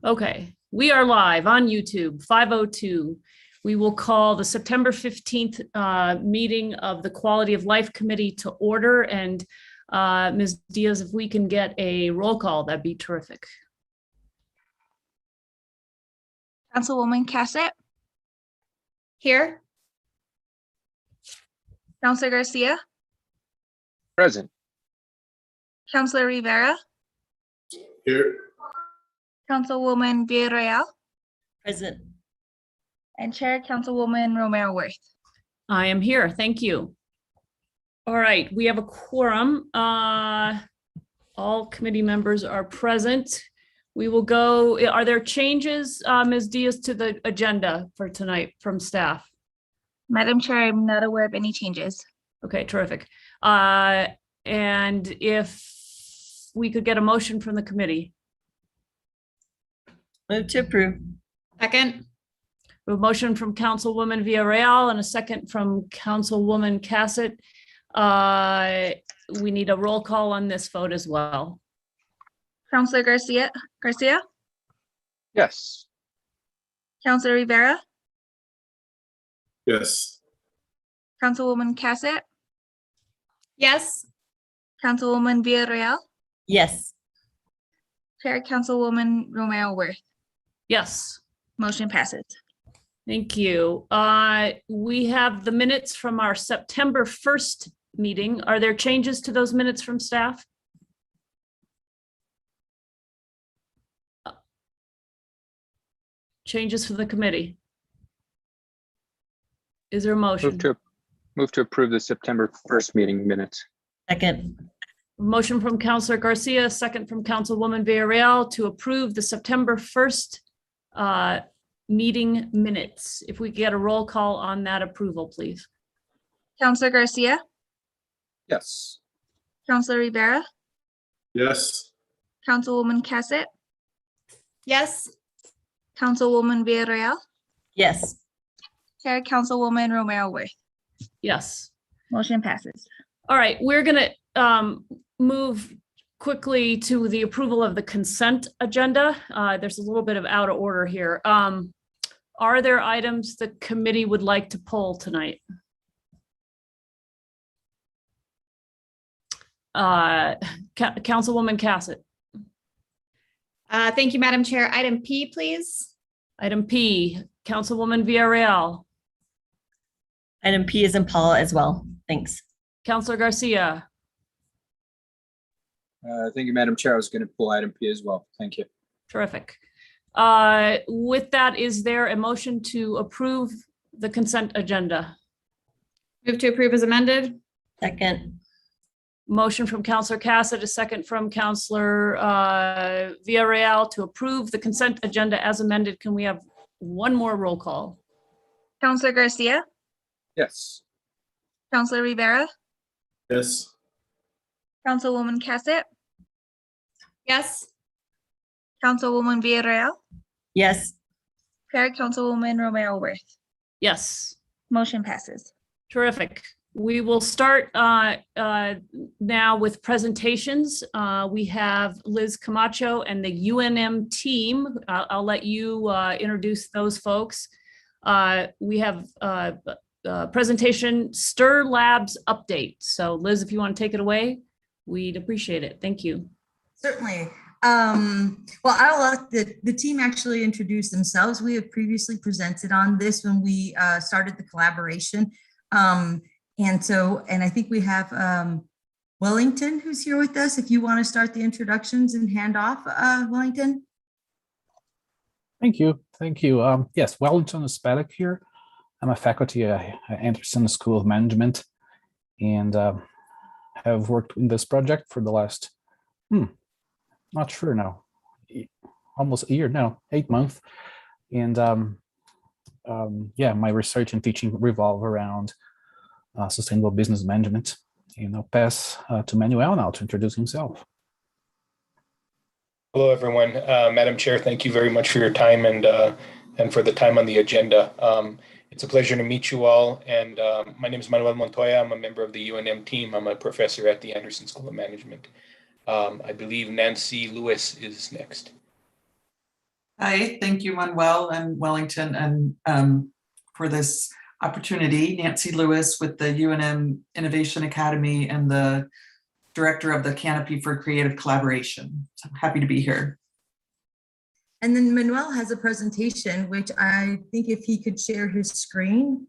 Okay, we are live on YouTube, 5:02. We will call the September 15th meeting of the Quality of Life Committee to order. And Ms. Diaz, if we can get a roll call, that'd be terrific. Councilwoman Cassett. Here. Councilor Garcia. Present. Councilor Rivera. Here. Councilwoman Villarreal. Present. And Chair Councilwoman Romero Worth. I am here. Thank you. All right, we have a quorum. All committee members are present. We will go. Are there changes, Ms. Diaz, to the agenda for tonight from staff? Madam Chair, I'm not aware of any changes. Okay, terrific. And if we could get a motion from the committee. Move to approve. Second. We have a motion from Councilwoman Villarreal and a second from Councilwoman Cassett. We need a roll call on this vote as well. Councilor Garcia. Yes. Councilor Rivera. Yes. Councilwoman Cassett. Yes. Councilwoman Villarreal. Yes. Chair Councilwoman Romero Worth. Yes. Motion passes. Thank you. We have the minutes from our September 1st meeting. Are there changes to those minutes from staff? Changes for the committee? Is there a motion? Move to approve the September 1st meeting minutes. Second. Motion from Councilor Garcia, second from Councilwoman Villarreal to approve the September 1st meeting minutes. If we get a roll call on that approval, please. Councilor Garcia. Yes. Councilor Rivera. Yes. Councilwoman Cassett. Yes. Councilwoman Villarreal. Yes. Chair Councilwoman Romero Worth. Yes. Motion passes. All right, we're gonna move quickly to the approval of the consent agenda. There's a little bit of out of order here. Are there items the committee would like to pull tonight? Councilwoman Cassett. Thank you, Madam Chair. Item P, please. Item P, Councilwoman Villarreal. Item P is in Paul as well. Thanks. Councilor Garcia. Thank you, Madam Chair. I was going to pull item P as well. Thank you. Terrific. With that, is there a motion to approve the consent agenda? Move to approve as amended. Second. Motion from Councilor Cassett, a second from Councilor Villarreal to approve the consent agenda as amended. Can we have one more roll call? Councilor Garcia. Yes. Councilor Rivera. Yes. Councilwoman Cassett. Yes. Councilwoman Villarreal. Yes. Chair Councilwoman Romero Worth. Yes. Motion passes. Terrific. We will start now with presentations. We have Liz Camacho and the UNM team. I'll let you introduce those folks. We have presentation Stir Labs update. So Liz, if you want to take it away, we'd appreciate it. Thank you. Certainly. Well, I'll let the team actually introduce themselves. We have previously presented on this when we started the collaboration. And I think we have Wellington who's here with us. If you want to start the introductions and hand off, Wellington. Thank you. Thank you. Yes, Wellington Espatic here. I'm a faculty at Anderson School of Management and have worked in this project for the last, not sure now, almost a year now, 8 months. And yeah, my research and teaching revolve around sustainable business management. And I'll pass to Manuel now to introduce himself. Hello, everyone. Madam Chair, thank you very much for your time and for the time on the agenda. It's a pleasure to meet you all. And my name is Manuel Montoya. I'm a member of the UNM team. I'm a professor at the Anderson School of Management. I believe Nancy Lewis is next. Hi, thank you, Manuel and Wellington, and for this opportunity. Nancy Lewis with the UNM Innovation Academy and the director of the Canopy for Creative Collaboration. So happy to be here. And then Manuel has a presentation, which I think if he could share his screen.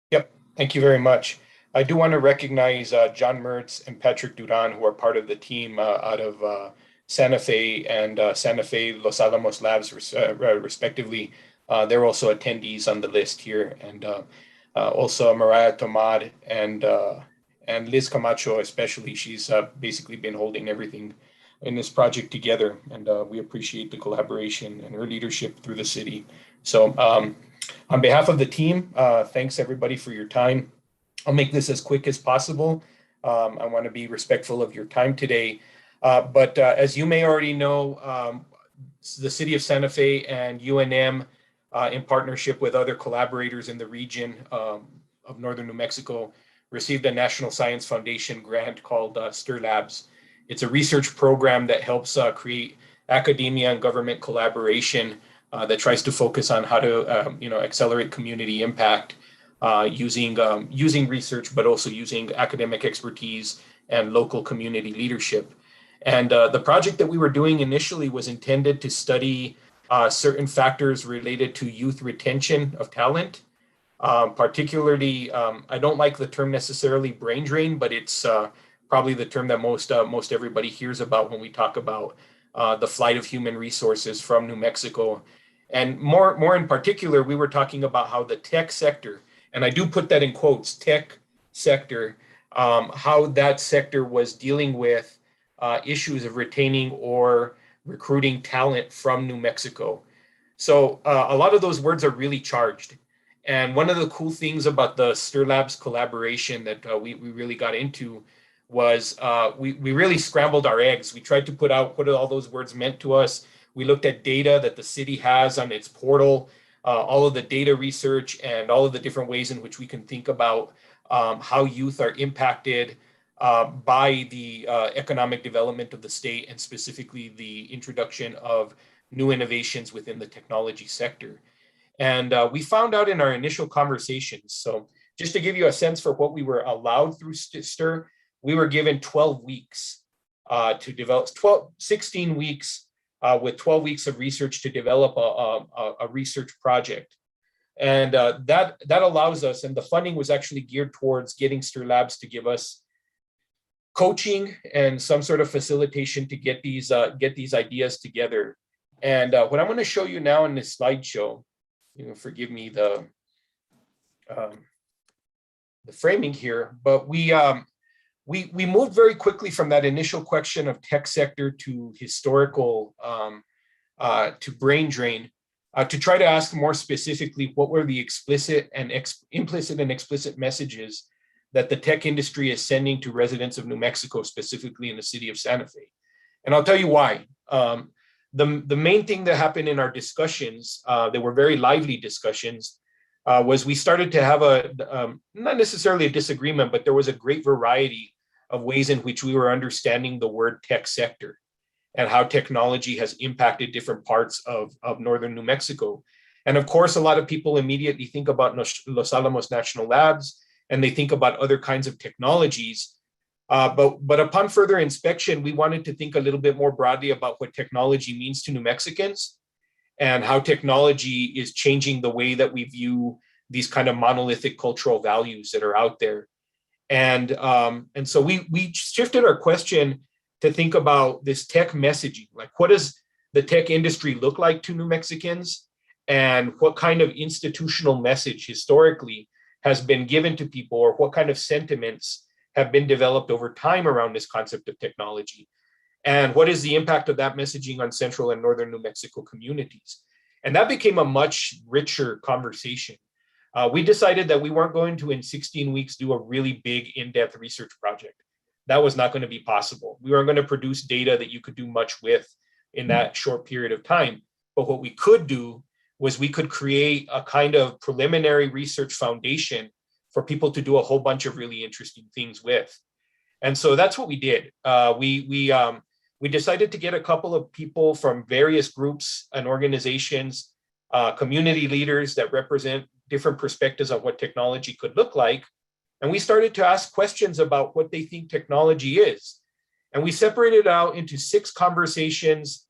Yep, thank you very much. I do want to recognize John Mertz and Patrick Duran, who are part of the team out of Santa Fe and Santa Fe Los Alamos Labs, respectively. They're also attendees on the list here, and also Mariah Tomad and Liz Camacho, especially. She's basically been holding everything in this project together, and we appreciate the collaboration and her leadership through the city. So on behalf of the team, thanks everybody for your time. I'll make this as quick as possible. I want to be respectful of your time today. But as you may already know, the city of Santa Fe and UNM, in partnership with other collaborators in the region of northern New Mexico, received a National Science Foundation grant called STIR Labs. It's a research program that helps create academia and government collaboration that tries to focus on how to accelerate community impact using research, but also using academic expertise and local community leadership. And the project that we were doing initially was intended to study certain factors related to youth retention of talent. Particularly, I don't like the term necessarily brain drain, but it's probably the term that most everybody hears about when we talk about the flight of human resources from New Mexico. And more in particular, we were talking about how the tech sector, and I do put that in quotes, tech sector, how that sector was dealing with issues of retaining or recruiting talent from New Mexico. So a lot of those words are really charged. And one of the cool things about the STIR Labs collaboration that we really got into was we really scrambled our eggs. We tried to put out what all those words meant to us. We looked at data that the city has on its portal, all of the data research and all of the different ways in which we can think about how youth are impacted by the economic development of the state, and specifically the introduction of new innovations within the technology sector. And we found out in our initial conversations, so just to give you a sense for what we were allowed through STIR, we were given 12 weeks to develop, 16 weeks with 12 weeks of research to develop a research project. And that allows us, and the funding was actually geared towards getting STIR Labs to give us coaching and some sort of facilitation to get these ideas together. And what I'm going to show you now in this slideshow, forgive me the framing here, but we moved very quickly from that initial question of tech sector to historical to brain drain to try to ask more specifically what were the implicit and explicit messages that the tech industry is sending to residents of New Mexico, specifically in the city of Santa Fe. And I'll tell you why. The main thing that happened in our discussions, they were very lively discussions, was we started to have not necessarily a disagreement, but there was a great variety of ways in which we were understanding the word tech sector and how technology has impacted different parts of northern New Mexico. And of course, a lot of people immediately think about Los Alamos National Labs, and they think about other kinds of technologies. But upon further inspection, we wanted to think a little bit more broadly about what technology means to New Mexicans and how technology is changing the way that we view these kind of monolithic cultural values that are out there. And so we shifted our question to think about this tech messaging, like what does the tech industry look like to New Mexicans, and what kind of institutional message historically has been given to people, or what kind of sentiments have been developed over time around this concept of technology, and what is the impact of that messaging on central and northern New Mexico communities. And that became a much richer conversation. We decided that we weren't going to, in 16 weeks, do a really big in-depth research project. That was not going to be possible. We weren't going to produce data that you could do much with in that short period of time. But what we could do was we could create a kind of preliminary research foundation for people to do a whole bunch of really interesting things with. And so that's what we did. We decided to get a couple of people from various groups and organizations, community leaders that represent different perspectives of what technology could look like. And we started to ask questions about what they think technology is. And we separated out into 6 conversations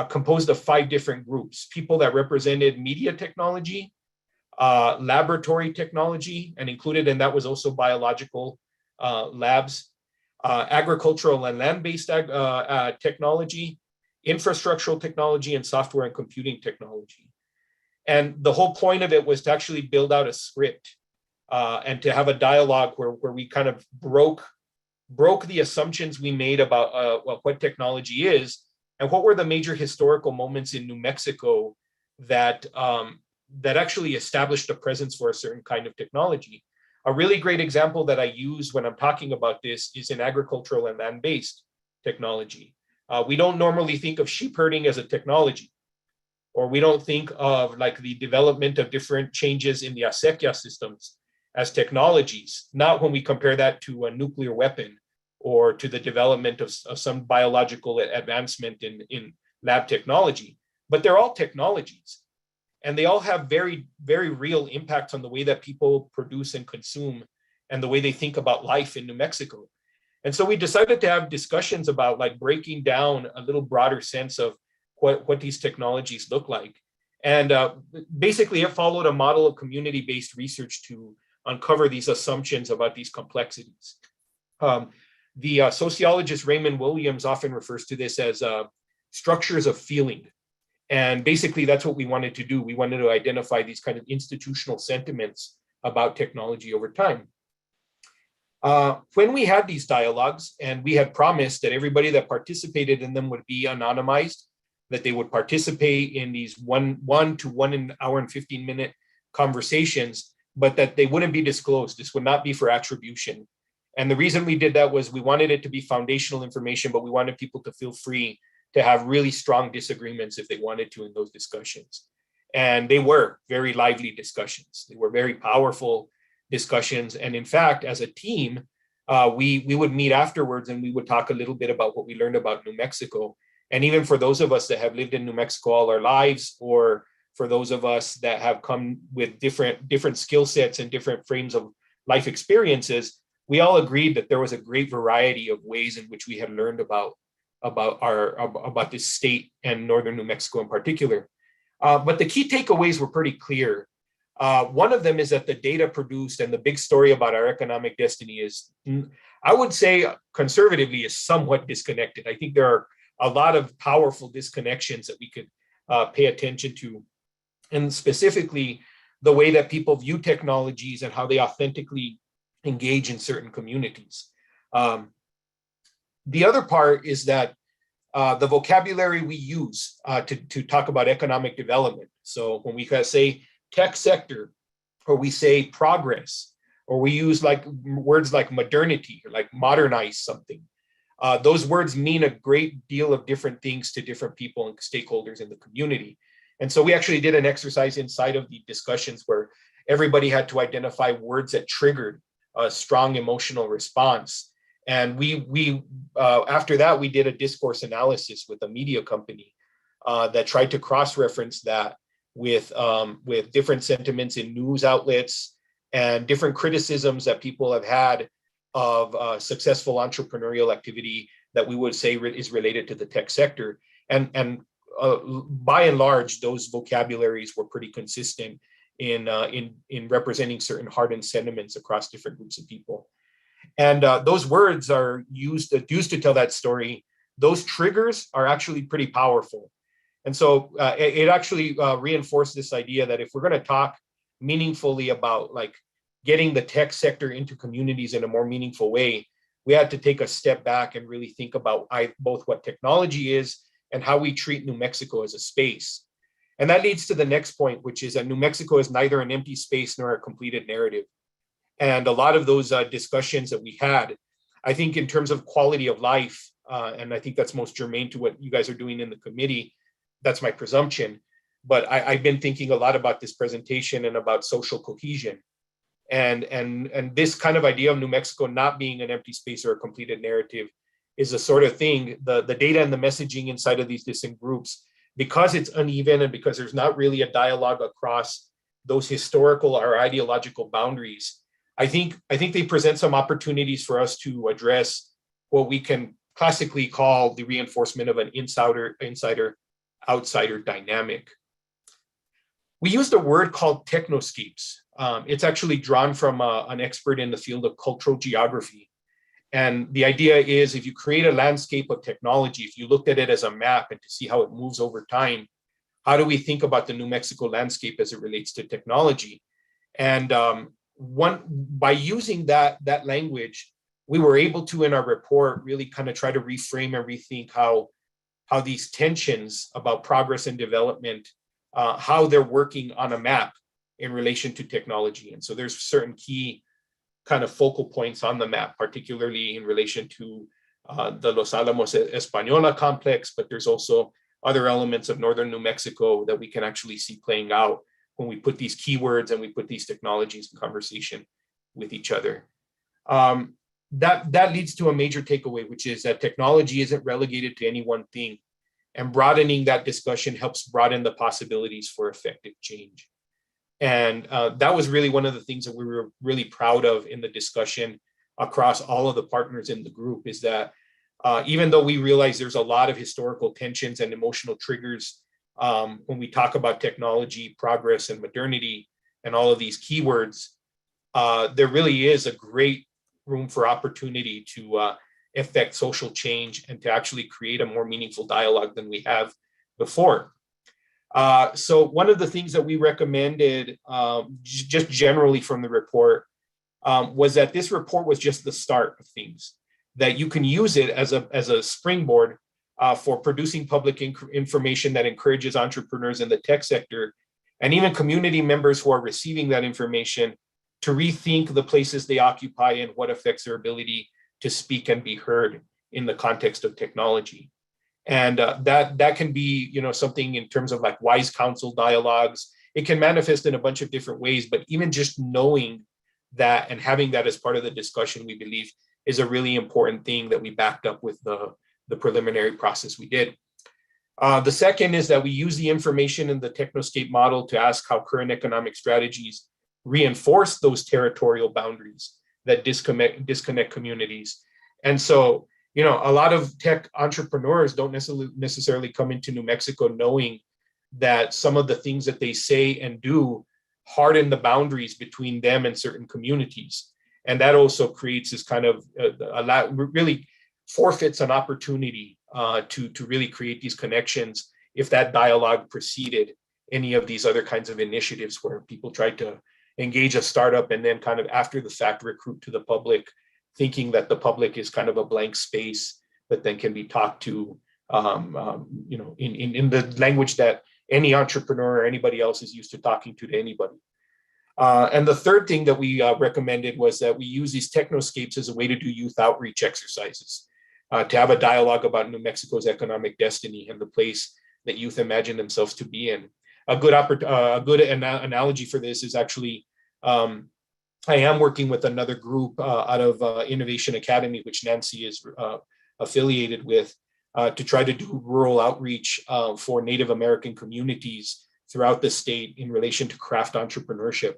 composed of 5 different groups: people that represented media technology, laboratory technology, and included in that was also biological labs, agricultural and land-based technology, infrastructural technology, and software and computing technology. And the whole point of it was to actually build out a script and to have a dialogue where we kind of broke the assumptions we made about what technology is and what were the major historical moments in New Mexico that actually established a presence for a certain kind of technology. A really great example that I use when I'm talking about this is in agricultural and land-based technology. We don't normally think of sheep herding as a technology, or we don't think of like the development of different changes in the acequia systems as technologies, not when we compare that to a nuclear weapon or to the development of some biological advancement in lab technology, but they're all technologies. And they all have very, very real impacts on the way that people produce and consume and the way they think about life in New Mexico. And so we decided to have discussions about like breaking down a little broader sense of what these technologies look like. And basically it followed a model of community-based research to uncover these assumptions about these complexities. The sociologist Raymond Williams often refers to this as structures of feeling. And basically that's what we wanted to do. We wanted to identify these kind of institutional sentiments about technology over time. When we had these dialogues, and we had promised that everybody that participated in them would be anonymized, that they would participate in these one to 1 hour and 15-minute conversations, but that they wouldn't be disclosed. This would not be for attribution. And the reason we did that was we wanted it to be foundational information, but we wanted people to feel free to have really strong disagreements if they wanted to in those discussions. And they were very lively discussions. They were very powerful discussions. And in fact, as a team, we would meet afterwards and we would talk a little bit about what we learned about New Mexico. And even for those of us that have lived in New Mexico all our lives, or for those of us that have come with different skill sets and different frames of life experiences, we all agreed that there was a great variety of ways in which we had learned about this state and northern New Mexico in particular. But the key takeaways were pretty clear. One of them is that the data produced and the big story about our economic destiny is, I would say conservatively, is somewhat disconnected. I think there are a lot of powerful disconnections that we could pay attention to. And specifically, the way that people view technologies and how they authentically engage in certain communities. The other part is that the vocabulary we use to talk about economic development. So when we say tech sector, or we say progress, or we use like words like modernity, or like modernize something, those words mean a great deal of different things to different people and stakeholders in the community. And so we actually did an exercise inside of the discussions where everybody had to identify words that triggered a strong emotional response. And we after that, we did a discourse analysis with a media company that tried to cross-reference that with different sentiments in news outlets and different criticisms that people have had of successful entrepreneurial activity that we would say is related to the tech sector. And by and large, those vocabularies were pretty consistent in representing certain hardened sentiments across different groups of people. And those words are used to tell that story. Those triggers are actually pretty powerful. And so it actually reinforced this idea that if we're going to talk meaningfully about like getting the tech sector into communities in a more meaningful way, we had to take a step back and really think about both what technology is and how we treat New Mexico as a space. And that leads to the next point, which is that New Mexico is neither an empty space nor a completed narrative. And a lot of those discussions that we had, I think in terms of quality of life, and I think that's most germane to what you guys are doing in the committee, that's my presumption. But I've been thinking a lot about this presentation and about social cohesion. And this kind of idea of New Mexico not being an empty space or a completed narrative is the sort of thing, the data and the messaging inside of these distinct groups, because it's uneven and because there's not really a dialogue across those historical or ideological boundaries, I think they present some opportunities for us to address what we can classically call the reinforcement of an insider-outsider dynamic. We used a word called Technoscapes. It's actually drawn from an expert in the field of cultural geography. And the idea is, if you create a landscape of technology, if you looked at it as a map and to see how it moves over time, how do we think about the New Mexico landscape as it relates to technology? And by using that language, we were able to, in our report, really kind of try to reframe and rethink how these tensions about progress and development, how they're working on a map in relation to technology. And so there's certain key kind of focal points on the map, particularly in relation to the Los Alamos Española complex, but there's also other elements of northern New Mexico that we can actually see playing out when we put these keywords and we put these technologies in conversation with each other. That leads to a major takeaway, which is that technology isn't relegated to any one thing, and broadening that discussion helps broaden the possibilities for effective change. And that was really one of the things that we were really proud of in the discussion across all of the partners in the group, is that even though we realize there's a lot of historical tensions and emotional triggers when we talk about technology, progress, and modernity, and all of these keywords, there really is a great room for opportunity to affect social change and to actually create a more meaningful dialogue than we have before. So one of the things that we recommended, just generally from the report, was that this report was just the start of things, that you can use it as a springboard for producing public information that encourages entrepreneurs in the tech sector, and even community members who are receiving that information, to rethink the places they occupy and what affects their ability to speak and be heard in the context of technology. And that can be, something in terms of like wise counsel dialogues. It can manifest in a bunch of different ways, but even just knowing that and having that as part of the discussion, we believe is a really important thing that we backed up with the preliminary process we did. The second is that we use the information in the Technoscape model to ask how current economic strategies reinforce those territorial boundaries that disconnect communities. And so, a lot of tech entrepreneurs don't necessarily come into New Mexico knowing that some of the things that they say and do harden the boundaries between them and certain communities. And that also creates this kind of really forfeits an opportunity to really create these connections if that dialogue preceded any of these other kinds of initiatives where people try to engage a startup and then kind of after the fact recruit to the public, thinking that the public is kind of a blank space that then can be talked to in the language that any entrepreneur or anybody else is used to talking to anybody. And the third thing that we recommended was that we use these Technoscapes as a way to do youth outreach exercises, to have a dialogue about New Mexico's economic destiny and the place that youth imagine themselves to be in. A good analogy for this is actually, I am working with another group out of Innovation Academy, which Nancy is affiliated with, to try to do rural outreach for Native American communities throughout the state in relation to craft entrepreneurship.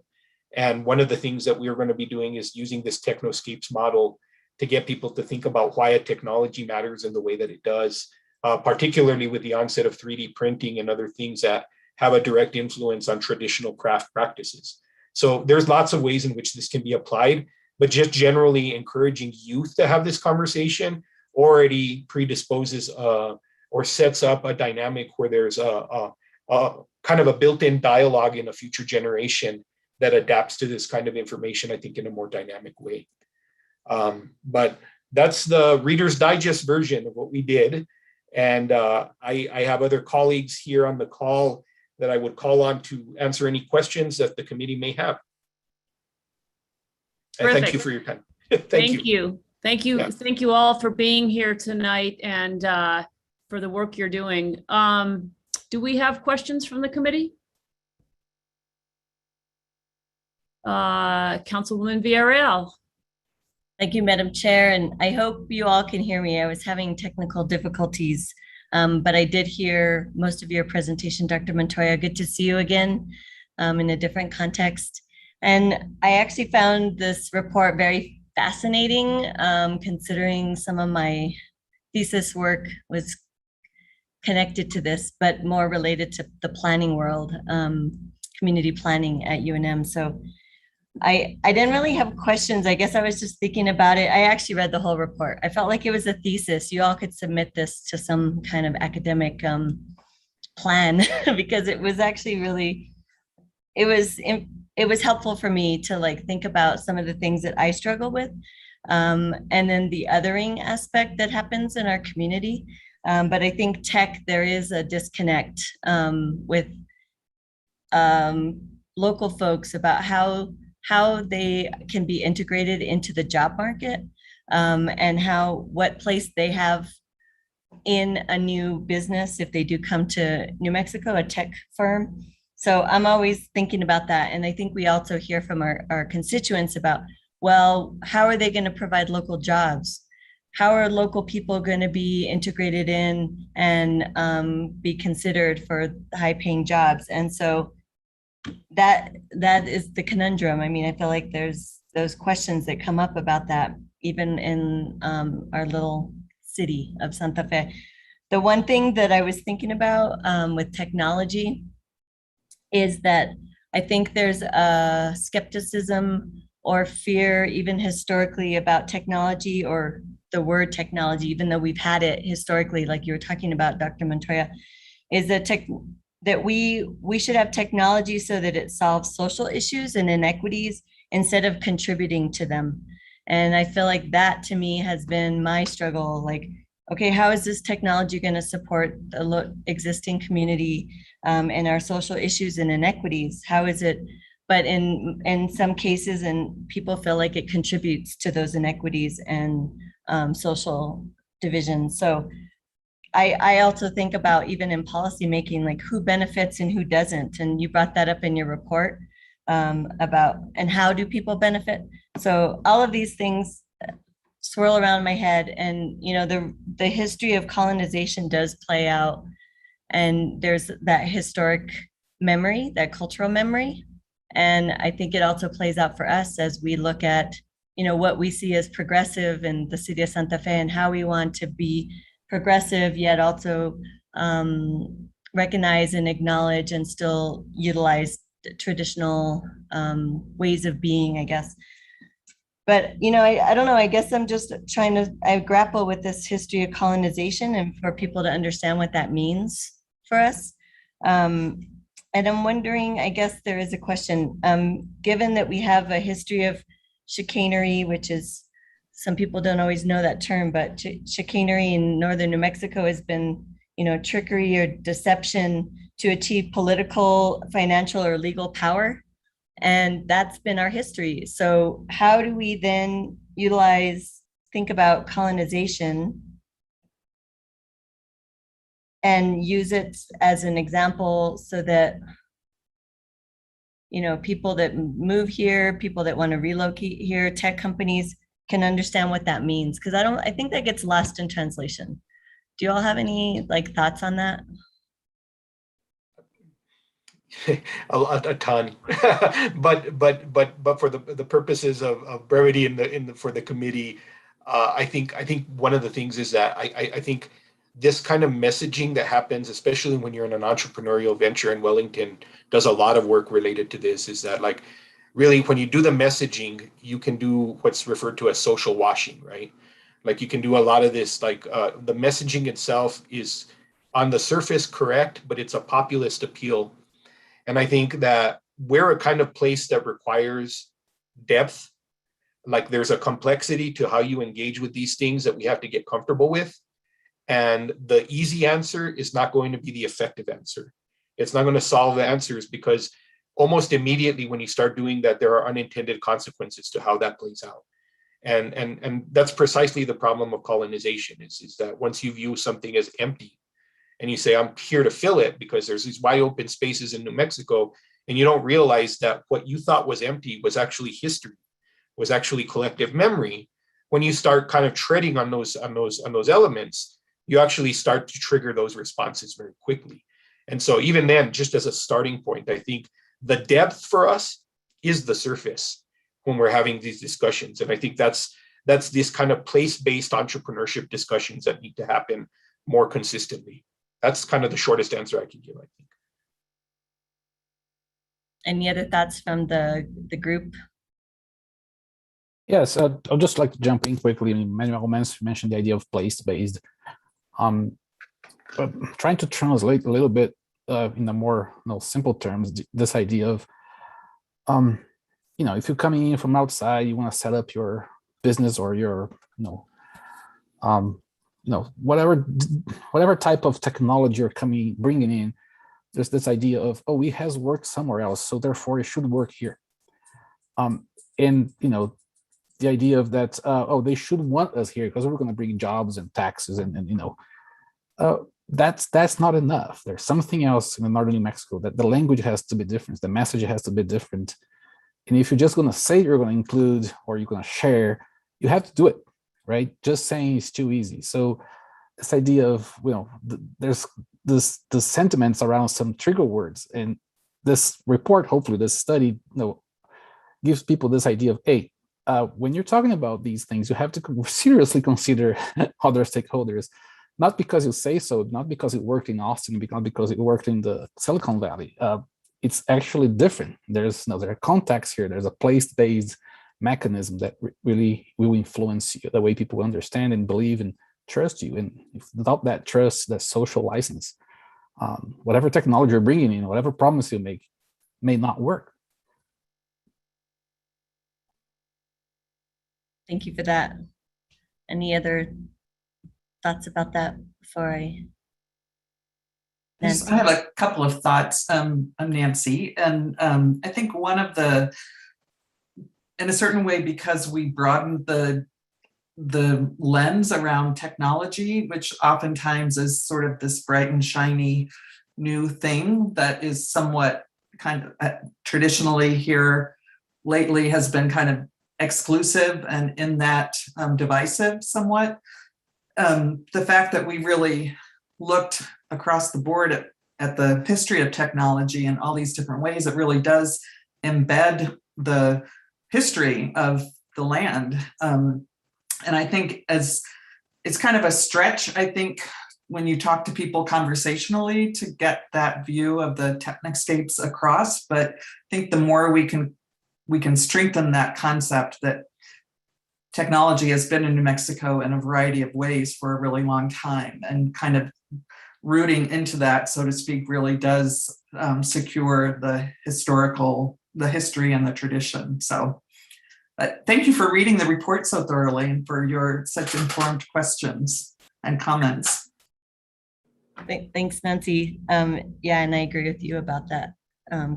And one of the things that we're going to be doing is using this Technoscapes model to get people to think about why a technology matters in the way that it does, particularly with the onset of 3D printing and other things that have a direct influence on traditional craft practices. So there's lots of ways in which this can be applied, but just generally encouraging youth to have this conversation already predisposes or sets up a dynamic where there's a kind of a built-in dialogue in a future generation that adapts to this kind of information, I think, in a more dynamic way. But that's the Reader's Digest version of what we did. And I have other colleagues here on the call that I would call on to answer any questions that the committee may have. And thank you for your time. Thank you. Thank you. Yeah. Thank you all for being here tonight and for the work you're doing. Do we have questions from the committee? Councilwoman Villarreal. Thank you, Madam Chair, and I hope you all can hear me. I was having technical difficulties, but I did hear most of your presentation, Dr. Montoya. Good to see you again in a different context. And I actually found this report very fascinating, considering some of my thesis work was connected to this, but more related to the planning world, community planning at UNM. So I didn't really have questions. I guess I was just thinking about it. I actually read the whole report. I felt like it was a thesis. You all could submit this to some kind of academic plan because it was actually really, it was helpful for me to like think about some of the things that I struggle with. And then the othering aspect that happens in our community. But I think tech, there is a disconnect with local folks about how they can be integrated into the job market and what place they have in a new business if they do come to New Mexico, a tech firm. So I'm always thinking about that. And I think we also hear from our constituents about, well, how are they going to provide local jobs? How are local people going to be integrated in and be considered for high paying jobs? And so that is the conundrum. I mean, I feel like there's those questions that come up about that, even in our little city of Santa Fe. The one thing that I was thinking about with technology is that I think there's a skepticism or fear, even historically, about technology or the word technology, even though we've had it historically, like you were talking about, Dr. Montoya, is that we should have technology so that it solves social issues and inequities instead of contributing to them. And I feel like that to me has been my struggle. Like, okay, how is this technology going to support the existing community and our social issues and inequities? How is it? But in some cases, and people feel like it contributes to those inequities and social divisions. So I also think about, even in policy making, like who benefits and who doesn't. And you brought that up in your report about, and how do people benefit? So all of these things swirl around my head, and you know, the history of colonization does play out, and there's that historic memory, that cultural memory. And I think it also plays out for us as we look at, you know, what we see as progressive in the city of Santa Fe and how we want to be progressive, yet also recognize and acknowledge and still utilize traditional ways of being, I guess. But, you know, I don't know, I guess I'm just I grapple with this history of colonization and for people to understand what that means for us. And I'm wondering, I guess there is a question, given that we have a history of chicanery, which is, some people don't always know that term, but chicanery in northern New Mexico has been, you know, trickery or deception to achieve political, financial, or legal power. And that's been our history. So how do we then think about colonization and use it as an example so that, you know, people that move here, people that want to relocate here, tech companies can understand what that means? Because I think that gets lost in translation. Do you all have any like thoughts on that? A ton, but for the purposes of brevity for the committee, I think one of the things is that I think this kind of messaging that happens, especially when you're in an entrepreneurial venture, in Wellington does a lot of work related to this, is that like really when you do the messaging, you can do what's referred to as social washing, right? Like you can do a lot of this, like the messaging itself is on the surface correct, but it's a populist appeal. And I think that we're a kind of place that requires depth. Like there's a complexity to how you engage with these things that we have to get comfortable with. And the easy answer is not going to be the effective answer. It's not going to solve the answers, because almost immediately when you start doing that, there are unintended consequences to how that plays out. And that's precisely the problem of colonization is that once you view something as empty and you say, I'm here to fill it because there's these wide open spaces in New Mexico, And you don't realize that what you thought was empty was actually history, was actually collective memory. When you start kind of treading on those elements, you actually start to trigger those responses very quickly. And so even then, just as a starting point, I think the depth for us is the surface when we're having these discussions. And I think that's this kind of place-based entrepreneurship discussions that need to happen more consistently. That's kind of the shortest answer I can give, I think. Any other thoughts from the group? Yes, I'd just like to jump in quickly. Manuel mentioned the idea of place-based. But trying to translate a little bit in the more simple terms, this idea of, if you're coming in from outside, you want to set up your business or your, whatever type of technology you're bringing in. There's this idea of, oh, it has worked somewhere else, so therefore it should work here. And the idea of that, oh, they should want us here because we're going to bring jobs and taxes and that's not enough. There's something else in the northern New Mexico that the language has to be different, the message has to be different. And if you're just going to say you're going to include or you're going to share, you have to do it, right? Just saying is too easy. So this idea of, there's the sentiments around some trigger words, and this report, hopefully this study, gives people this idea of, hey, when you're talking about these things, you have to seriously consider other stakeholders, not because you say so, not because it worked in Austin, not because it worked in the Silicon Valley. It's actually different. There are contexts here. There's a place-based mechanism that really will influence the way people understand and believe and trust you. And without that trust, that social license, whatever technology you're bringing in, whatever promise you make, may not work. Thank you for that. Any other thoughts about that before I? I have a couple of thoughts, I'm Nancy, and I think one of the, in a certain way, because we broadened the lens around technology, which oftentimes is sort of this bright and shiny new thing that is somewhat kind of traditionally here lately has been kind of exclusive and in that divisive somewhat. The fact that we really looked across the board at the history of technology in all these different ways, it really does embed the history of the land. And I think as it's kind of a stretch, I think, when you talk to people conversationally to get that view of the Technoscapes across, but I think the more we can strengthen that concept that technology has been in New Mexico in a variety of ways for a really long time, and kind of rooting into that, so to speak, really does secure the history and the tradition. So thank you for reading the report so thoroughly and for your such informed questions and comments. Thanks, Nancy. Yeah, and I agree with you about that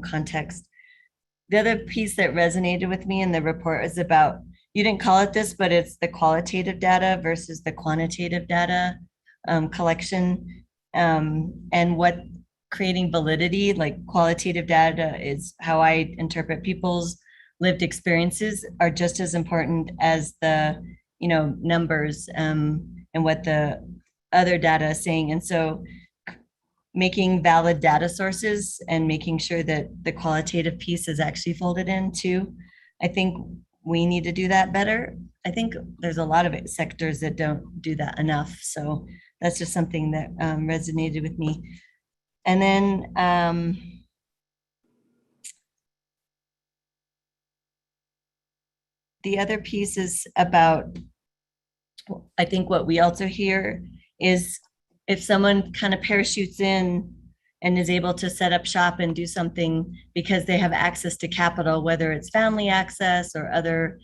context. The other piece that resonated with me in the report is about, you didn't call it this, but it's the qualitative data versus the quantitative data collection, and what creating validity, like qualitative data is how I interpret people's lived experiences, are just as important as the numbers and what the other data is saying. And so making valid data sources and making sure that the qualitative piece is actually folded in too. I think we need to do that better. I think there's a lot of sectors that don't do that enough. So that's just something that resonated with me. And then the other piece is about, I think what we also hear is, if someone kind of parachutes in and is able to set up shop and do something because they have access to capital, whether it's family access or other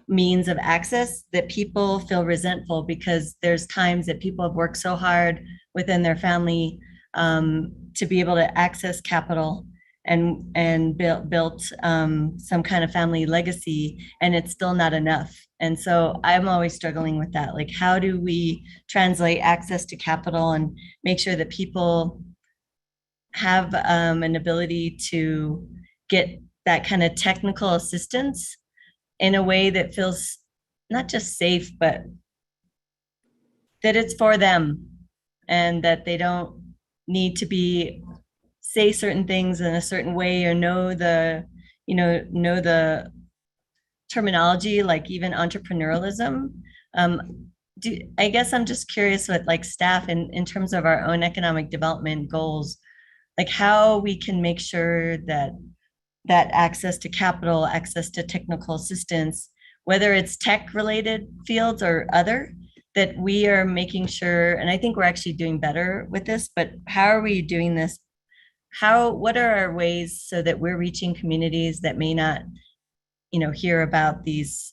means of access, that people feel resentful because there's times that people have worked so hard within their family to be able to access capital and built some kind of family legacy, and it's still not enough. And so I'm always struggling with that. Like, how do we translate access to capital and make sure that people have an ability to get that kind of technical assistance in a way that feels not just safe, but that it's for them, and that they don't need to say certain things in a certain way, or know the terminology, like even entrepreneurialism. I guess I'm just curious what, like, staff in terms of our own economic development goals, like how we can make sure that access to capital, access to technical assistance, whether it's tech related fields or other, that we are making sure, and I think we're actually doing better with this, but how are we doing this? What are our ways so that we're reaching communities that may not, hear about these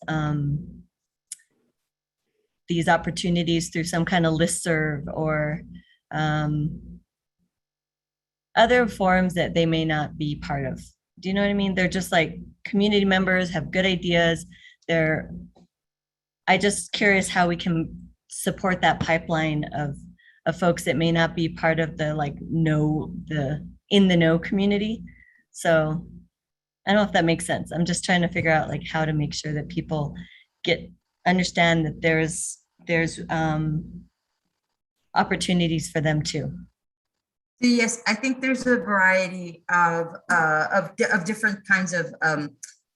opportunities through some kind of listserv or other forums that they may not be part of? Do you know what I mean? They're just like community members, have good ideas. I just curious how we can support that pipeline of folks that may not be part of the in the know community. So I don't know if that makes sense. I'm just trying to figure out like how to make sure that people understand that there's opportunities for them too. Yes, I think there's a variety of different kinds of,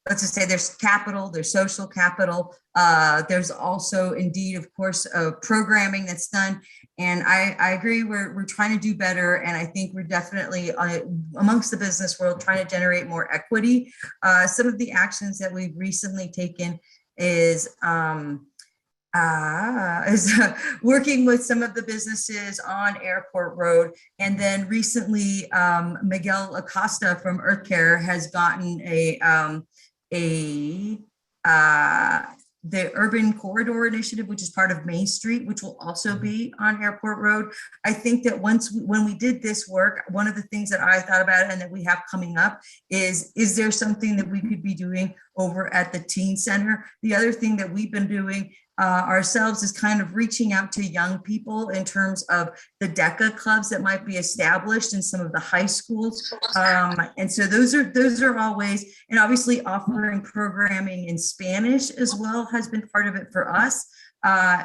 let's just say there's capital, there's social capital. There's also indeed, of course, programming that's done. And I agree, we're trying to do better. And I think we're definitely amongst the business world trying to generate more equity. Some of the actions that we've recently taken is working with some of the businesses on Airport Road. And then recently, Miguel Acosta from Earth Care has gotten the Urban Corridor Initiative, which is part of Main Street, which will also be on Airport Road. I think that when we did this work, one of the things that I thought about and that we have coming up is there something that we could be doing over at the Teen Center? The other thing that we've been doing ourselves is kind of reaching out to young people in terms of the DECA clubs that might be established in some of the high schools. And so those are all ways, and obviously offering programming in Spanish as well has been part of it for us.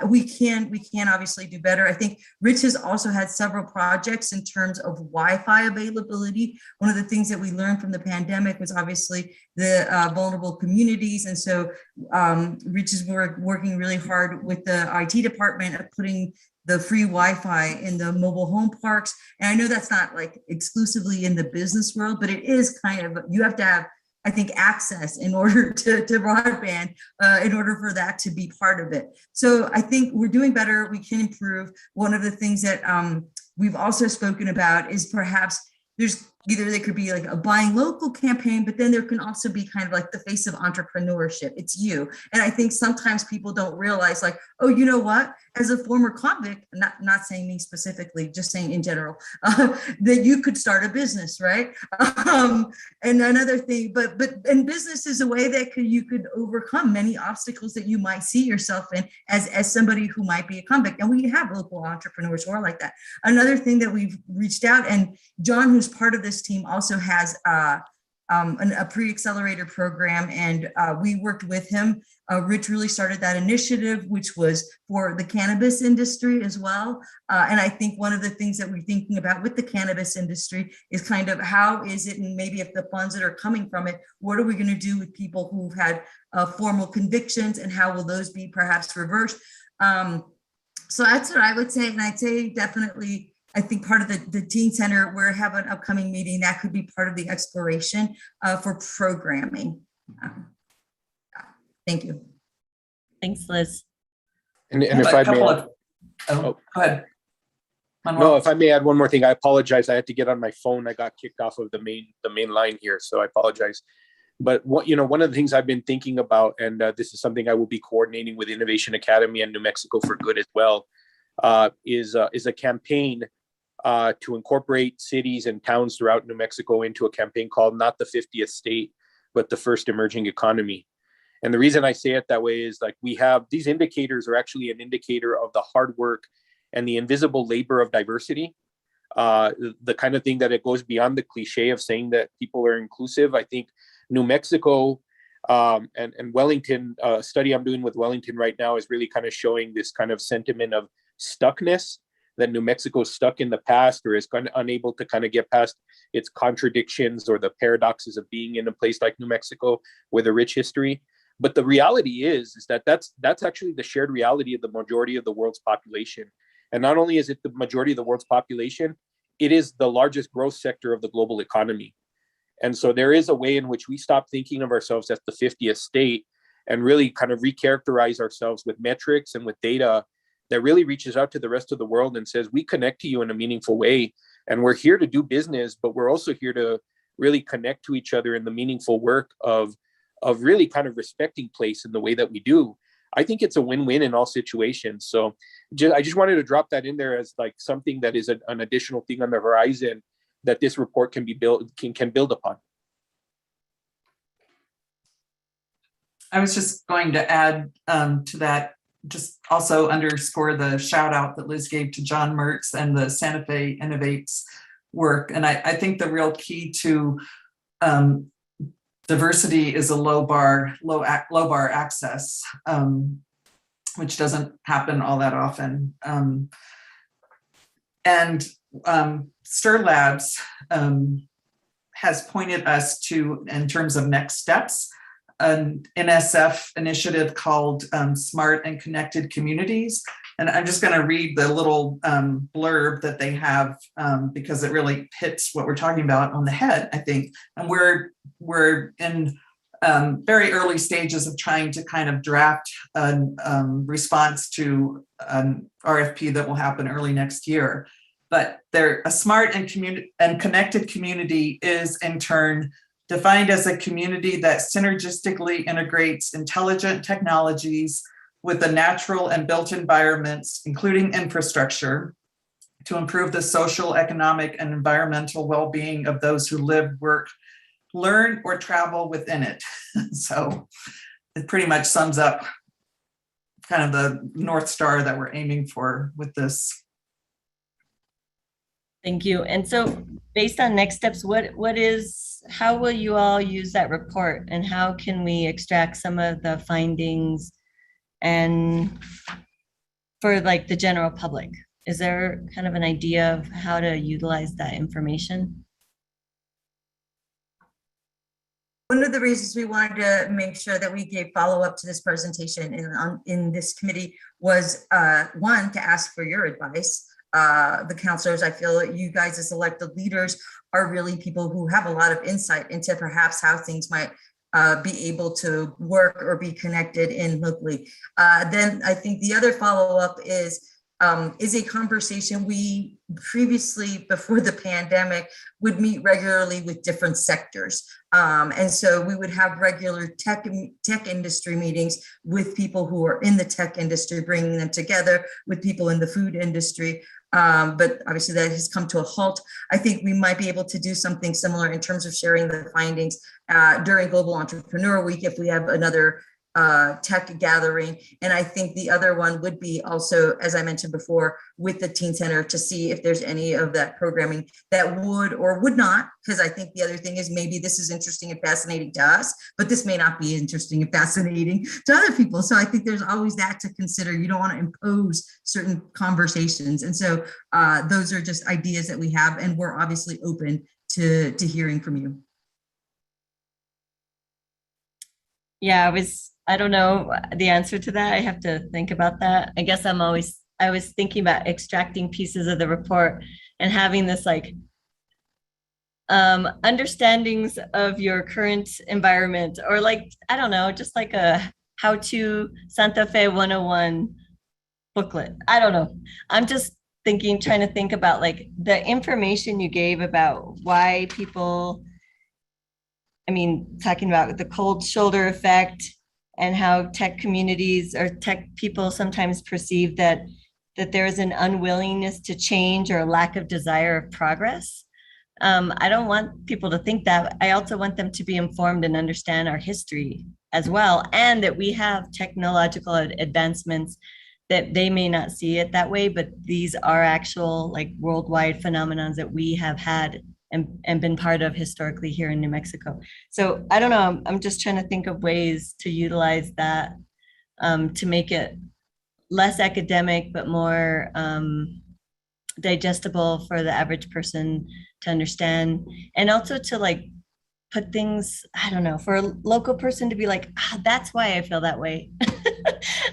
We can obviously do better. I think Rich has also had several projects in terms of Wi-Fi availability. One of the things that we learned from the pandemic was obviously the vulnerable communities. And so Rich is working really hard with the IT department of putting the free Wi-Fi in the mobile home parks. And I know that's not like exclusively in the business world, but it is kind of, you have to have, I think, access in order to broadband, in order for that to be part of it. So I think we're doing better. We can improve. One of the things that we've also spoken about is perhaps there could be like a buying local campaign, but then there can also be kind of like the face of entrepreneurship. It's you. And I think sometimes people don't realize like, oh, you know what? As a former convict, not saying me specifically, just saying in general, that you could start a business, right? And another thing, but business is a way that you could overcome many obstacles that you might see yourself in as somebody who might be a convict. And we have local entrepreneurs who are like that. Another thing that we've reached out, and John, who's part of this team, also has a pre-accelerator program, and we worked with him. Rich really started that initiative, which was for the cannabis industry as well. And I think one of the things that we're thinking about with the cannabis industry is kind of how is it, and maybe if the funds that are coming from it, what are we going to do with people who've had formal convictions, and how will those be perhaps reversed? So that's what I would say. And I'd say definitely, I think part of the Teen Center, we're having an upcoming meeting that could be part of the exploration for programming. Thank you. Thanks, Liz. And if I may, go ahead. No, if I may add one more thing, I apologize. I had to get on my phone. I got kicked off of the main line here, so I apologize. But one of the things I've been thinking about, and this is something I will be coordinating with Innovation Academy and New Mexico for Good as well, is a campaign to incorporate cities and towns throughout New Mexico into a campaign called not the 50th state, but the first emerging economy. And the reason I say it that way is like we have these indicators are actually an indicator of the hard work and the invisible labor of diversity the kind of thing that it goes beyond the cliche of saying that people are inclusive. I think New Mexico and Wellington, study I'm doing with Wellington right now is really kind of showing this kind of sentiment of stuckness, that New Mexico is stuck in the past or is kind of unable to kind of get past its contradictions or the paradoxes of being in a place like New Mexico with a rich history. But the reality is that that's actually the shared reality of the majority of the world's population. And not only is it the majority of the world's population, it is the largest growth sector of the global economy. And so there is a way in which we stop thinking of ourselves as the 50th state and really kind of recharacterize ourselves with metrics and with data that really reaches out to the rest of the world and says, we connect to you in a meaningful way. And we're here to do business, but we're also here to really connect to each other in the meaningful work of really kind of respecting place in the way that we do. I think it's a win-win in all situations. So I just wanted to drop that in there as like something that is an additional thing on the horizon that this report can be can build upon. I was just going to add to that, just also underscore the shout out that Liz gave to John Mertz and the Santa Fe Innovates work. And I think the real key to diversity is a low bar access, which doesn't happen all that often. And Stir Labs has pointed us to, in terms of next steps, an NSF initiative called Smart and Connected Communities. And I'm just going to read the little blurb that they have because it really hits what we're talking about on the head, I think. And we're in very early stages of trying to kind of draft a response to an RFP that will happen early next year. But a smart and connected community is in turn defined as a community that synergistically integrates intelligent technologies with the natural and built environments, including infrastructure, to improve the social, economic, and environmental well-being of those who live, work, learn, or travel within it. So it pretty much sums up kind of the North Star that we're aiming for with this. Thank you. And so based on next steps, how will you all use that report and how can we extract some of the findings and for like the general public? Is there kind of an idea of how to utilize that information? One of the reasons we wanted to make sure that we gave follow-up to this presentation in this committee was one, to ask for your advice. The counselors, I feel that you guys as elected leaders are really people who have a lot of insight into perhaps how things might be able to work or be connected in locally. Then I think the other follow-up is a conversation we previously, before the pandemic, would meet regularly with different sectors. And so we would have regular tech industry meetings with people who are in the tech industry, bringing them together with people in the food industry. But obviously that has come to a halt. I think we might be able to do something similar in terms of sharing the findings during Global Entrepreneur Week if we have another tech gathering. And I think the other one would be also, as I mentioned before, with the Teen Center to see if there's any of that programming that would or would not, because I think the other thing is maybe this is interesting and fascinating to us, but this may not be interesting and fascinating to other people. So I think there's always that to consider. You don't want to impose certain conversations. And so those are just ideas that we have, and we're obviously open to hearing from you. Yeah, I don't know the answer to that. I have to think about that. I guess I was thinking about extracting pieces of the report and having this like understandings of your current environment, or like, I don't know, just like a how-to Santa Fe 101 booklet. I don't know. I'm just trying to think about like the information you gave about why people, talking about the cold shoulder effect and how tech communities or tech people sometimes perceive that there is an unwillingness to change or a lack of desire of progress. I don't want people to think that. I also want them to be informed and understand our history as well, and that we have technological advancements that they may not see it that way, but these are actual like worldwide phenomenons that we have had and been part of historically here in New Mexico. So I don't know, I'm just trying to think of ways to utilize that to make it less academic, but more digestible for the average person to understand. And also to like put things, I don't know, for a local person to be like, that's why I feel that way.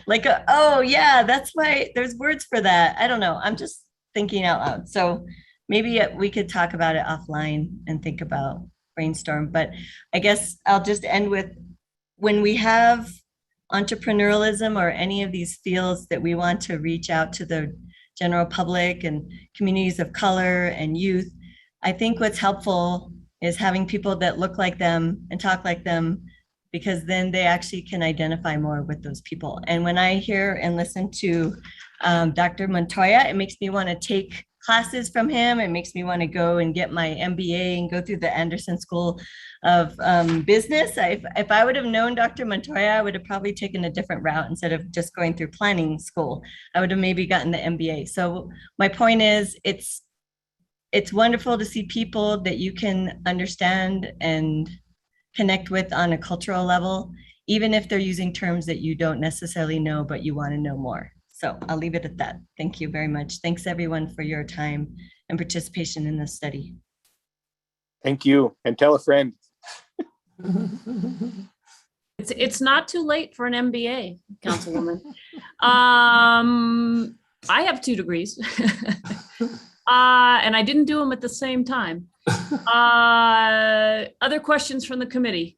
Like, oh yeah, that's why there's words for that. I don't know. I'm just thinking out loud. So maybe we could talk about it offline and think about brainstorm. But I guess I'll just end with, when we have entrepreneurialism or any of these fields that we want to reach out to the general public and communities of color and youth, I think what's helpful is having people that look like them and talk like them, because then they actually can identify more with those people. And when I hear and listen to Dr. Montoya, it makes me want to take classes from him. It makes me want to go and get my MBA and go through the Anderson School of Business. If I would have known Dr. Montoya, I would have probably taken a different route. Instead of just going through planning school, I would have maybe gotten the MBA. So my point is, it's wonderful to see people that you can understand and connect with on a cultural level, even if they're using terms that you don't necessarily know, but you want to know more. So I'll leave it at that. Thank you very much. Thanks everyone for your time and participation in this study. Thank you. And tell a friend. It's not too late for an MBA, Councilwoman. I have 2 degrees. And I didn't do them at the same time. Other questions from the committee?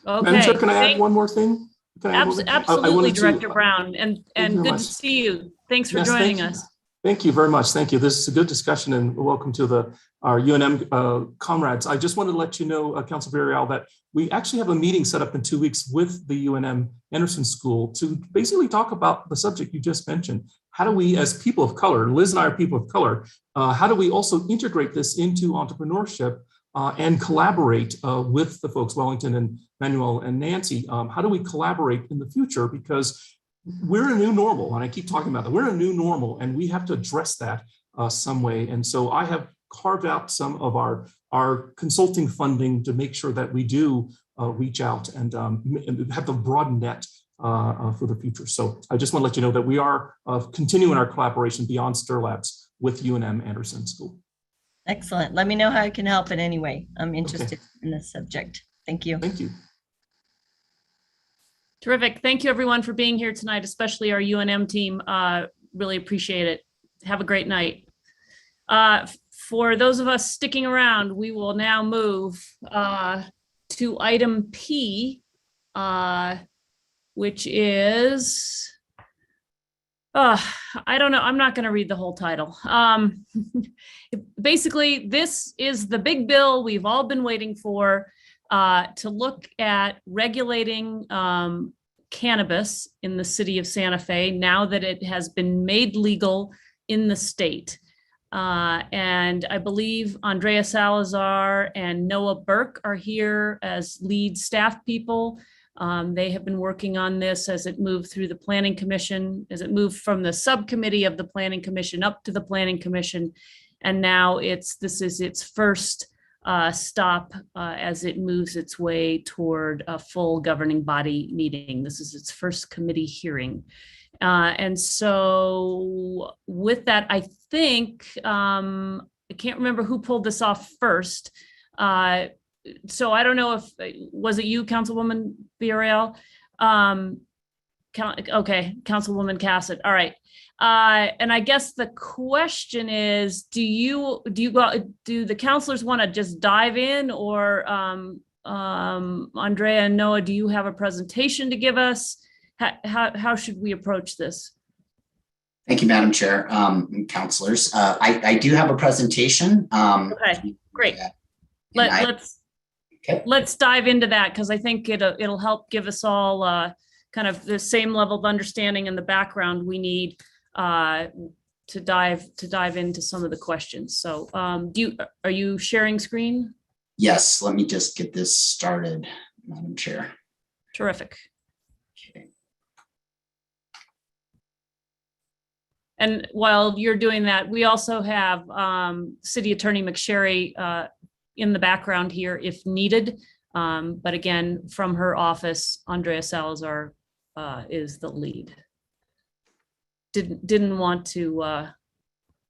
Madam Chair, can I add one more thing? Absolutely, Director Brown, and good to see you. Thanks for joining us. Thank you very much. Thank you. This is a good discussion, and welcome to our UNM comrades. I just wanted to let you know, Council Villarreal, that we actually have a meeting set up in 2 weeks with the UNM Anderson School to basically talk about the subject you just mentioned. How do we, as people of color, Liz and I are people of color, how do we also integrate this into entrepreneurship and collaborate with the folks, Wellington and Manuel and Nancy? How do we collaborate in the future? Because we're a new normal, and I keep talking about that. We're a new normal, and we have to address that some way. And so I have carved out some of our consulting funding to make sure that we do reach out and have the broad net for the future. So I just want to let you know that we are continuing our collaboration beyond STIR Labs with UNM Anderson School. Excellent. Let me know how I can help in any way. I'm interested in this subject. Thank you. Thank you. Terrific. Thank you, everyone, for being here tonight, especially our UNM team. Really appreciate it. Have a great night. For those of us sticking around, we will now move to item P, which is, I don't know, I'm not going to read the whole title. Basically, this is the big bill we've all been waiting for, to look at regulating cannabis in the city of Santa Fe now that it has been made legal in the state. And I believe Andrea Salazar and Noah Burke are here as lead staff people. They have been working on this as it moved through the Planning Commission, as it moved from the subcommittee of the Planning Commission up to the Planning Commission. And now this is its first stop as it moves its way toward a full governing body meeting. This is its first committee hearing. And so with that, I think, I can't remember who pulled this off first. So I don't know if, was it you, Councilwoman Villarreal? Okay, Councilwoman Cassett. All right. And I guess the question is, do the councilors want to just dive in, or Andrea and Noah, do you have a presentation to give us? How should we approach this? Thank you, Madam Chair, councilors. I do have a presentation. Okay, great. Let's dive into that, because I think it'll help give us all kind of the same level of understanding and the background we need to dive into some of the questions. So are you sharing screen? Yes, let me just get this started, Madam Chair. Terrific. Okay. And while you're doing that, we also have City Attorney McSherry in the background here if needed. But again, from her office, Andrea Salazar is the lead. Didn't want to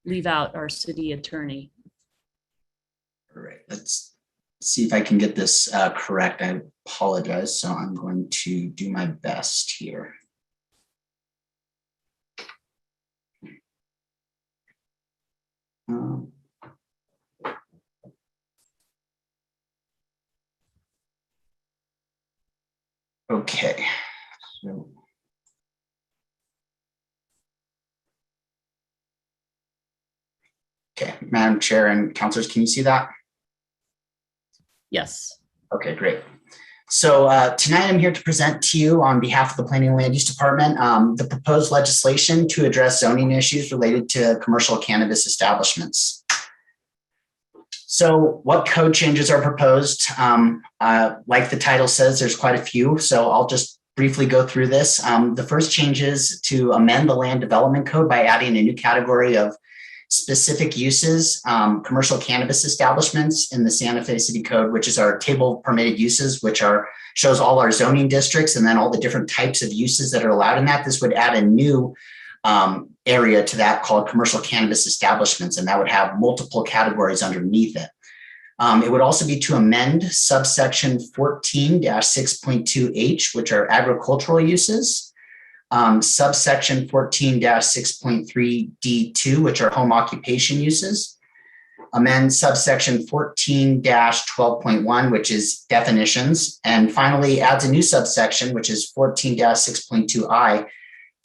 leave out our city attorney. All right, let's see if I can get this correct. I apologize. So I'm going to do my best here. Okay. So. Okay, Madam Chair and councilors, can you see that? Yes. Okay, great. So tonight I'm here to present to you on behalf of the Planning and Land Use Department the proposed legislation to address zoning issues related to commercial cannabis establishments. So what code changes are proposed? Like the title says, there's quite a few, so I'll just briefly go through this. The first change is to amend the land development code by adding a new category of specific uses, commercial cannabis establishments in the Santa Fe City Code, which is our table of permitted uses, which shows all our zoning districts and then all the different types of uses that are allowed in that. This would add a new area to that called commercial cannabis establishments, and that would have multiple categories underneath it. It would also be to amend subsection 14-6.2H, which are agricultural uses. Subsection 14-6.3D2, which are home occupation uses. Amend subsection 14-12.1, which is definitions. And finally adds a new subsection, which is 14-6.2I,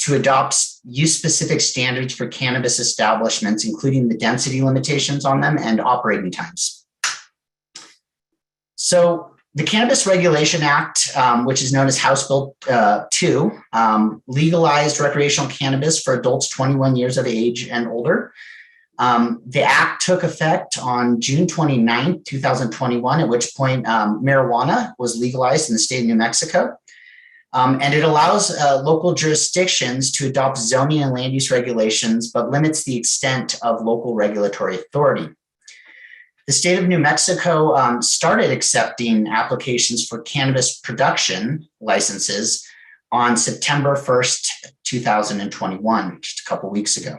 to adopt use-specific standards for cannabis establishments, including the density limitations on them and operating times. So the Cannabis Regulation Act, which is known as House Bill 2, legalized recreational cannabis for adults 21 years of age and older. The act took effect on June 29, 2021, at which point marijuana was legalized in the state of New Mexico. And it allows local jurisdictions to adopt zoning and land use regulations, but limits the extent of local regulatory authority. The state of New Mexico started accepting applications for cannabis production licenses on September 1st, 2021, just a couple of weeks ago.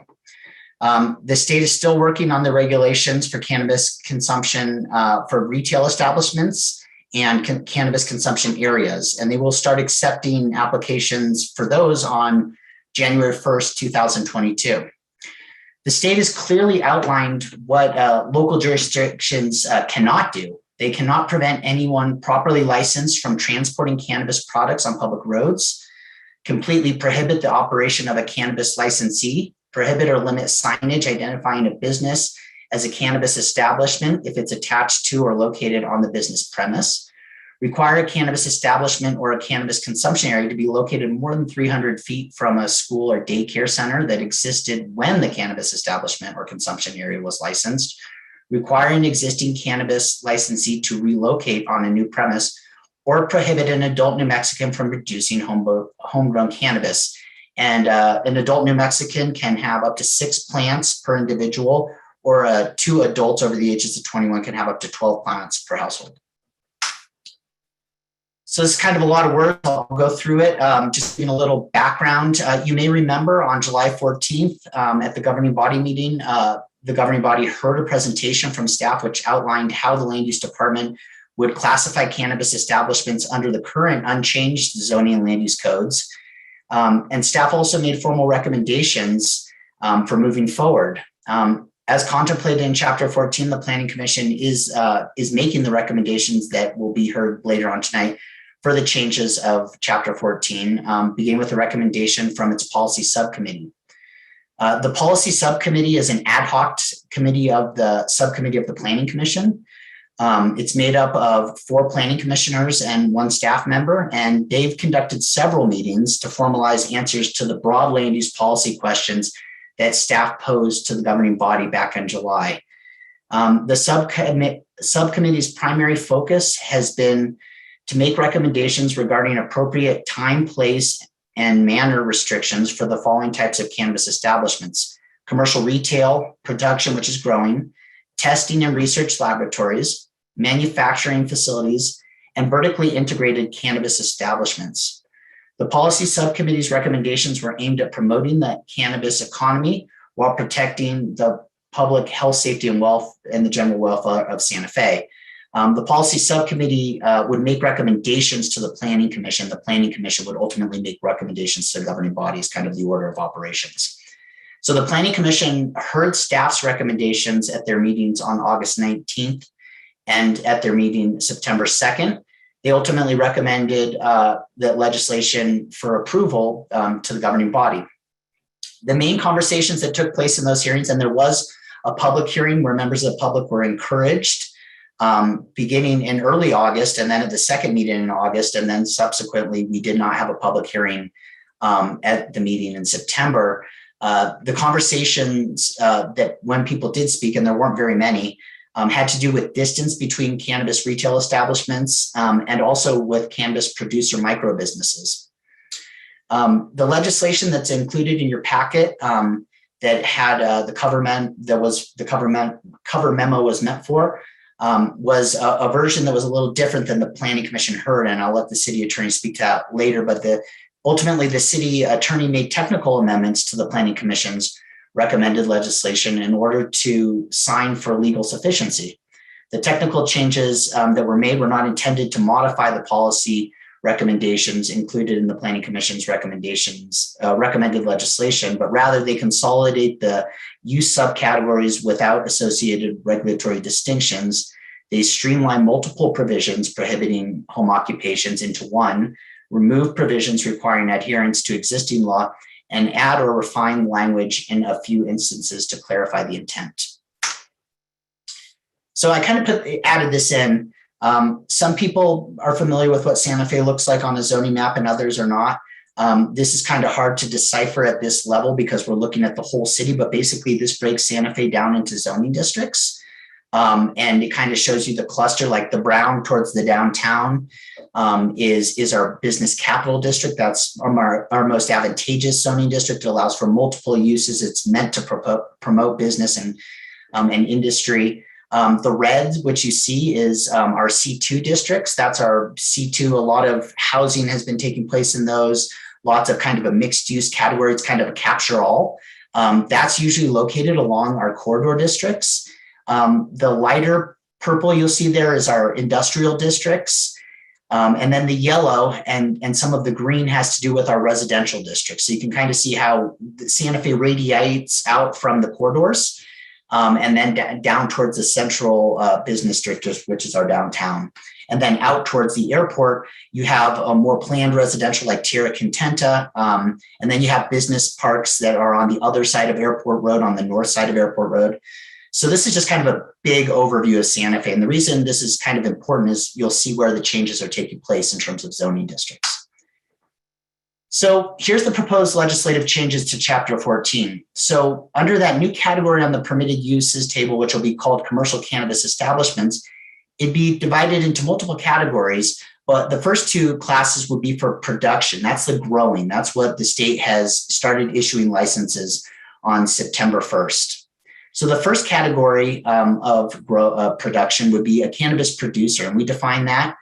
The state is still working on the regulations for cannabis consumption for retail establishments and cannabis consumption areas, and they will start accepting applications for those on January 1st, 2022. The state has clearly outlined what local jurisdictions cannot do. They cannot prevent anyone properly licensed from transporting cannabis products on public roads, completely prohibit the operation of a cannabis licensee, prohibit or limit signage identifying a business as a cannabis establishment if it's attached to or located on the business premise, require a cannabis establishment or a cannabis consumption area to be located more than 300 feet from a school or daycare center that existed when the cannabis establishment or consumption area was licensed, require an existing cannabis licensee to relocate on a new premise, or prohibit an adult New Mexican from producing homegrown cannabis. And an adult New Mexican can have up to 6 plants per individual, or 2 adults over the ages of 21 can have up to 12 plants per household. So this is kind of a lot of words. I'll go through it. Just giving a little background. You may remember on July 14th at the governing body meeting, the governing body heard a presentation from staff which outlined how the land use department would classify cannabis establishments under the current unchanged zoning and land use codes. And staff also made formal recommendations for moving forward. As contemplated in Chapter 14, the Planning Commission is making the recommendations that will be heard later on tonight for the changes of Chapter 14, beginning with a recommendation from its Policy Subcommittee. The Policy Subcommittee is an ad hoc committee of the Subcommittee of the Planning Commission. It's made up of 4 planning commissioners and 1 staff member, and they've conducted several meetings to formalize answers to the broad land use policy questions that staff posed to the governing body back in July. The subcommittee's primary focus has been to make recommendations regarding appropriate time, place, and manner restrictions for the following types of cannabis establishments: commercial retail, production, which is growing, testing and research laboratories, manufacturing facilities, and vertically integrated cannabis establishments. The policy subcommittee's recommendations were aimed at promoting the cannabis economy while protecting the public health, safety, and wealth and the general welfare of Santa Fe. The policy subcommittee would make recommendations to the planning commission. The planning commission would ultimately make recommendations to the governing bodies, kind of the order of operations. So the planning commission heard staff's recommendations at their meetings on August 19th and at their meeting September 2nd. They ultimately recommended that legislation for approval to the governing body. The main conversations that took place in those hearings, and there was a public hearing where members of the public were encouraged beginning in early August, and then at the second meeting in August, and then subsequently we did not have a public hearing at the meeting in September. The conversations that when people did speak, and there weren't very many, had to do with distance between cannabis retail establishments and also with cannabis producer micro businesses. The legislation that's included in your packet that had the cover memo was meant for was a version that was a little different than the planning commission heard, and I'll let the city attorney speak to that later. But ultimately, the city attorney made technical amendments to the planning commission's recommended legislation in order to sign for legal sufficiency. The technical changes that were made were not intended to modify the policy recommendations included in the planning commission's recommended legislation, but rather they consolidate the use subcategories without associated regulatory distinctions. They streamline multiple provisions prohibiting home occupations into one, remove provisions requiring adherence to existing law, and add or refine language in a few instances to clarify the intent. So I kind of added this in. Some people are familiar with what Santa Fe looks like on a zoning map and others are not. This is kind of hard to decipher at this level because we're looking at the whole city, but basically this breaks Santa Fe down into zoning districts. And it kind of shows you the cluster, like the brown towards the downtown is our business capital district. That's our most advantageous zoning district. It allows for multiple uses. It's meant to promote business and industry. The red, which you see, is our C2 districts. That's our C2. A lot of housing has been taking place in those. Lots of kind of a mixed use category. It's kind of a capture all. That's usually located along our corridor districts. The lighter purple you'll see there is our industrial districts. And then the yellow and some of the green has to do with our residential districts. So you can kind of see how Santa Fe radiates out from the corridors and then down towards the central business district, which is our downtown. And then out towards the airport, you have a more planned residential like Tierra Contenta. And then you have business parks that are on the other side of Airport Road, on the north side of Airport Road. So this is just kind of a big overview of Santa Fe. And the reason this is kind of important is you'll see where the changes are taking place in terms of zoning districts. So here's the proposed legislative changes to Chapter 14. So under that new category on the permitted uses table, which will be called commercial cannabis establishments, it'd be divided into multiple categories, but the first two classes would be for production. That's the growing. That's what the state has started issuing licenses on September 1st. So the first category of production would be a cannabis producer, and we define that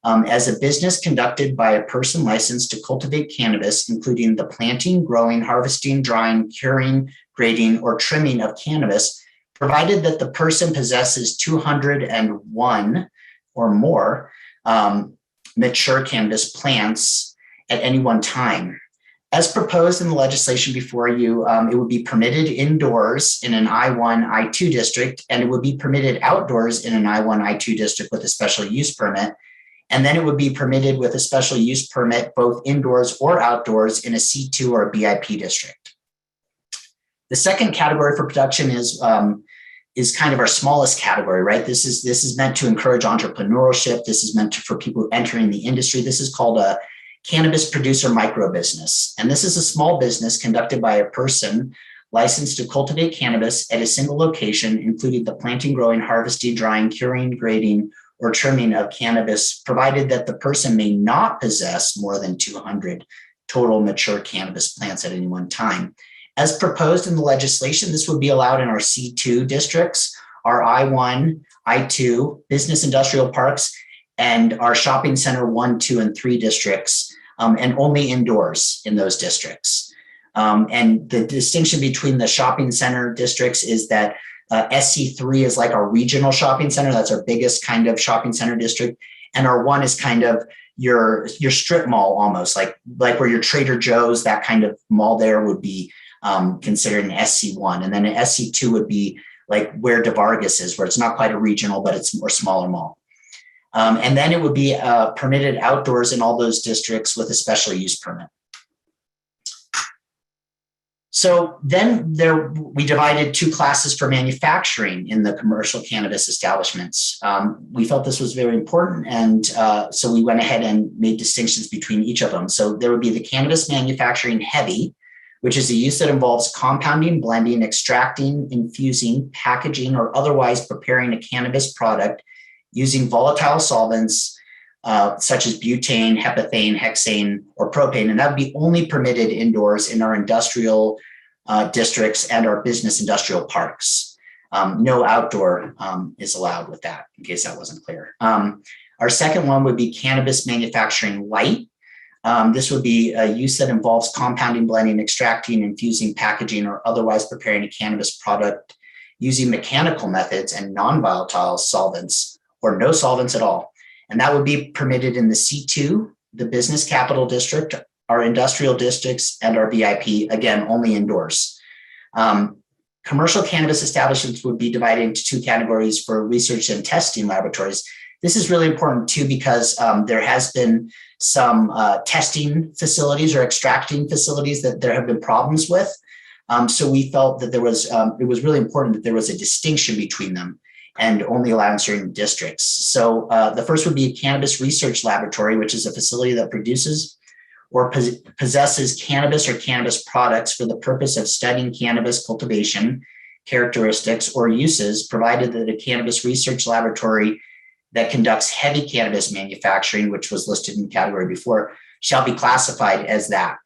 as a business conducted by a person licensed to cultivate cannabis, including the planting, growing, harvesting, drying, curing, grading, or trimming of cannabis, provided that the person possesses 201 or more mature cannabis plants at any one time. As proposed in the legislation before you, it would be permitted indoors in an I1, I2 district, and it would be permitted outdoors in an I1, I2 district with a special use permit. And then it would be permitted with a special use permit both indoors or outdoors in a C2 or a BIP district. The second category for production is kind of our smallest category, right? This is meant to encourage entrepreneurship. This is meant for people entering the industry. This is called a cannabis producer micro business. And this is a small business conducted by a person licensed to cultivate cannabis at a single location, including the planting, growing, harvesting, drying, curing, grading, or trimming of cannabis, provided that the person may not possess more than 200 total mature cannabis plants at any one time. As proposed in the legislation, this would be allowed in our C2 districts, our I1, I2, business industrial parks, and our shopping center 1, 2, and 3 districts, and only indoors in those districts. And the distinction between the shopping center districts is that SC3 is like our regional shopping center. That's our biggest kind of shopping center district. And our 1 is kind of your strip mall, almost like where your Trader Joe's, that kind of mall there would be considered an SC1. And then an SC2 would be like where DeVargas is, where it's not quite a regional, but it's more smaller mall. And then it would be permitted outdoors in all those districts with a special use permit. So then we divided 2 classes for manufacturing in the commercial cannabis establishments. We felt this was very important, and so we went ahead and made distinctions between each of them. So there would be the cannabis manufacturing heavy, which is a use that involves compounding, blending, extracting, infusing, packaging, or otherwise preparing a cannabis product using volatile solvents such as butane, hepethane, hexane, or propane. And that would be only permitted indoors in our industrial districts and our business industrial parks. No outdoor is allowed with that, in case that wasn't clear. Our second one would be cannabis manufacturing light. This would be a use that involves compounding, blending, extracting, infusing, packaging, or otherwise preparing a cannabis product using mechanical methods and non-volatile solvents or no solvents at all. And that would be permitted in the C2, the business capital district, our industrial districts, and our VIP, again, only indoors. Commercial cannabis establishments would be divided into 2 categories for research and testing laboratories. This is really important too, because there has been some testing facilities or extracting facilities that there have been problems with. So we felt that it was really important that there was a distinction between them and only allowed in certain districts. So the first would be a cannabis research laboratory, which is a facility that produces or possesses cannabis or cannabis products for the purpose of studying cannabis cultivation, characteristics, or uses, provided that a cannabis research laboratory that conducts heavy cannabis manufacturing, which was listed in the category before, shall be classified as that.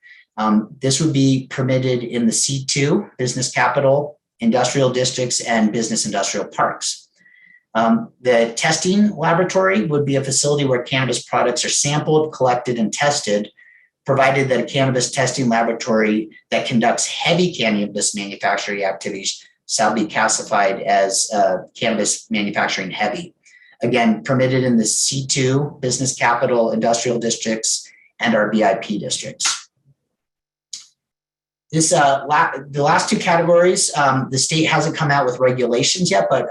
This would be permitted in the C2, business capital, industrial districts, and business industrial parks. The testing laboratory would be a facility where cannabis products are sampled, collected, and tested, provided that a cannabis testing laboratory that conducts heavy cannabis manufacturing activities shall be classified as cannabis manufacturing heavy. Again, permitted in the C2, business capital, industrial districts, and our VIP districts. This, the last 2 categories, the state hasn't come out with regulations yet, but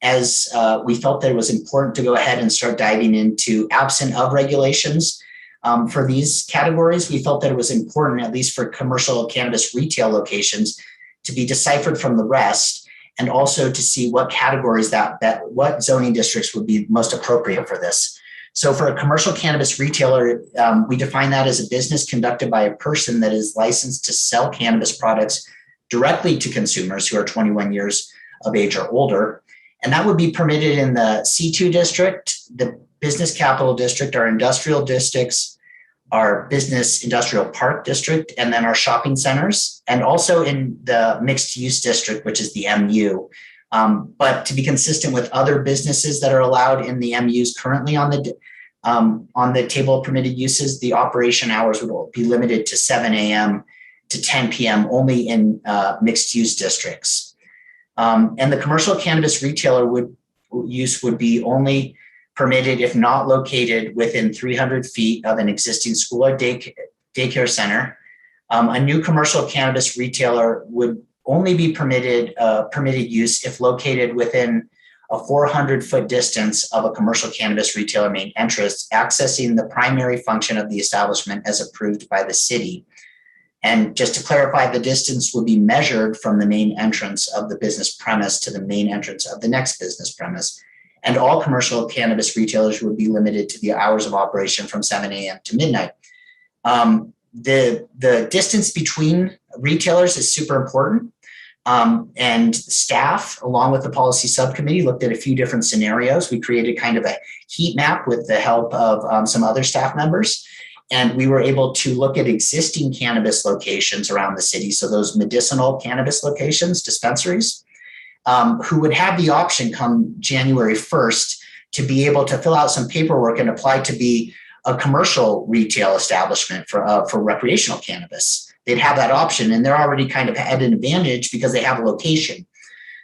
as we felt that it was important to go ahead and start diving into absent of regulations for these categories, we felt that it was important, at least for commercial cannabis retail locations, to be deciphered from the rest, and also to see what categories what zoning districts would be most appropriate for this. So for a commercial cannabis retailer, we define that as a business conducted by a person that is licensed to sell cannabis products directly to consumers who are 21 years of age or older. And that would be permitted in the C2 district, the business capital district, our industrial districts, our business industrial park district, and then our shopping centers, and also in the mixed use district, which is the MU. But to be consistent with other businesses that are allowed in the MUs currently on the table of permitted uses, the operation hours would be limited to 7 a.m. to 10 p.m. only in mixed use districts. And the commercial cannabis retailer would be only permitted if not located within 300 feet of an existing school or daycare center. A new commercial cannabis retailer would only be permitted use if located within a 400-foot distance of a commercial cannabis retailer main entrance, accessing the primary function of the establishment as approved by the city. And just to clarify, the distance will be measured from the main entrance of the business premise to the main entrance of the next business premise. And all commercial cannabis retailers would be limited to the hours of operation from 7 a.m. to midnight. The distance between retailers is super important. And staff, along with the policy subcommittee, looked at a few different scenarios. We created kind of a heat map with the help of some other staff members. And we were able to look at existing cannabis locations around the city. So those medicinal cannabis locations, dispensaries, who would have the option come January 1st to be able to fill out some paperwork and apply to be a commercial retail establishment for recreational cannabis. They'd have that option, and they're already kind of at an advantage because they have a location.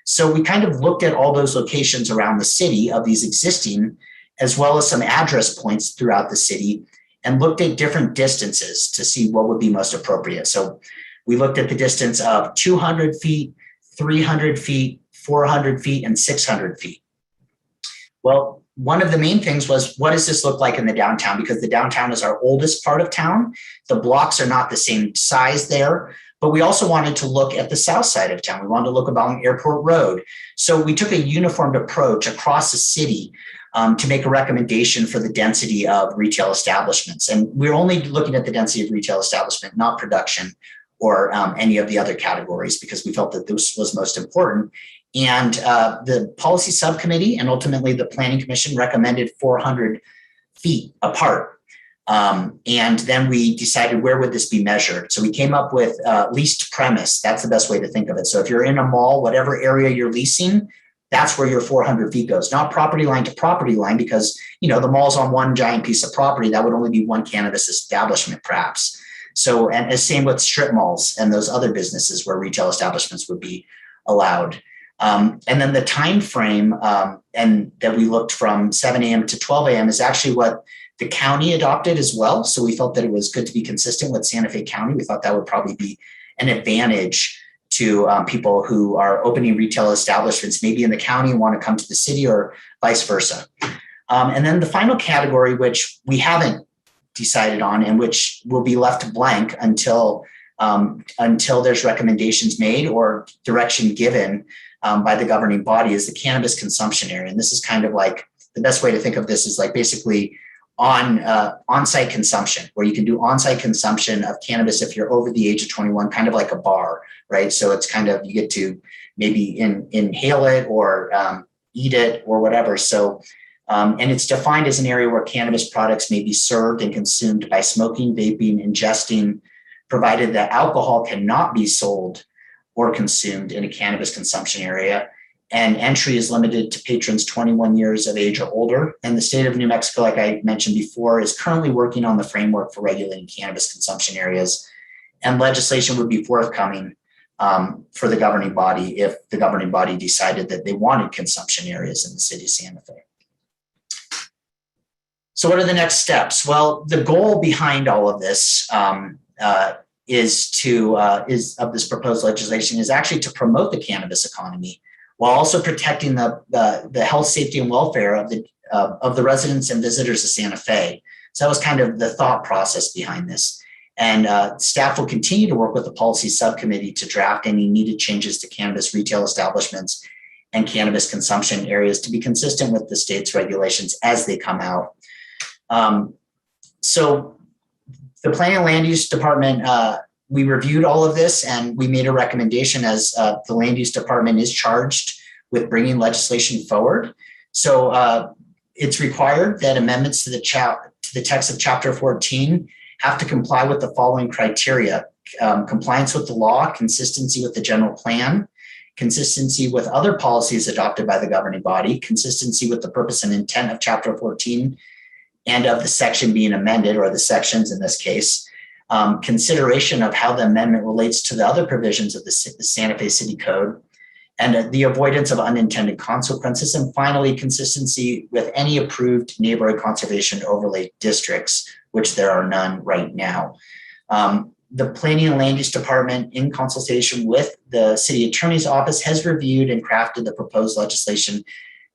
So we kind of looked at all those locations around the city of these existing, as well as some address points throughout the city, and looked at different distances to see what would be most appropriate. So we looked at the distance of 200 feet, 300 feet, 400 feet, and 600 feet. Well, one of the main things was, what does this look like in the downtown? Because the downtown is our oldest part of town. The blocks are not the same size there, but we also wanted to look at the south side of town. We wanted to look along Airport Road. So we took a uniformed approach across the city to make a recommendation for the density of retail establishments. And we're only looking at the density of retail establishment, not production or any of the other categories, because we felt that this was most important. And the policy subcommittee and ultimately the planning commission recommended 400 feet apart. And then we decided, where would this be measured? So we came up with leased premise. That's the best way to think of it. So if you're in a mall, whatever area you're leasing, that's where your 400 feet goes, not property line to property line, because, you know, the mall's on one giant piece of property. That would only be one cannabis establishment, perhaps. So, and the same with strip malls and those other businesses where retail establishments would be allowed. And then the time frame and that we looked from 7 a.m. to 12 a.m. is actually what the county adopted as well. So we felt that it was good to be consistent with Santa Fe County. We thought that would probably be an advantage to people who are opening retail establishments, maybe in the county and want to come to the city, or vice versa. And then the final category, which we haven't decided on and which will be left blank until there's recommendations made or direction given by the governing body, is the cannabis consumption area. And this is kind of like, the best way to think of this is like basically on-site consumption, where you can do on-site consumption of cannabis if you're over the age of 21, kind of like a bar, right? So it's kind of, you get to maybe inhale it or eat it or whatever. So, and it's defined as an area where cannabis products may be served and consumed by smoking, vaping, ingesting, provided that alcohol cannot be sold or consumed in a cannabis consumption area. And entry is limited to patrons 21 years of age or older. And the state of New Mexico, like I mentioned before, is currently working on the framework for regulating cannabis consumption areas. And legislation would be forthcoming for the governing body if the governing body decided that they wanted consumption areas in the city of Santa Fe. So what are the next steps? Well, the goal behind all of this is of this proposed legislation is actually to promote the cannabis economy, while also protecting the health, safety, and welfare of the residents and visitors of Santa Fe. So that was kind of the thought process behind this. And staff will continue to work with the policy subcommittee to draft any needed changes to cannabis retail establishments and cannabis consumption areas to be consistent with the state's regulations as they come out. So the Planning and Land Use Department, we reviewed all of this and we made a recommendation, as the Land Use Department is charged with bringing legislation forward. So it's required that amendments to the text of Chapter 14 have to comply with the following criteria: compliance with the law, consistency with the general plan, consistency with other policies adopted by the governing body, consistency with the purpose and intent of Chapter 14 and of the section being amended, or the sections in this case, consideration of how the amendment relates to the other provisions of the Santa Fe City Code, and the avoidance of unintended consequences, and finally, consistency with any approved neighborhood conservation overlay districts, which there are none right now. The Planning and Land Use Department, in consultation with the City Attorney's Office, has reviewed and crafted the proposed legislation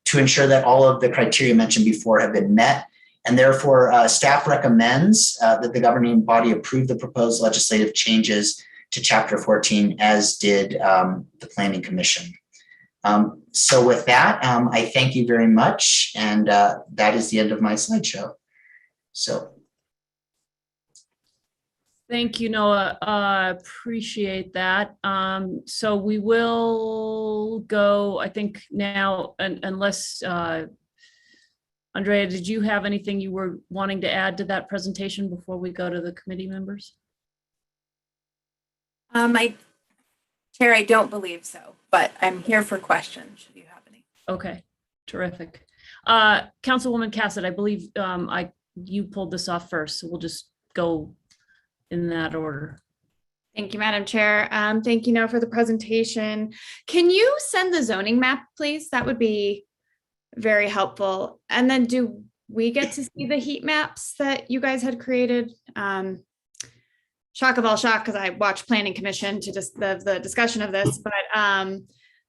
to ensure that all of the criteria mentioned before have been met. And therefore, staff recommends that the governing body approve the proposed legislative changes to Chapter 14, as did the Planning Commission. So with that, I thank you very much. And that is the end of my slideshow. So. Thank you, Noah. Appreciate that. So we will go, I think now, unless Andrea, did you have anything you were wanting to add to that presentation before we go to the committee members? Chair, I don't believe so, but I'm here for questions should you have any. Okay, terrific. Councilwoman Cassidy, I believe you pulled this off first, so we'll just go in that order. Thank you, Madam Chair. Thank you now for the presentation. Can you send the zoning map, please? That would be very helpful. And then do we get to see the heat maps that you guys had created? Shock of all shock, because I watched Planning Commission to just the discussion of this, but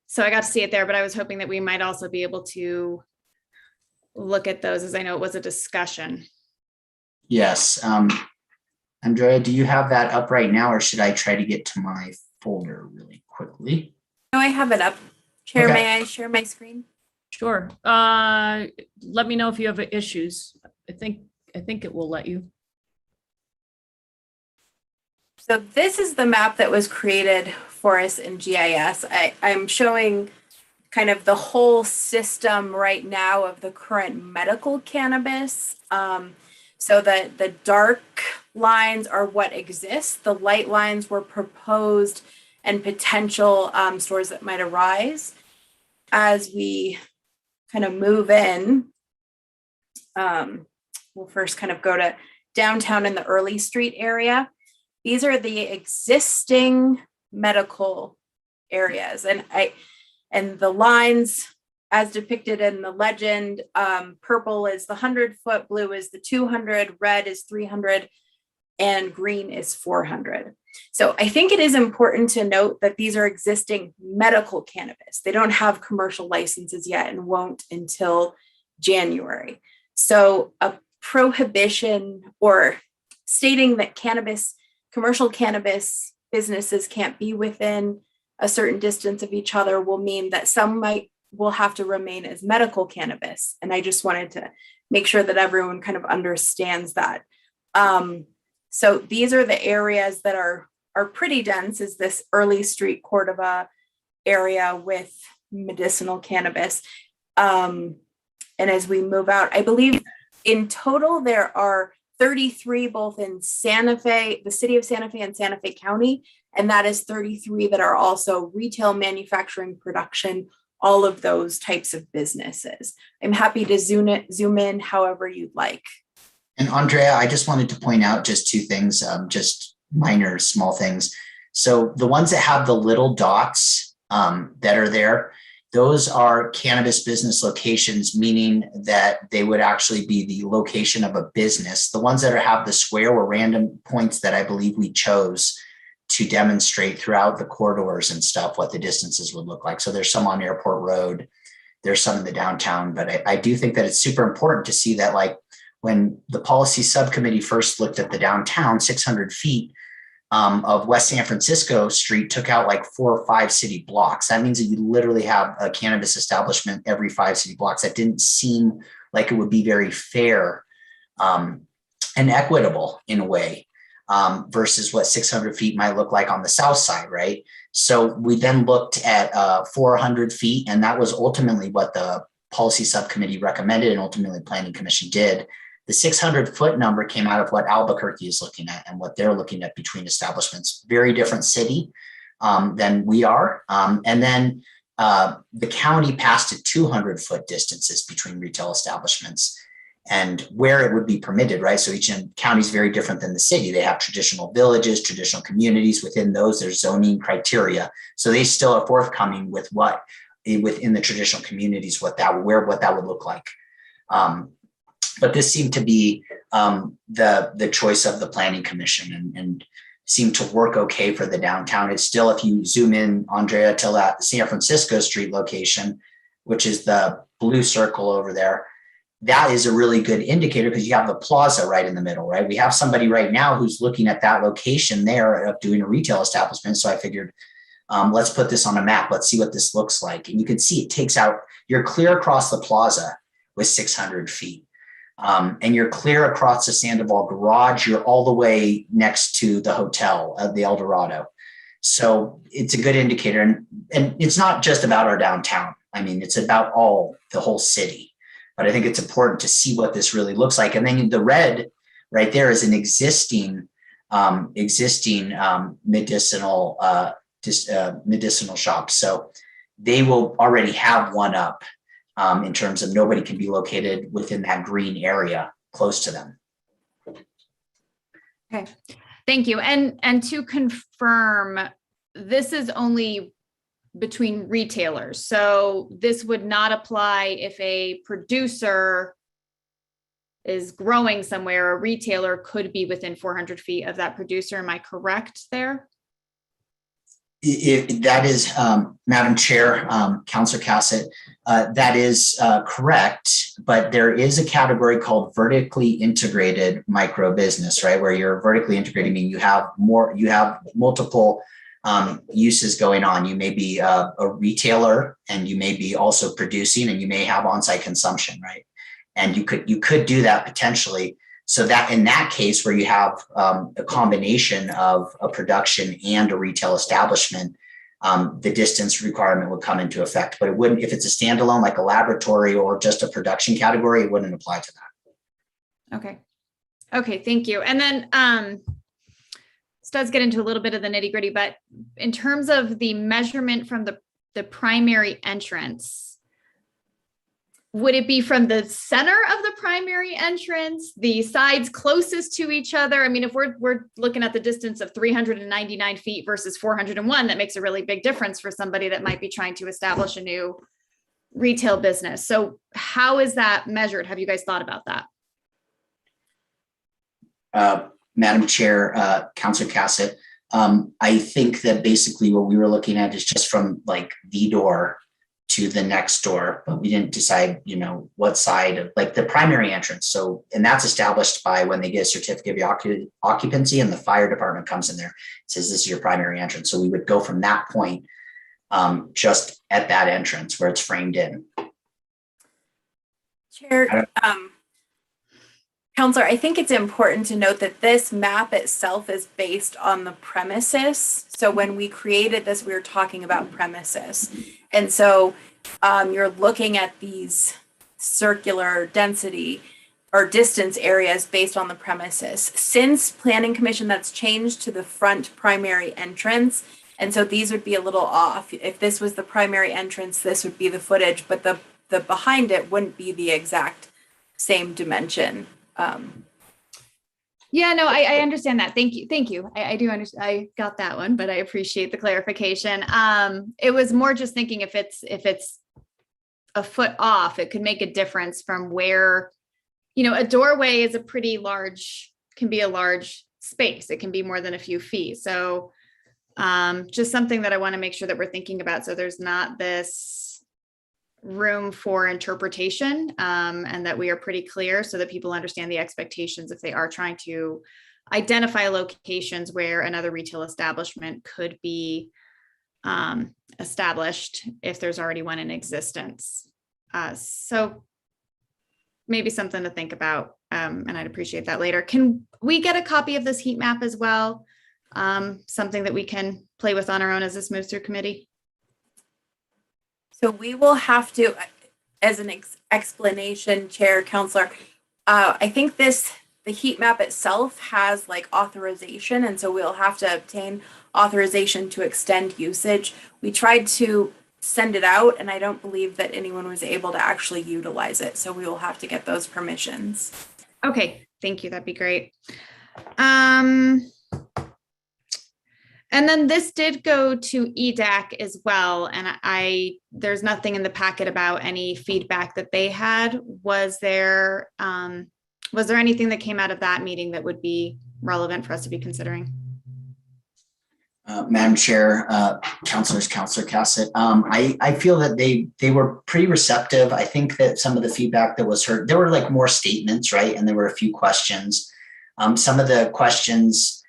so I got to see it there, but I was hoping that we might also be able to look at those, as I know it was a discussion. Yes. Andrea, do you have that up right now, or should I try to get to my folder really quickly? No, I have it up. Chair, Okay. may I share my screen? Sure. Let me know if you have issues. I think it will let you. So this is the map that was created for us in GIS. I'm showing kind of the whole system right now of the current medical cannabis. So the dark lines are what exists. The light lines were proposed and potential stores that might arise. As we kind of move in, we'll first kind of go to downtown in the Early Street area. These are the existing medical areas, and the lines as depicted in the legend, purple is the 100-foot, blue is the 200, red is 300, and green is 400. So I think it is important to note that these are existing medical cannabis. They don't have commercial licenses yet and won't until January. So a prohibition or stating that commercial cannabis businesses can't be within a certain distance of each other will mean that some will have to remain as medical cannabis. And I just wanted to make sure that everyone kind of understands that. So these are the areas that are pretty dense, is this Early Street Cordova area with medicinal cannabis. And as we move out, I believe in total there are 33 both in Santa Fe, the city of Santa Fe and Santa Fe County, and that is 33 that are also retail, manufacturing, production, all of those types of businesses. I'm happy to zoom in however you'd like. And Andrea, I just wanted to point out just two things, just minor, small things. So the ones that have the little dots that are there, those are cannabis business locations, meaning that they would actually be the location of a business. The ones that have the square were random points that I believe we chose to demonstrate throughout the corridors and stuff what the distances would look like. So there's some on Airport Road, there's some in the downtown, but I do think that it's super important to see that, like, when the policy subcommittee first looked at the downtown, 600 feet of West San Francisco Street took out like 4 or 5 city blocks. That means that you literally have a cannabis establishment every 5 city blocks. That didn't seem like it would be very fair and equitable in a way, versus what 600 feet might look like on the south side, right? So we then looked at 400 feet, and that was ultimately what the policy subcommittee recommended, and ultimately Planning Commission did. The 600-foot number came out of what Albuquerque is looking at and what they're looking at between establishments. Very different city than we are. And then the county passed a 200-foot distances between retail establishments and where it would be permitted, right? So each county is very different than the city. They have traditional villages, traditional communities. Within those, there's zoning criteria. So they still are forthcoming with what within the traditional communities, what that would look like. But this seemed to be the choice of the Planning Commission and seemed to work okay for the downtown. It's still, if you zoom in, Andrea, to that San Francisco Street location, which is the blue circle over there, that is a really good indicator because you have the plaza right in the middle, right? We have somebody right now who's looking at that location there of doing a retail establishment. So I figured, let's put this on a map. Let's see what this looks like. And you can see it takes out, you're clear across the plaza with 600 feet. And you're clear across the Sandoval garage. You're all the way next to the hotel, the El Dorado. So it's a good indicator. And it's not just about our downtown. I mean, it's about the whole city. but I think it's important to see what this really looks like. And then the red right there is an existing medicinal shop. So they will already have one up in terms of nobody can be located within that green area close to them. Okay, thank you. And to confirm, this is only between retailers. So this would not apply if a producer is growing somewhere. A retailer could be within 400 feet of that producer. Am I correct there? That is, Madam Chair, Councilor Cassett, that is correct, but there is a category called vertically integrated micro business, right? Where you're vertically integrated, meaning you have multiple uses going on. You may be a retailer, and you may be also producing, and you may have on-site consumption, right? And you could do that potentially. So that in that case where you have a combination of a production and a retail establishment, the distance requirement would come into effect, but it wouldn't, if it's a standalone, like a laboratory or just a production category, it wouldn't apply to that. Okay. Okay, thank you. And then this does get into a little bit of the nitty gritty, but in terms of the measurement from the primary entrance, would it be from the center of the primary entrance, the sides closest to each other? I mean, if we're looking at the distance of 399 feet versus 401, that makes a really big difference for somebody that might be trying to establish a new retail business. So how is that measured? Have you guys thought about that? Madam Chair, Councilor Cassett, I think that basically what we were looking at is just from like the door to the next door, but we didn't decide, what side of like the primary entrance. So, and that's established by when they get a certificate of occupancy and the fire department comes in there, it says this is your primary entrance. So we would go from that point, just at that entrance where it's framed in. Chair, Counselor, I think it's important to note that this map itself is based on the premises. So when we created this, we were talking about premises. And so you're looking at these circular density or distance areas based on the premises. Since Planning Commission, that's changed to the front primary entrance. And so these would be a little off. If this was the primary entrance, this would be the footage, but the behind it wouldn't be the exact same dimension. Yeah, no, I understand that. Thank you. I do understand. I got that one, but I appreciate the clarification. It was more just thinking if it's a foot off, it could make a difference from where, a doorway is can be a large space. It can be more than a few feet. So just something that I want to make sure that we're thinking about. So there's not this room for interpretation, and that we are pretty clear so that people understand the expectations if they are trying to identify locations where another retail establishment could be established if there's already one in existence. So maybe something to think about, and I'd appreciate that later. Can we get a copy of this heat map as well? Something that we can play with on our own as this moves through committee? So we will have to, as an explanation, Chair, Counselor, I think the heat map itself has like authorization, and so we'll have to obtain authorization to extend usage. We tried to send it out, and I don't believe that anyone was able to actually utilize it. So we will have to get those permissions. Okay, thank you. That'd be great. And then this did go to EDAC as well. And there's nothing in the packet about any feedback that they had. Was there anything that came out of that meeting that would be relevant for us to be considering? Madam Chair, Councilor Cassett, I feel that they were pretty receptive. I think that some of the feedback that was heard, there were like more statements, right? And there were a few questions. Some of the questions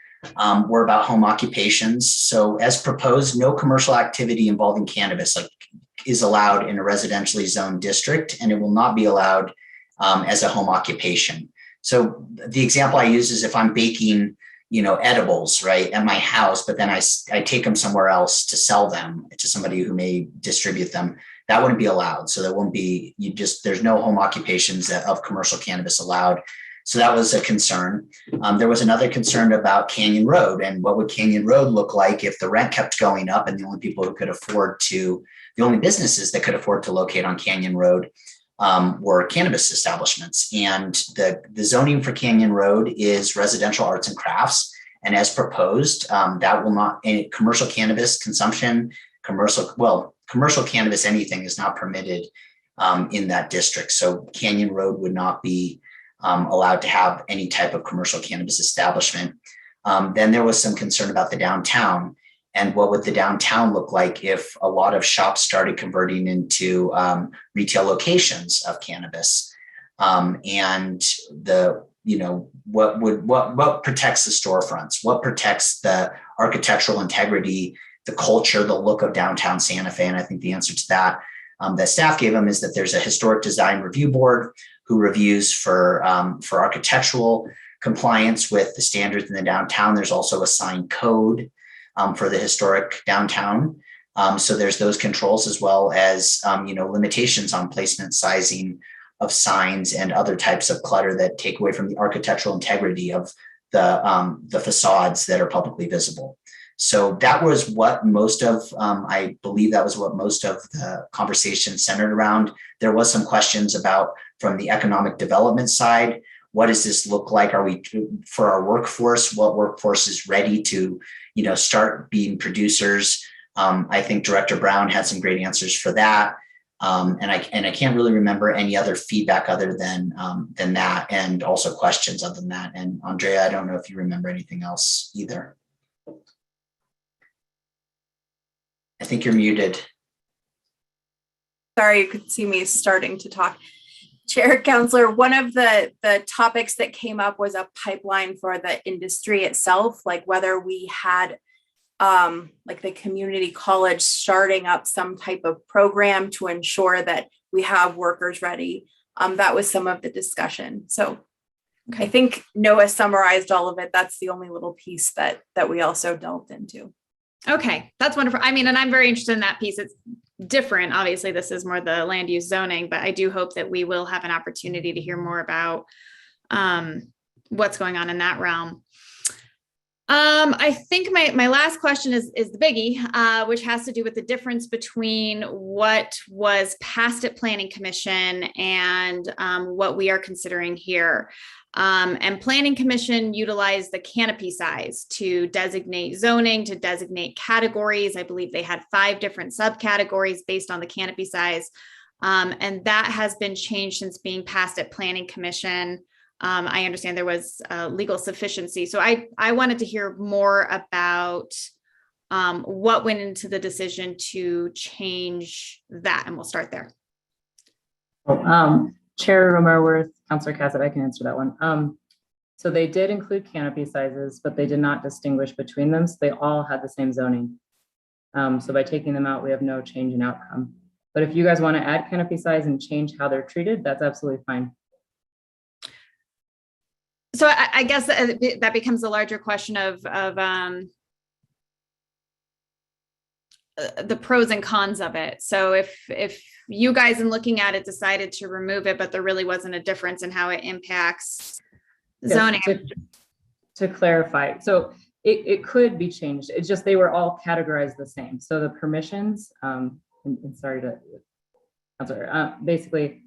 were about home occupations. So as proposed, no commercial activity involving cannabis is allowed in a residentially zoned district, and it will not be allowed as a home occupation. So the example I use is if I'm baking, edibles, right, at my house, but then I take them somewhere else to sell them to somebody who may distribute them, that wouldn't be allowed. So there won't be, there's no home occupations of commercial cannabis allowed. So that was a concern. There was another concern about Canyon Road, and what would Canyon Road look like if the rent kept going up and the only people who could afford to, the only businesses that could afford to locate on Canyon Road were cannabis establishments. And the zoning for Canyon Road is residential arts and crafts. And as proposed, that will not, any commercial cannabis consumption, commercial cannabis, anything is not permitted in that district. So Canyon Road would not be allowed to have any type of commercial cannabis establishment. Then there was some concern about the downtown. And what would the downtown look like if a lot of shops started converting into retail locations of cannabis? And what protects the storefronts? What protects the architectural integrity, the culture, the look of downtown Santa Fe? And I think the answer to that that staff gave them is that there's a historic design review board who reviews for architectural compliance with the standards in the downtown. There's also a sign code for the historic downtown. So there's those controls, as well as, limitations on placement, sizing of signs and other types of clutter that take away from the architectural integrity of the facades that are publicly visible. So that was what most of, I believe that was what most of the conversation centered around. There was some questions about, from the economic development side, what does this look like? Are we, for our workforce, what workforce is ready to, start being producers? I think Director Brown had some great answers for that. And I can't really remember any other feedback other than that, and also questions other than that. And Andrea, I don't know if you remember anything else either. I think you're muted. Sorry, you could see me starting to talk. Chair, Councilor, one of the topics that came up was a pipeline for the industry itself, like whether we had like the community college starting up some type of program to ensure that we have workers ready. That was some of the discussion. So okay. I think Noah summarized all of it. That's the only little piece that we also delved into. Okay, that's wonderful. I mean, and I'm very interested in that piece. It's different. Obviously, this is more the land use zoning, but I do hope that we will have an opportunity to hear more about what's going on in that realm. I think my last question is the biggie, which has to do with the difference between what was passed at Planning Commission and what we are considering here. And Planning Commission utilized the canopy size to designate zoning, to designate categories. I believe they had 5 different subcategories based on the canopy size. And that has been changed since being passed at Planning Commission. I understand there was legal sufficiency. So I wanted to hear more about what went into the decision to change that. And we'll start there. Chair Romero-Worth, Councilor Cassett, I can answer that one. So they did include canopy sizes, but they did not distinguish between them. So they all had the same zoning. So by taking them out, we have no change in outcome. But if you guys want to add canopy size and change how they're treated, that's absolutely fine. So I guess that becomes a larger question of the pros and cons of it. So if you guys in looking at it decided to remove it, but there really wasn't a difference in how it impacts zoning. To clarify, so it could be changed. It's just they were all categorized the same. So the permissions, and sorry to, I'm sorry, basically,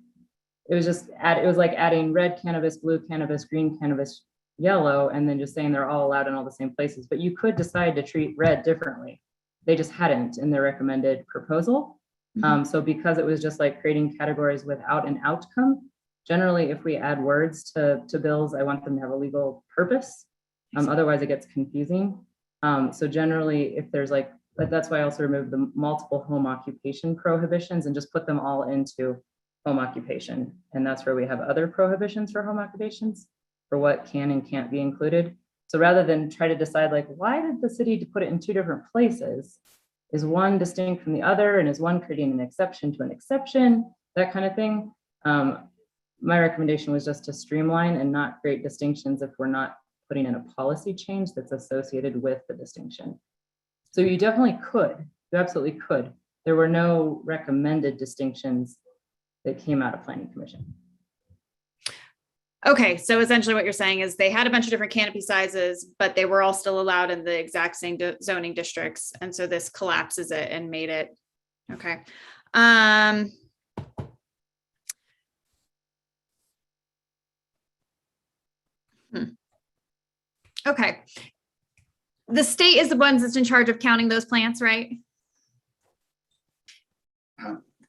it was just it was like adding red cannabis, blue cannabis, green cannabis, yellow, and then just saying they're all allowed in all the same places. But you could decide to treat red differently. They just hadn't in their recommended proposal. So because it was just like creating categories without an outcome, generally, if we add words to bills, I want them to have a legal purpose. Otherwise, it gets confusing. So generally, if there's like, that's why I also removed the multiple home occupation prohibitions and just put them all into home occupation. And that's where we have other prohibitions for home occupations for what can and can't be included. So rather than try to decide like, why did the city put it in 2 different places? Is one distinct from the other? And is one creating an exception to an exception? That kind of thing. My recommendation was just to streamline and not create distinctions if we're not putting in a policy change that's associated with the distinction. So you definitely could, you absolutely could. There were no recommended distinctions that came out of Planning Commission. Okay, so essentially what you're saying is they had a bunch of different canopy sizes, but they were all still allowed in the exact same zoning districts. And so this collapses it and made it, okay. Okay. The state is the ones that's in charge of counting those plants, right?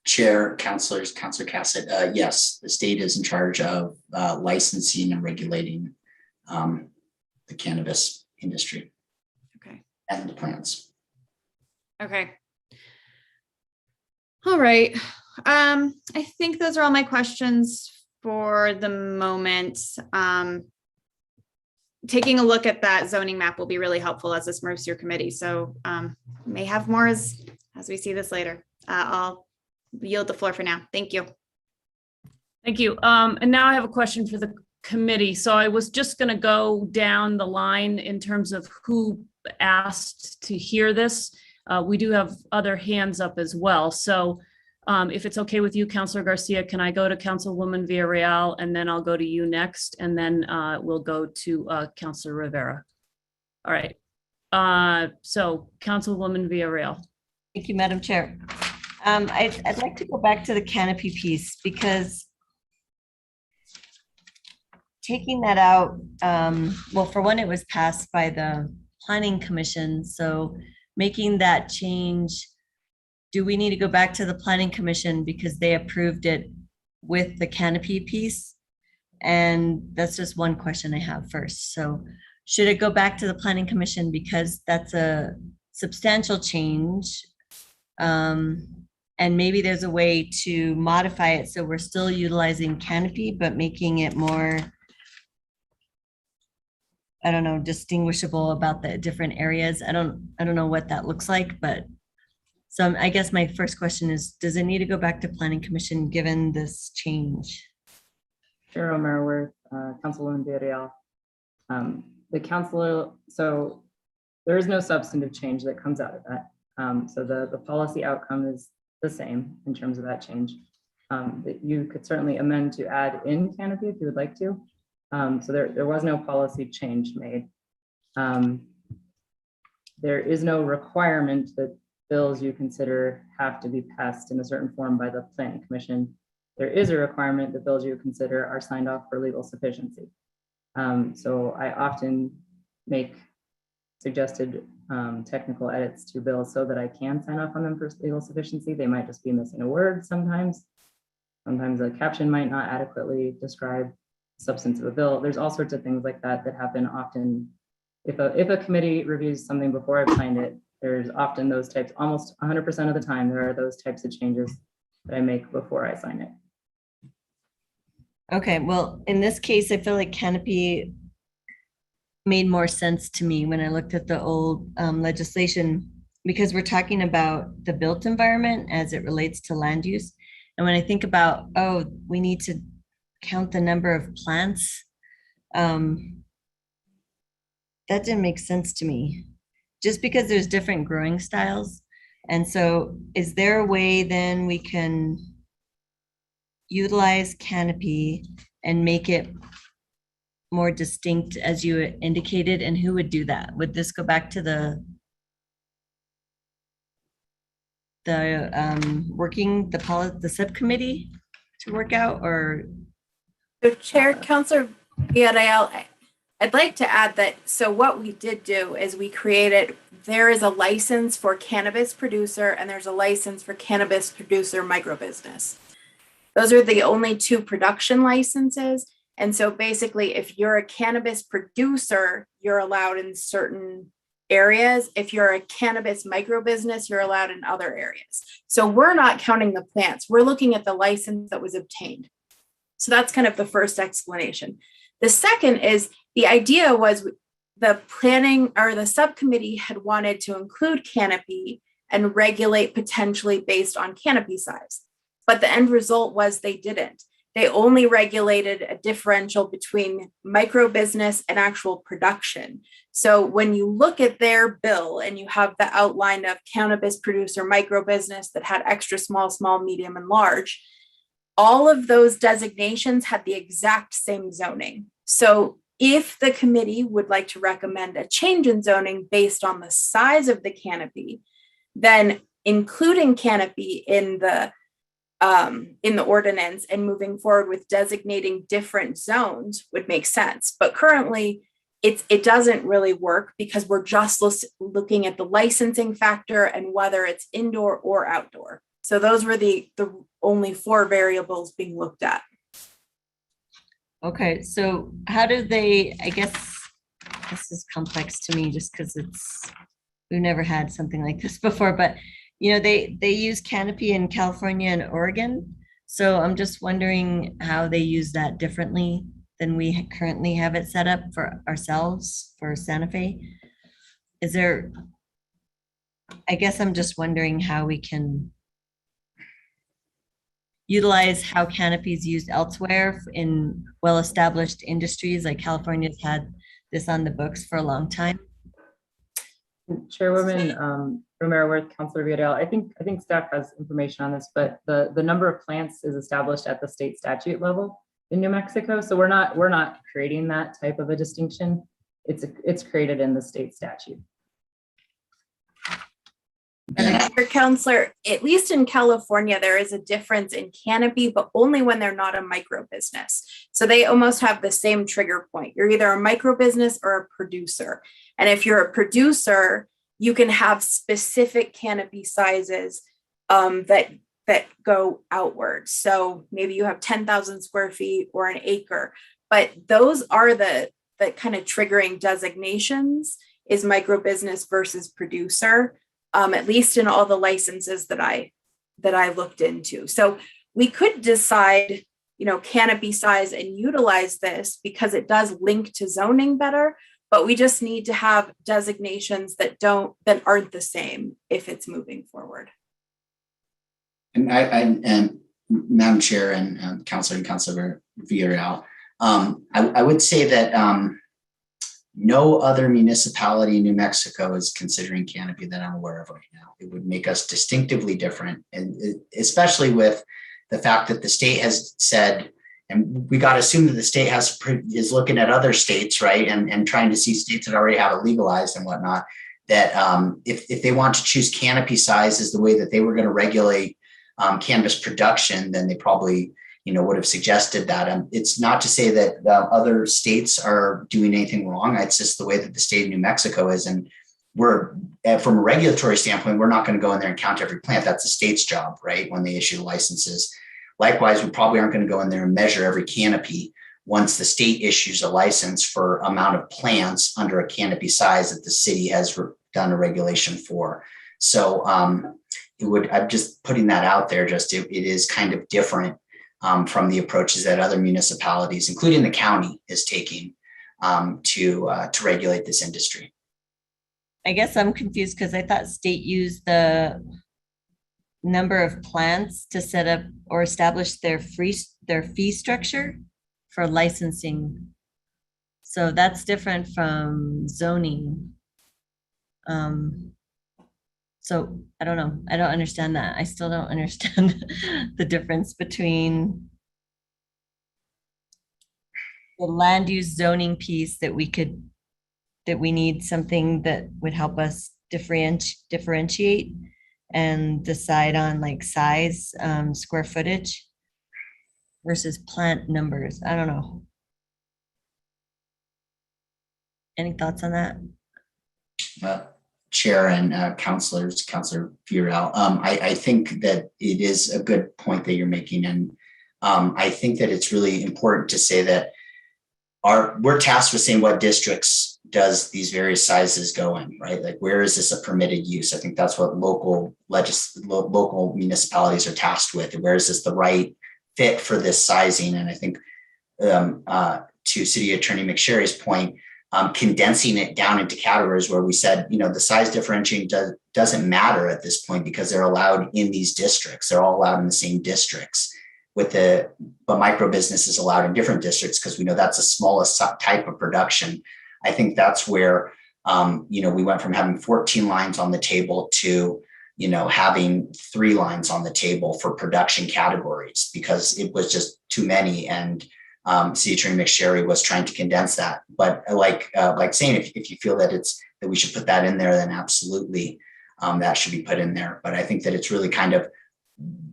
Chair, councilors, Councilor Cassett, yes, the state is in charge of licensing and regulating the cannabis industry. Okay. And the plants. Okay. All right. I think those are all my questions for the moment. Taking a look at that zoning map will be really helpful as this moves through committee. So may have more as we see this later. I'll yield the floor for now. Thank you. Thank you. And now I have a question for the committee. So I was just going to go down the line in terms of who asked to hear this. We do have other hands up as well. So if it's okay with you, Councilor Garcia, can I go to Councilwoman Villarreal and then I'll go to you next, and then we'll go to Councilor Rivera. All right. So Councilwoman Villarreal. Thank you, Madam Chair. I'd like to go back to the canopy piece, because taking that out, well, for one, it was passed by the Planning Commission. So making that change, do we need to go back to the Planning Commission because they approved it with the canopy piece? And that's just one question I have first. So should it go back to the Planning Commission because that's a substantial change? And maybe there's a way to modify it so we're still utilizing canopy, but making it more, I don't know, distinguishable about the different areas. I don't know what that looks like, but so I guess my first question is, does it need to go back to Planning Commission given this change? Chair O'Meara, Councilwoman Villarreal. The council, so there is no substantive change that comes out of that. So the policy outcome is the same in terms of that change. That you could certainly amend to add in canopy if you would like to. So there was no policy change made. There is no requirement that bills you consider have to be passed in a certain form by the Planning Commission. There is a requirement that bills you consider are signed off for legal sufficiency. So I often make suggested technical edits to bills so that I can sign off on them for legal sufficiency. They might just be missing a word sometimes. Sometimes a caption might not adequately describe the substance of a bill. There's all sorts of things like that that happen often. If a committee reviews something before I've signed it, there's often those types, almost 100% of the time, there are those types of changes that I make before I sign it. Okay, well, in this case, I feel like canopy made more sense to me when I looked at the old legislation, because we're talking about the built environment as it relates to land use. And when I think about, oh, we need to count the number of plants, that didn't make sense to me, just because there's different growing styles. And so is there a way then we can utilize canopy and make it more distinct as you indicated? And who would do that? Would this go back to the subcommittee to work out, or? So Chair, Councilor Villarreal, I'd like to add that, so what we did do is we created, there is a license for Cannabis Producer and there's a license for Cannabis Producer Microbusiness. Those are the only two production licenses. And so basically, if you're a cannabis producer, you're allowed in certain areas. If you're a cannabis microbusiness, you're allowed in other areas. So we're not counting the plants. We're looking at the license that was obtained. So that's kind of the first explanation. The second is the idea was the planning or the subcommittee had wanted to include canopy and regulate potentially based on canopy size. But the end result was they didn't. they only regulated a differential between micro business and actual production. So when you look at their bill and you have the outline of cannabis producer, micro business that had extra small, small, medium, and large, all of those designations had the exact same zoning. So if the committee would like to recommend a change in zoning based on the size of the canopy, then including canopy in the ordinance and moving forward with designating different zones would make sense. But currently, it doesn't really work because we're just looking at the licensing factor and whether it's indoor or outdoor. So those were the only 4 variables being looked at. Okay, so how do they, I guess this is complex to me just because we've never had something like this before, but they use canopy in California and Oregon. So I'm just wondering how they use that differently than we currently have it set up for ourselves for Santa Fe. I guess I'm just wondering how we can utilize how canopy is used elsewhere in well-established industries, like California's had this on the books for a long time. Chairwoman Romero-Worth, Councilor Villarreal, I think staff has information on this, but the number of plants is established at the state statute level in New Mexico. So we're not creating that type of a distinction. It's created in the state statute. Councilor, at least in California, there is a difference in canopy, but only when they're not a micro business. So they almost have the same trigger point. You're either a micro business or a producer. And if you're a producer, you can have specific canopy sizes that go outward. So maybe you have 10,000 square feet or an acre, but those are the kind of triggering designations is micro business versus producer. At least in all the licenses that I looked into. So we could decide, canopy size and utilize this because it does link to zoning better, but we just need to have designations that aren't the same if it's moving forward. And Madam Chair and Councilor Villarreal, I would say that no other municipality in New Mexico is considering canopy that I'm aware of right now. It would make us distinctively different, and especially with the fact that the state has said, and we got to assume that the state is looking at other states, right, and trying to see states that already have it legalized and whatnot, that if they want to choose canopy size as the way that they were going to regulate cannabis production, then they probably would have suggested that. It's not to say that other states are doing anything wrong. It's just the way that the state of New Mexico is. And we're, from a regulatory standpoint, we're not going to go in there and count every plant. That's the state's job, right, when they issue licenses. Likewise, we probably aren't going to go in there and measure every canopy once the state issues a license for amount of plants under a canopy size that the city has done a regulation for. So I'm just putting that out there, it is kind of different from the approaches that other municipalities, including the county, is taking to regulate this industry. I guess I'm confused because I thought state used the number of plants to set up or establish their fee structure for licensing. So that's different from zoning. So I don't know. I don't understand that. I still don't understand the difference between the land use zoning piece that we need something that would help us differentiate and decide on like size, square footage versus plant numbers. I don't know. Any thoughts on that? Chair and Councilor Villarreal, I think that it is a good point that you're making, and I think that it's really important to say that we're tasked with saying what districts does these various sizes go in, right? Like, where is this a permitted use? I think that's what local municipalities are tasked with. Where is this the right fit for this sizing? And I think to City Attorney McSherry's point, condensing it down into categories where we said, the size differentiating doesn't matter at this point because they're allowed in these districts. They're all allowed in the same districts. but micro business is allowed in different districts because we know that's the smallest type of production. I think that's where, we went from having 14 lines on the table to, having 3 lines on the table for production categories because it was just too many. And City Attorney McSherry was trying to condense that. But like saying, if you feel that that we should put that in there, then absolutely that should be put in there. But I think that it's really kind of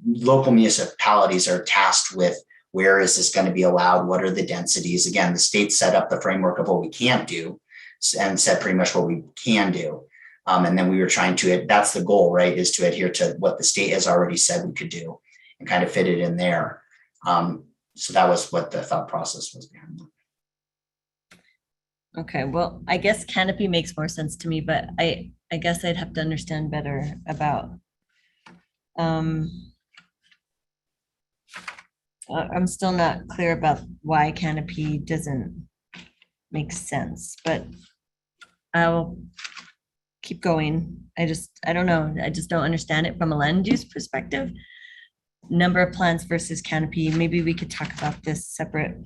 local municipalities are tasked with where is this going to be allowed? What are the densities? Again, the state set up the framework of what we can't do and said pretty much what we can do. And then we were trying to, that's the goal, right, is to adhere to what the state has already said we could do and kind of fit it in there. So that was what the thought process was behind that. Okay, well, I guess canopy makes more sense to me, but I guess I'd have to understand better about I'm still not clear about why canopy doesn't make sense, but I'll keep going. I don't know. I just don't understand it from a land use perspective. Number of plants versus canopy. Maybe we could talk about this separate.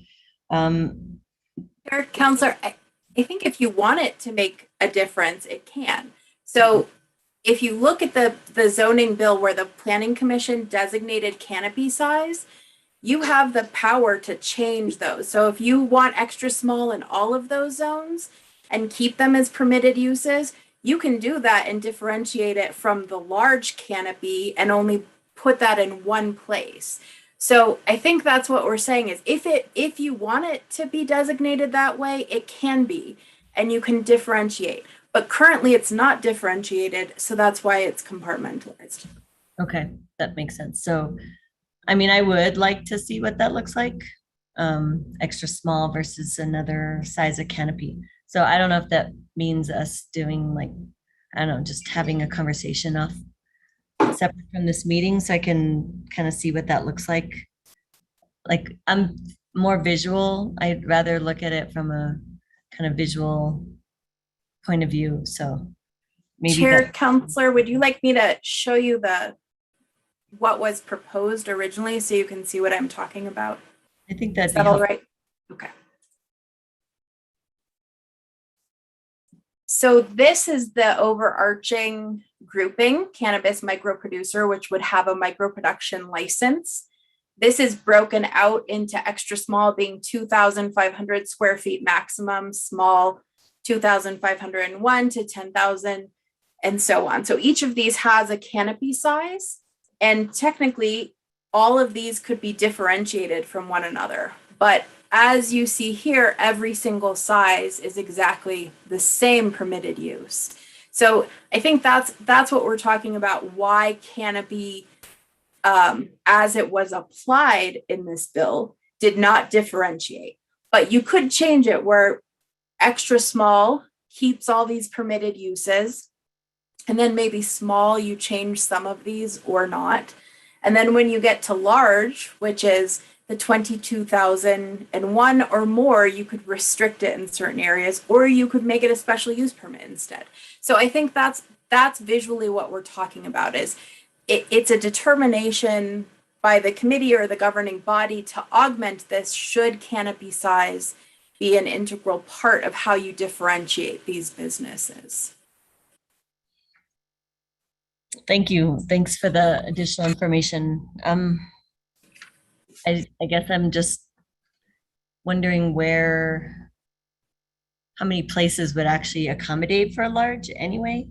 Counselor, I think if you want it to make a difference, it can. So if you look at the zoning bill where the Planning Commission designated canopy size, you have the power to change those. So if you want extra small in all of those zones and keep them as permitted uses, you can do that and differentiate it from the large canopy and only put that in one place. So I think that's what we're saying is if you want it to be designated that way, it can be, and you can differentiate. But currently it's not differentiated, so that's why it's compartmentalized. Okay, that makes sense. So, I mean, I would like to see what that looks like, extra small versus another size of canopy. So I don't know if that means us doing like, I don't know, just having a conversation off separate from this meeting so I can kind of see what that looks like. Like I'm more visual. I'd rather look at it from a kind of visual point of view. So maybe Chair, Counselor, would you like me to show you what was proposed originally so you can see what I'm talking about? I think that's all right. Okay. So this is the overarching grouping, cannabis micro producer, which would have a micro production license. This is broken out into extra small being 2,500 square feet maximum, small 2,501 to 10,000 and so on. So each of these has a canopy size, and technically all of these could be differentiated from one another. But as you see here, every single size is exactly the same permitted use. So I think that's what we're talking about, why canopy, as it was applied in this bill, did not differentiate. But you could change it where extra small keeps all these permitted uses, and then maybe small, you change some of these or not. And then when you get to large, which is the 22,001 or more, you could restrict it in certain areas, or you could make it a special use permit instead. So I think that's visually what we're talking about is it's a determination by the committee or the governing body to augment this should canopy size be an integral part of how you differentiate these businesses. Thank you. Thanks for the additional information. I guess I'm just wondering how many places would actually accommodate for a large anyway?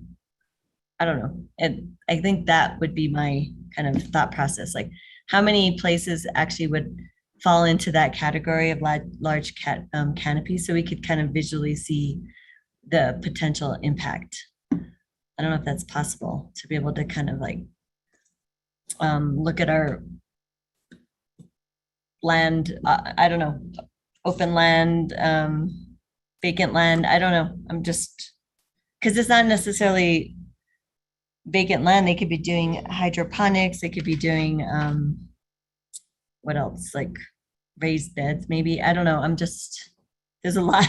I don't know. And I think that would be my kind of thought process. Like how many places actually would fall into that category of large canopy so we could kind of visually see the potential impact. I don't know if that's possible to be able to kind of like look at our land, I don't know, open land, vacant land. I don't know. I'm just, because it's not necessarily vacant land. They could be doing hydroponics. They could be doing, what else? Like raised beds, maybe. I don't know. There's there's a lot.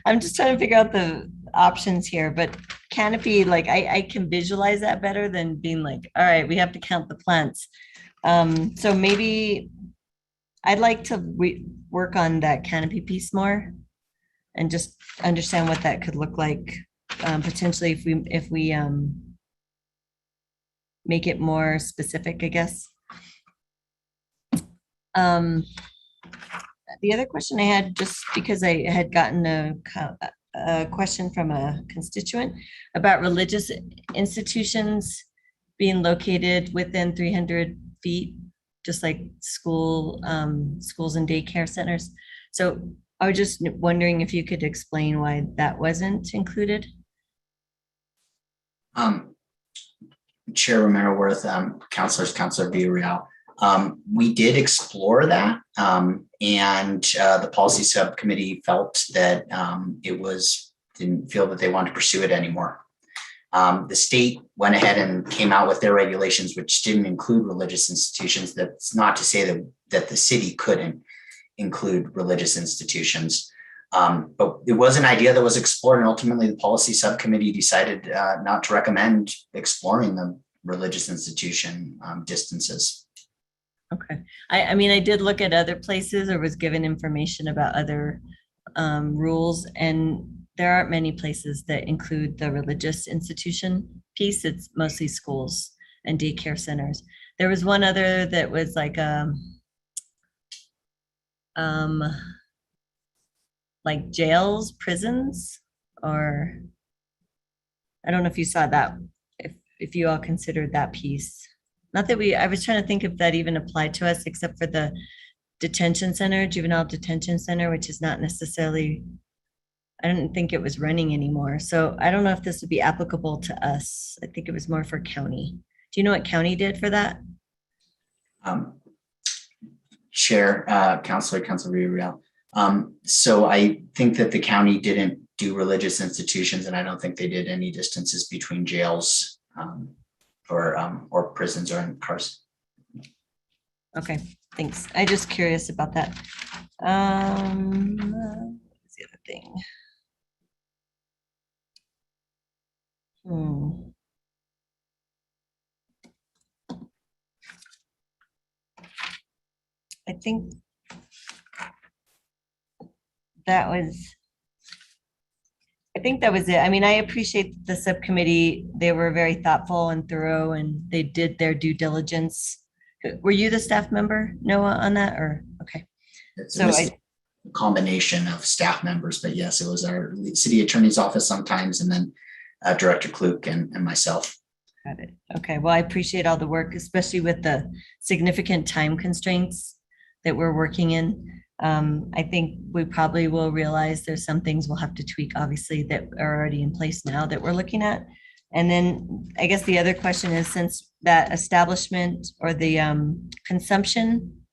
I'm just trying to figure out the options here, but canopy, like I can visualize that better than being like, all right, we have to count the plants. So maybe I'd like to work on that canopy piece more and just understand what that could look like, potentially if we make it more specific, I guess. The other question I had, just because I had gotten a question from a constituent about religious institutions being located within 300 feet, just like schools and daycare centers. So I was just wondering if you could explain why that wasn't included. Chair Romero Worth, Councilor Villarreal. We did explore that, and the policy subcommittee felt that didn't feel that they wanted to pursue it anymore. The state went ahead and came out with their regulations, which didn't include religious institutions. That's not to say that the city couldn't include religious institutions. But it was an idea that was explored, and ultimately the policy subcommittee decided not to recommend exploring the religious institution distances. Okay. I mean, I did look at other places or was given information about other rules, and there aren't many places that include the religious institution piece. It's mostly schools and daycare centers. There was one other that was like jails, prisons, or I don't know if you saw that, if you all considered that piece. Not that I was trying to think if that even applied to us, except for the detention center, juvenile detention center, which is not necessarily, I didn't think it was running anymore. So I don't know if this would be applicable to us. I think it was more for county. Do you know what county did for that? Chair, Councilor Villarreal. So I think that the county didn't do religious institutions, and I don't think they did any distances between jails or prisons or in cars. Okay, thanks. I'm just curious about that. What's the other thing? I think that was it. I mean, I appreciate the subcommittee. They were very thoughtful and thorough, and they did their due diligence. Were you the staff member, Noah, on that, or? Okay. So a combination of staff members, but yes, it was our city attorney's office sometimes, and then Director Kluk and myself. Got it. Okay. Well, I appreciate all the work, especially with the significant time constraints that we're working in. I think we probably will realize there's some things we'll have to tweak, obviously, that are already in place now that we're looking at. And then I guess the other question is, since that establishment or the consumption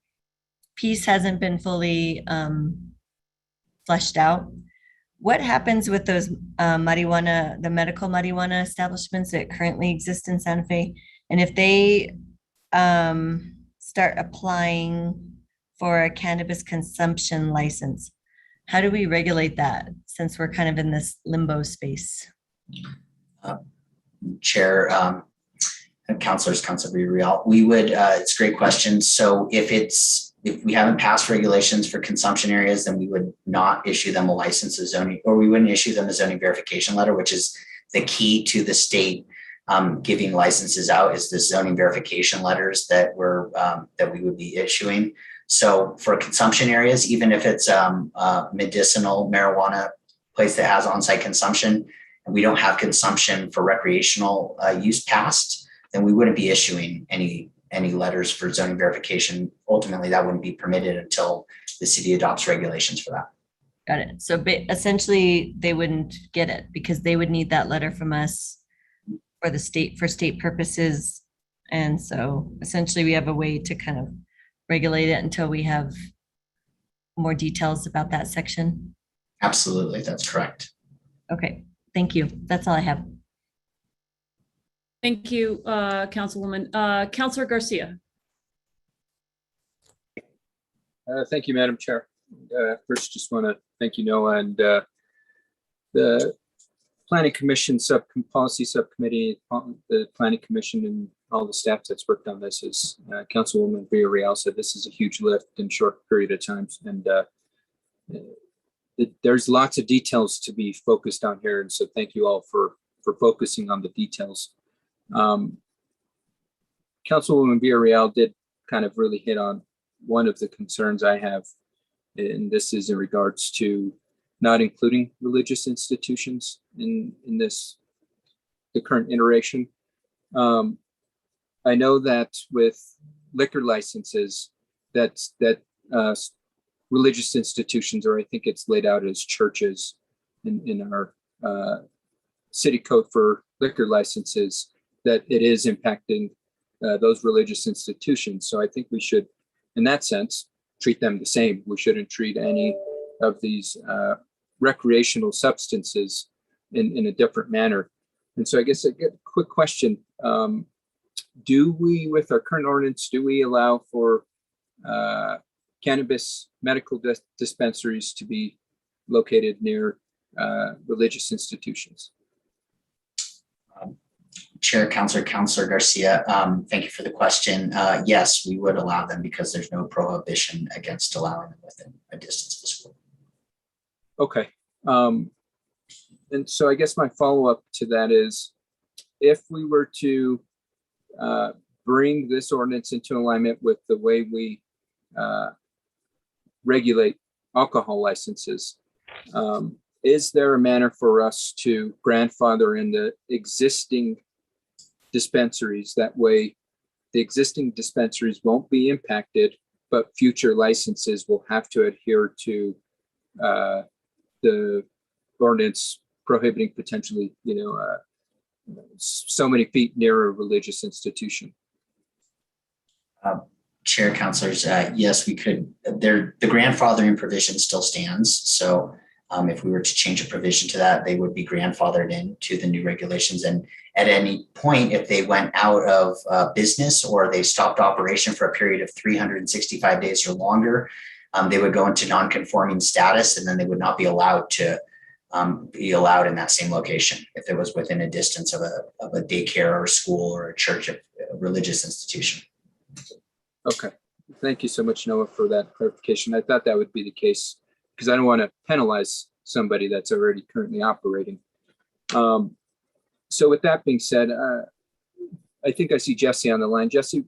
piece hasn't been fully fleshed out, what happens with those marijuana, the medical marijuana establishments that currently exist in Santa Fe? And if they start applying for a cannabis consumption license, how do we regulate that, since we're kind of in this limbo space? Chair, Councilor Villarreal, we would, it's a great question. So if we haven't passed regulations for consumption areas, then we would not issue them a license of zoning, or we wouldn't issue them a zoning verification letter, which is the key to the state giving licenses out, is the zoning verification letters that we would be issuing. So for consumption areas, even if it's a medicinal marijuana place that has on-site consumption, and we don't have consumption for recreational use passed, then we wouldn't be issuing any letters for zoning verification. Ultimately, that wouldn't be permitted until the city adopts regulations for that. Got it. So essentially, they wouldn't get it because they would need that letter from us for state purposes. And so essentially, we have a way to kind of regulate it until we have more details about that section. Absolutely, that's correct. Okay, thank you. That's all I have. Thank you, Councilwoman. Councilor Garcia. Thank you, Madam Chair. First, just want to Thank you, Noah. And the Planning Commission Policy Subcommittee, the Planning Commission and all the staff that's worked on this, as Councilwoman Villarreal said, this is a huge lift in a short period of time. And there's lots of details to be focused on here. And so thank you all for focusing on the details. Councilwoman Villarreal did kind of really hit on one of the concerns I have, and this is in regards to not including religious institutions in the current iteration. I know that with liquor licenses, that religious institutions, or I think it's laid out as churches in our city code for liquor licenses, that it is impacting those religious institutions. So I think we should, in that sense, treat them the same. We shouldn't treat any of these recreational substances in a different manner. And so I guess a quick question, do we, with our current ordinance, do we allow for cannabis medical dispensaries to be located near religious institutions? Chair, Councilor Garcia, thank you for the question. Yes, we would allow them because there's no prohibition against allowing them within a distance of the school. Okay. And so I guess my follow-up to that is, if we were to bring this ordinance into alignment with the way we regulate alcohol licenses, is there a manner for us to grandfather in the existing dispensaries? That way the existing dispensaries won't be impacted, but future licenses will have to adhere to the ordinance prohibiting potentially, so many feet near a religious institution. Chair, councilors, yes, we could. The grandfathering provision still stands. So if we were to change a provision to that, they would be grandfathered into the new regulations. And at any point, if they went out of business or they stopped operation for a period of 365 days or longer, they would go into non-conforming status, and then they would not be allowed to be allowed in that same location if it was within a distance of a daycare or a school or a church, a religious institution. Okay, thank you so much, Noah, for that clarification. I thought that would be the case because I don't want to penalize somebody that's already currently operating. So with that being said, I think I see Jesse on the line. Jesse,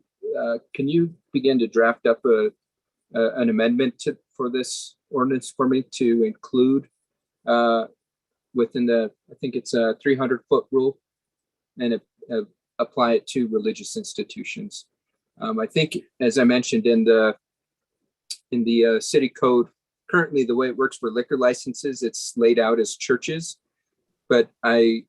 can you begin to draft up an amendment for this ordinance for me to include within the, I think it's a 300-foot rule, and apply it to religious institutions. I think, as I mentioned in the city code, currently the way it works for liquor licenses, it's laid out as churches, but I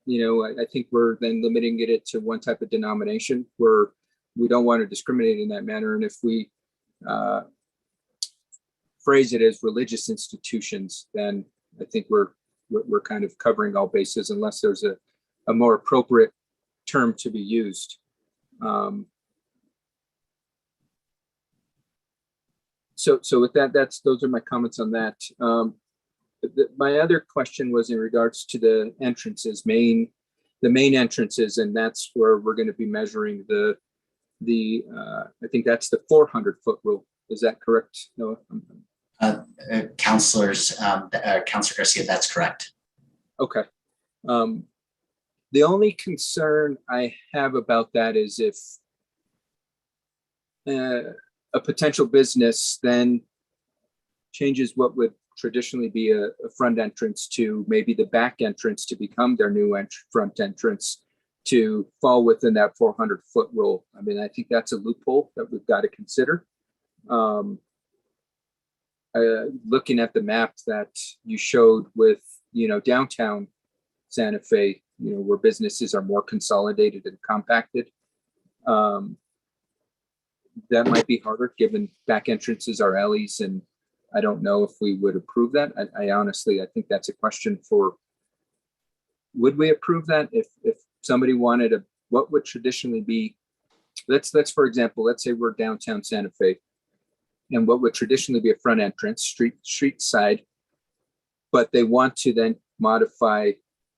think we're then limiting it to one type of denomination where we don't want to discriminate in that manner. And if we phrase it as religious institutions, then I think we're kind of covering all bases, unless there's a more appropriate term to be used. So with that, those are my comments on that. My other question was in regards to the entrances, the main entrances, and that's where we're going to be measuring the I think that's the 400-foot rule. Is that correct, Noah? Councilor Garcia, that's correct. Okay. The only concern I have about that is if a potential business then changes what would traditionally be a front entrance to maybe the back entrance to become their new front entrance to fall within that 400-foot rule. I mean, I think that's a loophole that we've got to consider. Looking at the map that you showed with, downtown Santa Fe, where businesses are more consolidated and compacted, that might be harder given back entrances are alleys, and I don't know if we would approve that. I honestly, I think that's a question for, would we approve that if somebody wanted what would traditionally be, let's for example, let's say we're downtown Santa Fe, and what would traditionally be a front entrance, street side, but they want to then modify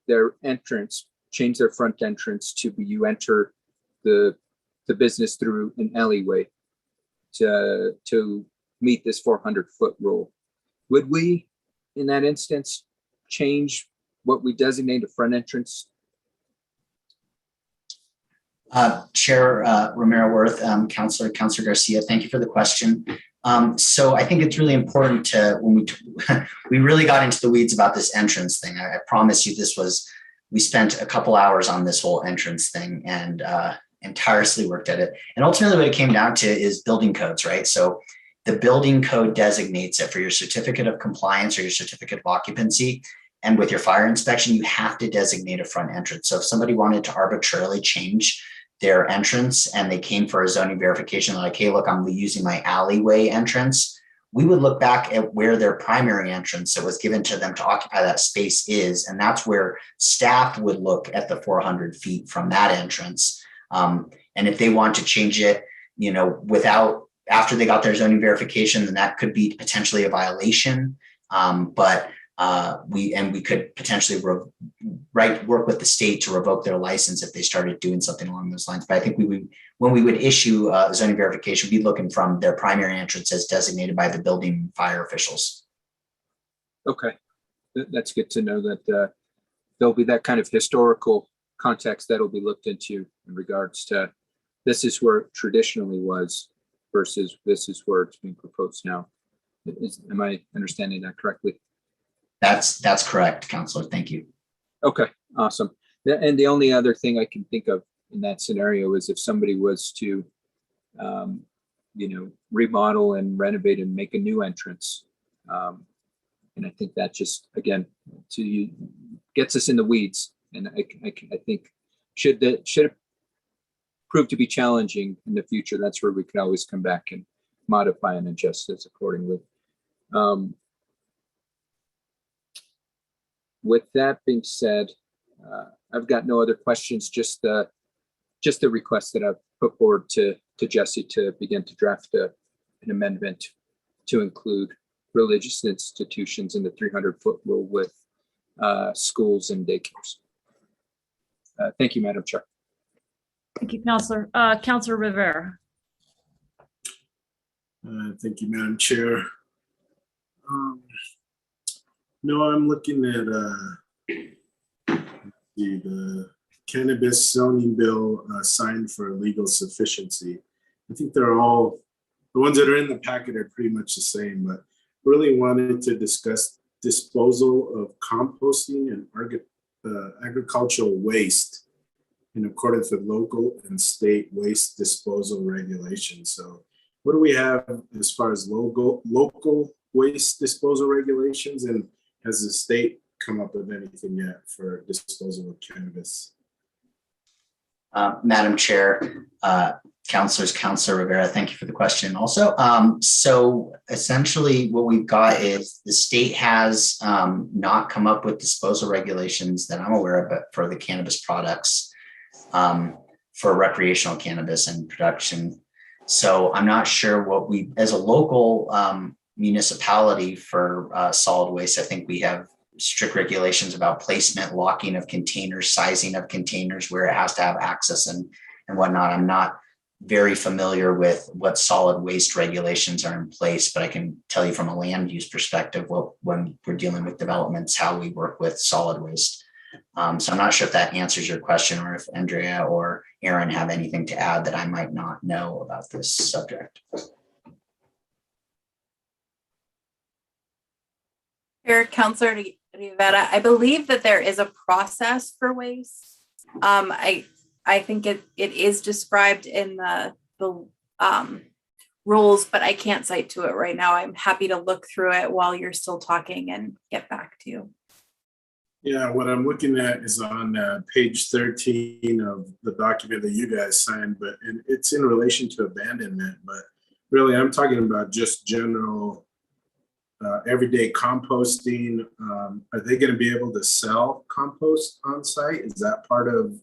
their entrance, change their front entrance to be you enter the business through an alleyway to meet this 400-foot rule. Would we, in that instance, change what we designate a front entrance? Chair Romero Worth, Councilor Garcia, thank you for the question. So I think it's really important to, when we really got into the weeds about this entrance thing. I promise you we spent a couple hours on this whole entrance thing and tirelessly worked at it. And ultimately what it came down to is building codes, right? So the building code designates it for your certificate of compliance or your certificate of occupancy. And with your fire inspection, you have to designate a front entrance. So if somebody wanted to arbitrarily change their entrance and they came for a zoning verification, like, hey, look, I'm using my alleyway entrance, we would look back at where their primary entrance that was given to them to occupy that space is. And that's where staff would look at the 400 feet from that entrance. And if they want to change it, after they got their zoning verification, then that could be potentially a violation. But we could potentially work with the state to revoke their license if they started doing something along those lines. But I think when we would issue a zoning verification, we'd be looking from their primary entrance as designated by the building fire officials. Okay, that's good to know that there'll be that kind of historical context that'll be looked into in regards to this is where it traditionally was versus this is where it's being proposed now. Am I understanding that correctly? That's correct, Councilor. Thank you. Okay, awesome. And the only other thing I can think of in that scenario is if somebody was to, remodel and renovate and make a new entrance. And I think that just, again, gets us in the weeds. And I think should it prove to be challenging in the future, that's where we can always come back and modify and adjust this accordingly. With that being said, I've got no other questions, just the request that I've put forward to Jesse to begin to draft an amendment to include religious institutions in the 300-foot rule with schools and daycares. Thank you, Madam Chair. Thank you, Councilor. Councilor Rivera. Thank you, Madam Chair. No, I'm looking at the cannabis zoning bill signed for legal sufficiency. I think they're all, the ones that are in the packet are pretty much the same, but really wanted to discuss disposal of composting and agricultural waste in accordance with local and state waste disposal regulations. So what do we have as far as local waste disposal regulations, and has the state come up with anything yet for disposal of cannabis? Madam Chair, Councilor Rivera, thank you for the question also. So essentially what we've got is the state has not come up with disposal regulations that I'm aware of, but for the cannabis products for recreational cannabis and production. So I'm not sure what we, as a local municipality for solid waste, I think we have strict regulations about placement, locking of containers, sizing of containers, where it has to have access and whatnot. I'm not very familiar with what solid waste regulations are in place, but I can tell you from a land use perspective, when we're dealing with developments, how we work with solid waste. So I'm not sure if that answers your question, or if Andrea or Aaron have anything to add that I might not know about this subject. Here, Councilor Rivera, I believe that there is a process for waste. I think it is described in the rules, but I can't cite to it right now. I'm happy to look through it while you're still talking and get back to you. Yeah, what I'm looking at is on page 13 of the document that you guys signed, but it's in relation to abandonment. But really, I'm talking about just general everyday composting. Are they going to be able to sell compost on site? Is that part of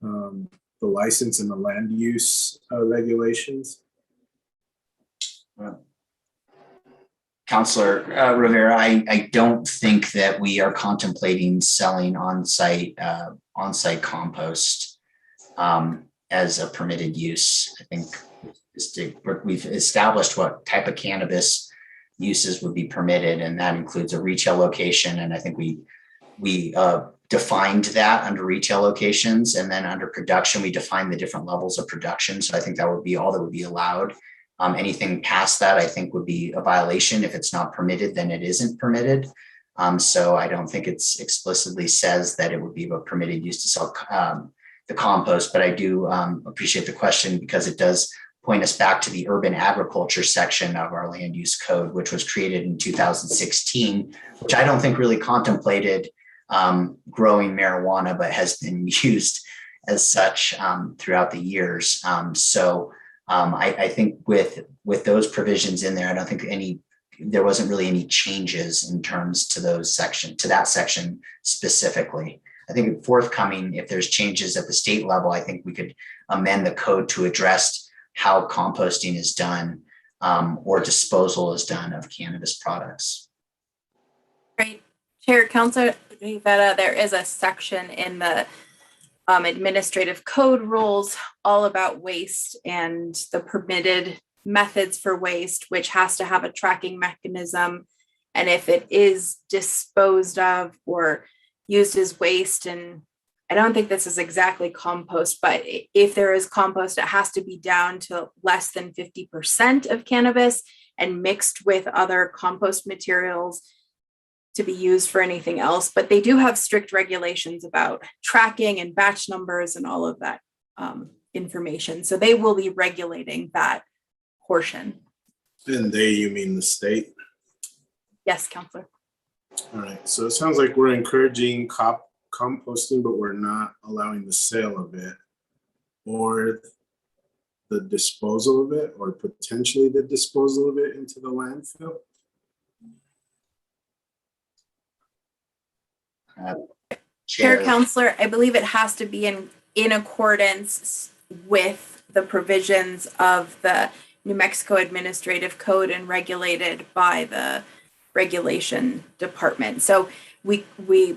the license and the land use regulations? Councilor Rivera, I don't think that we are contemplating selling on-site compost as a permitted use. I think we've established what type of cannabis uses would be permitted, and that includes a retail location. And I think we defined that under retail locations, and then under production, we defined the different levels of production. So I think that would be all that would be allowed. Anything past that, I think, would be a violation. If it's not permitted, then it isn't permitted. So I don't think it's explicitly says that it would be a permitted use to sell the compost, but I do appreciate the question because it does point us back to the urban agriculture section of our land use code, which was created in 2016, which I don't think really contemplated growing marijuana, but has been used as such throughout the years. I think with those provisions in there, I don't think there wasn't really any changes in terms to that section specifically. I think forthcoming, if there's changes at the state level, I think we could amend the code to address how composting is done or disposal is done of cannabis products. Great. Chair, Councilor Rivera, there is a section in the administrative code rules all about waste and the permitted methods for waste, which has to have a tracking mechanism. And if it is disposed of or used as waste, and I don't think this is exactly compost, but if there is compost, it has to be down to less than 50% of cannabis and mixed with other compost materials to be used for anything else. But they do have strict regulations about tracking and batch numbers and all of that information. So they will be regulating that portion. And they, you mean the state? Yes, Councilor. All right, so it sounds like we're encouraging composting, but we're not allowing the sale of it or the disposal of it, or potentially the disposal of it into the landfill. Chair, Councilor, I believe it has to be in accordance with the provisions of the New Mexico Administrative Code and regulated by the regulation department. So we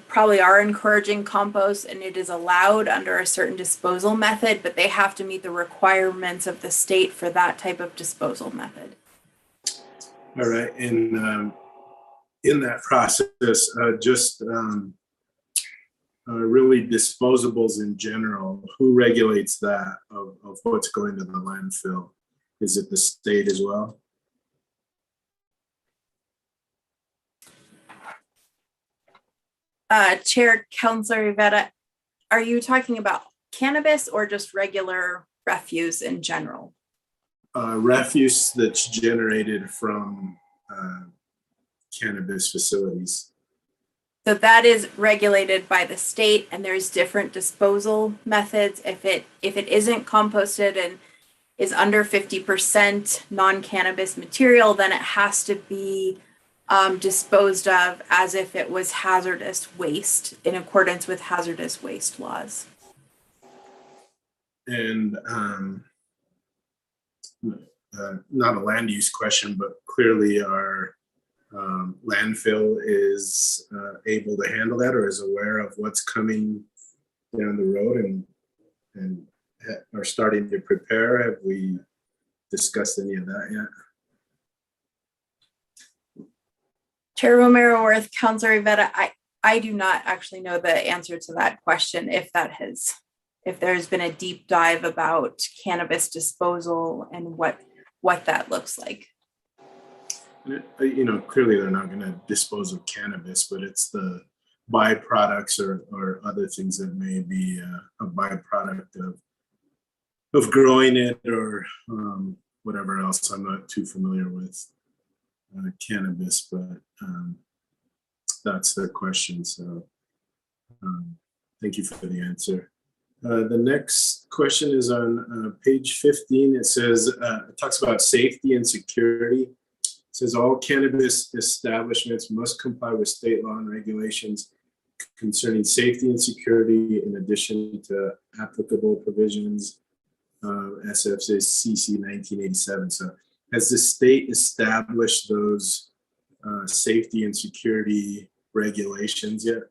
probably are encouraging compost, and it is allowed under a certain disposal method, but they have to meet the requirements of the state for that type of disposal method. All right, and in that process, really disposables in general, who regulates that of what's going to the landfill? Is it the state as well? Chair, Councilor Rivera, are you talking about cannabis or just regular refuse in general? Refuse that's generated from cannabis facilities. So that is regulated by the state, and there's different disposal methods. If it isn't composted and is under 50% non-cannabis material, then it has to be disposed of as if it was hazardous waste in accordance with hazardous waste laws. And not a land use question, but clearly our landfill is able to handle that, or is aware of what's coming down the road and are starting to prepare. Have we discussed any of that yet? Chair Romero Worth, Councilor Rivera, I do not actually know the answer to that question, if there's been a deep dive about cannabis disposal and what that looks like. Clearly they're not going to dispose of cannabis, but it's the byproducts or other things that may be a byproduct of growing it or whatever else. I'm not too familiar with cannabis, but that's the question. So thank you for the answer. The next question is on page 15. It says, it talks about safety and security. It says all cannabis establishments must comply with state law and regulations concerning safety and security, in addition to applicable provisions of SFCC 1987. So has the state established those safety and security regulations yet?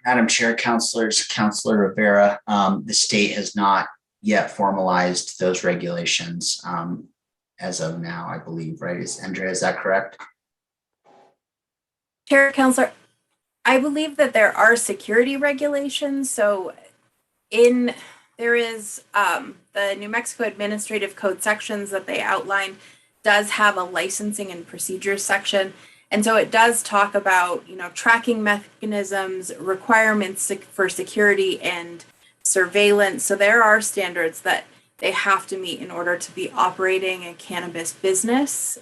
Madam Chair, Councilors, Councilor Rivera, the state has not yet formalized those regulations as of now, I believe, right? Andrea, is that correct? Chair, Councilor, I believe that there are security regulations. So there is the New Mexico Administrative Code sections that they outline does have a licensing and procedures section. And so it does talk about, tracking mechanisms, requirements for security and surveillance. So there are standards that they have to meet in order to be operating a cannabis business.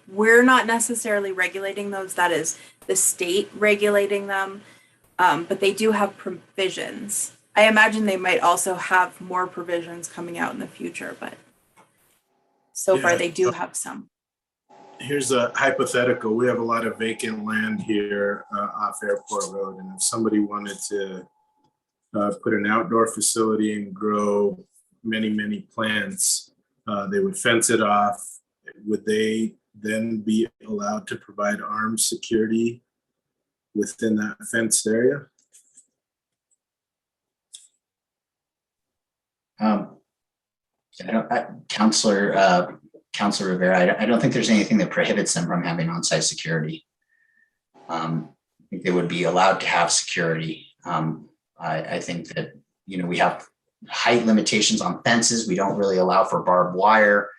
We're not necessarily regulating those. That is the state regulating them, but they do have provisions. I imagine they might also have more provisions coming out in the future, but so far they do have some. Here's a hypothetical. We have a lot of vacant land here off Airport Road, and if somebody wanted to put an outdoor facility and grow many plants, they would fence it off. Would they then be allowed to provide armed security within that fenced area? Councilor Rivera, I don't think there's anything that prohibits them from having on-site security. I think they would be allowed to have security. I think that, we have height limitations on fences. We don't really allow for barbed wire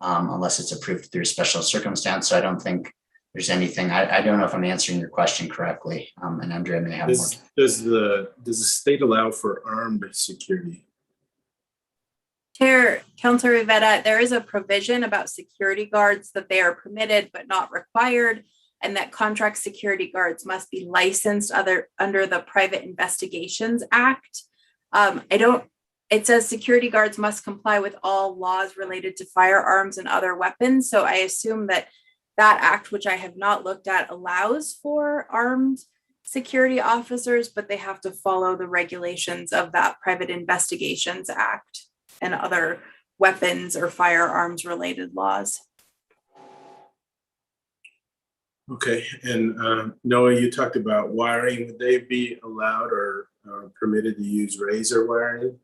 unless it's approved through a special circumstance. So I don't think there's anything. I don't know if I'm answering your question correctly. And Andrea may have more. Does the state allow for armed security? Chair, Councilor Rivera, there is a provision about security guards that they are permitted but not required, and that contract security guards must be licensed under the Private Investigations Act. It says security guards must comply with all laws related to firearms and other weapons. So I assume that act, which I have not looked at, allows for armed security officers, but they have to follow the regulations of that Private Investigations Act and other weapons or firearms related laws. Okay, and Noah, you talked about wiring. Would they be allowed or permitted to use razor wiring?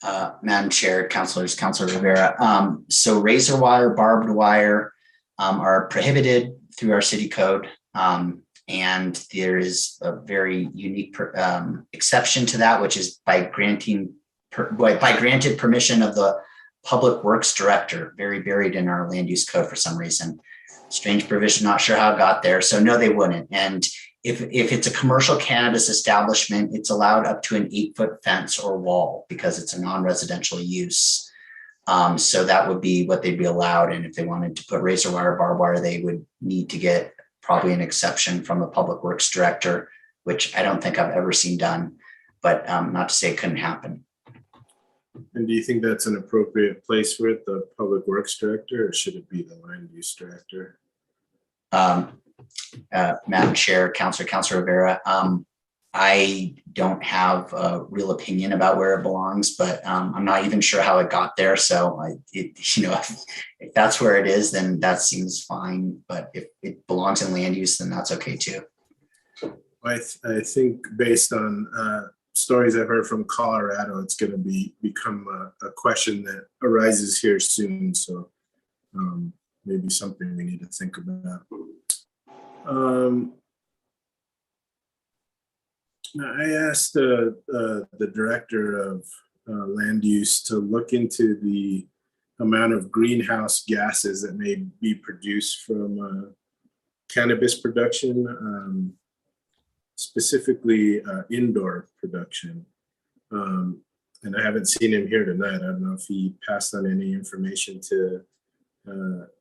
Madam Chair, Councilor Rivera. So razor wire, barbed wire are prohibited through our city code. And there is a very unique exception to that, which is by granted permission of the Public Works Director, very buried in our land use code for some reason. Strange provision, not sure how it got there. So no, they wouldn't. And if it's a commercial cannabis establishment, it's allowed up to an 8-foot fence or wall because it's a non-residential use. So that would be what they'd be allowed. And if they wanted to put razor wire, barbed wire, they would need to get probably an exception from the Public Works Director, which I don't think I've ever seen done, but not to say it couldn't happen. And do you think that's an appropriate place for it, the Public Works Director, or should it be the Land Use Director? Madam Chair, Councilor Rivera, I don't have a real opinion about where it belongs, but I'm not even sure how it got there. So if that's where it is, then that seems fine. But if it belongs in land use, then that's okay too. I think based on stories I've heard from Colorado, it's going to become a question that arises here soon. So maybe something we need to think about. I asked the director of land use to look into the amount of greenhouse gases that may be produced from cannabis production, specifically indoor production. And I haven't seen him here tonight. I don't know if he passed on any information to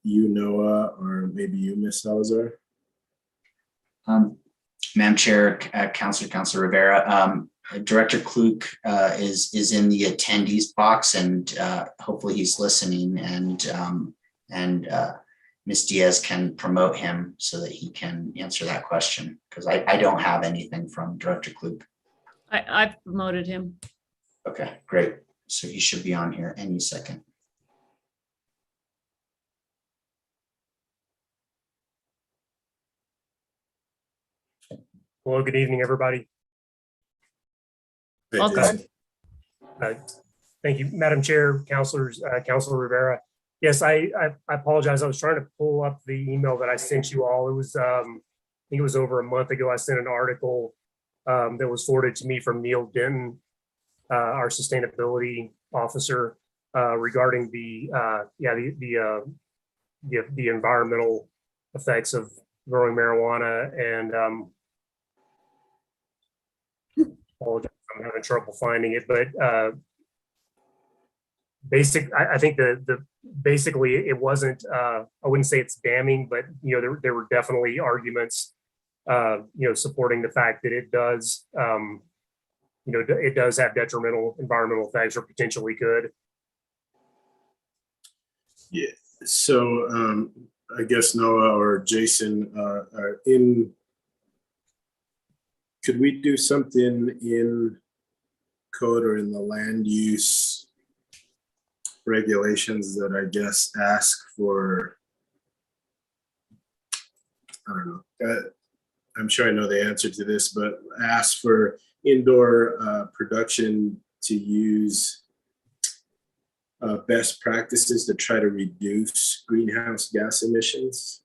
you, Noah, or maybe you, Ms. Salazar. Madam Chair, Councilor Rivera, Director Kluk is in the attendees box, and hopefully he's listening, and Ms. Diaz can promote him so that he can answer that question, because I don't have anything from Director Kluk. I've promoted him. Okay, great. So he should be on here any second. Hello, good evening, everybody. Welcome. Thank you, Madam Chair, Councilors, Councilor Rivera. Yes, I apologize. I was trying to pull up the email that I sent you all. It was, I think it was over a month ago. I sent an article that was forwarded to me from Neil Denton, our sustainability officer, regarding the environmental effects of growing marijuana. And apologize, I'm having trouble finding it, but I think basically it wasn't, I wouldn't say it's damning, but there were definitely arguments supporting the fact that it does it does have detrimental environmental effects, or potentially could. Yeah, so I guess Noah or Jason are could we do something in code or in the land use regulations that I guess ask for, I don't know, I'm sure I know the answer to this, but ask for indoor production to use best practices to try to reduce greenhouse gas emissions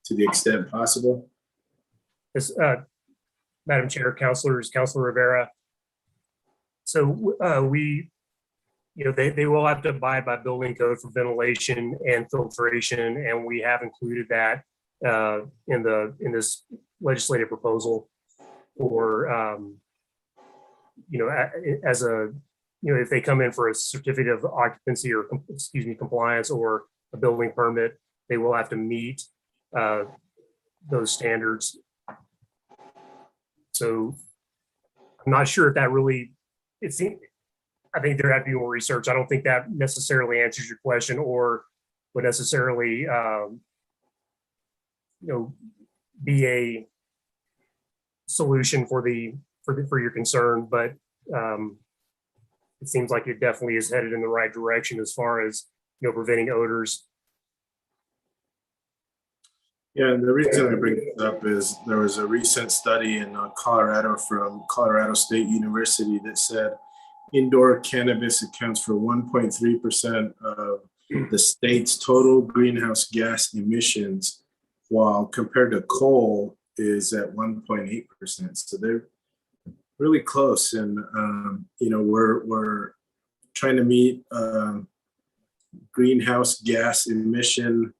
to the extent possible? Yes, Madam Chair, Councilors, Councilor Rivera. So they will have to abide by building code for ventilation and filtration, and we have included that in this legislative proposal for as a if they come in for a certificate of occupancy or compliance or a building permit, they will have to meet those standards. So I'm not sure if that really, I think there had to be more research. I don't think that necessarily answers your question or would necessarily be a solution for your concern, but it seems like it definitely is headed in the right direction as far as preventing odors. Yeah, and the reason I bring this up is there was a recent study in Colorado from Colorado State University that said indoor cannabis accounts for 1.3% of the state's total greenhouse gas emissions, while compared to coal is at 1.8%. So they're really close, and we're trying to meet greenhouse gas emission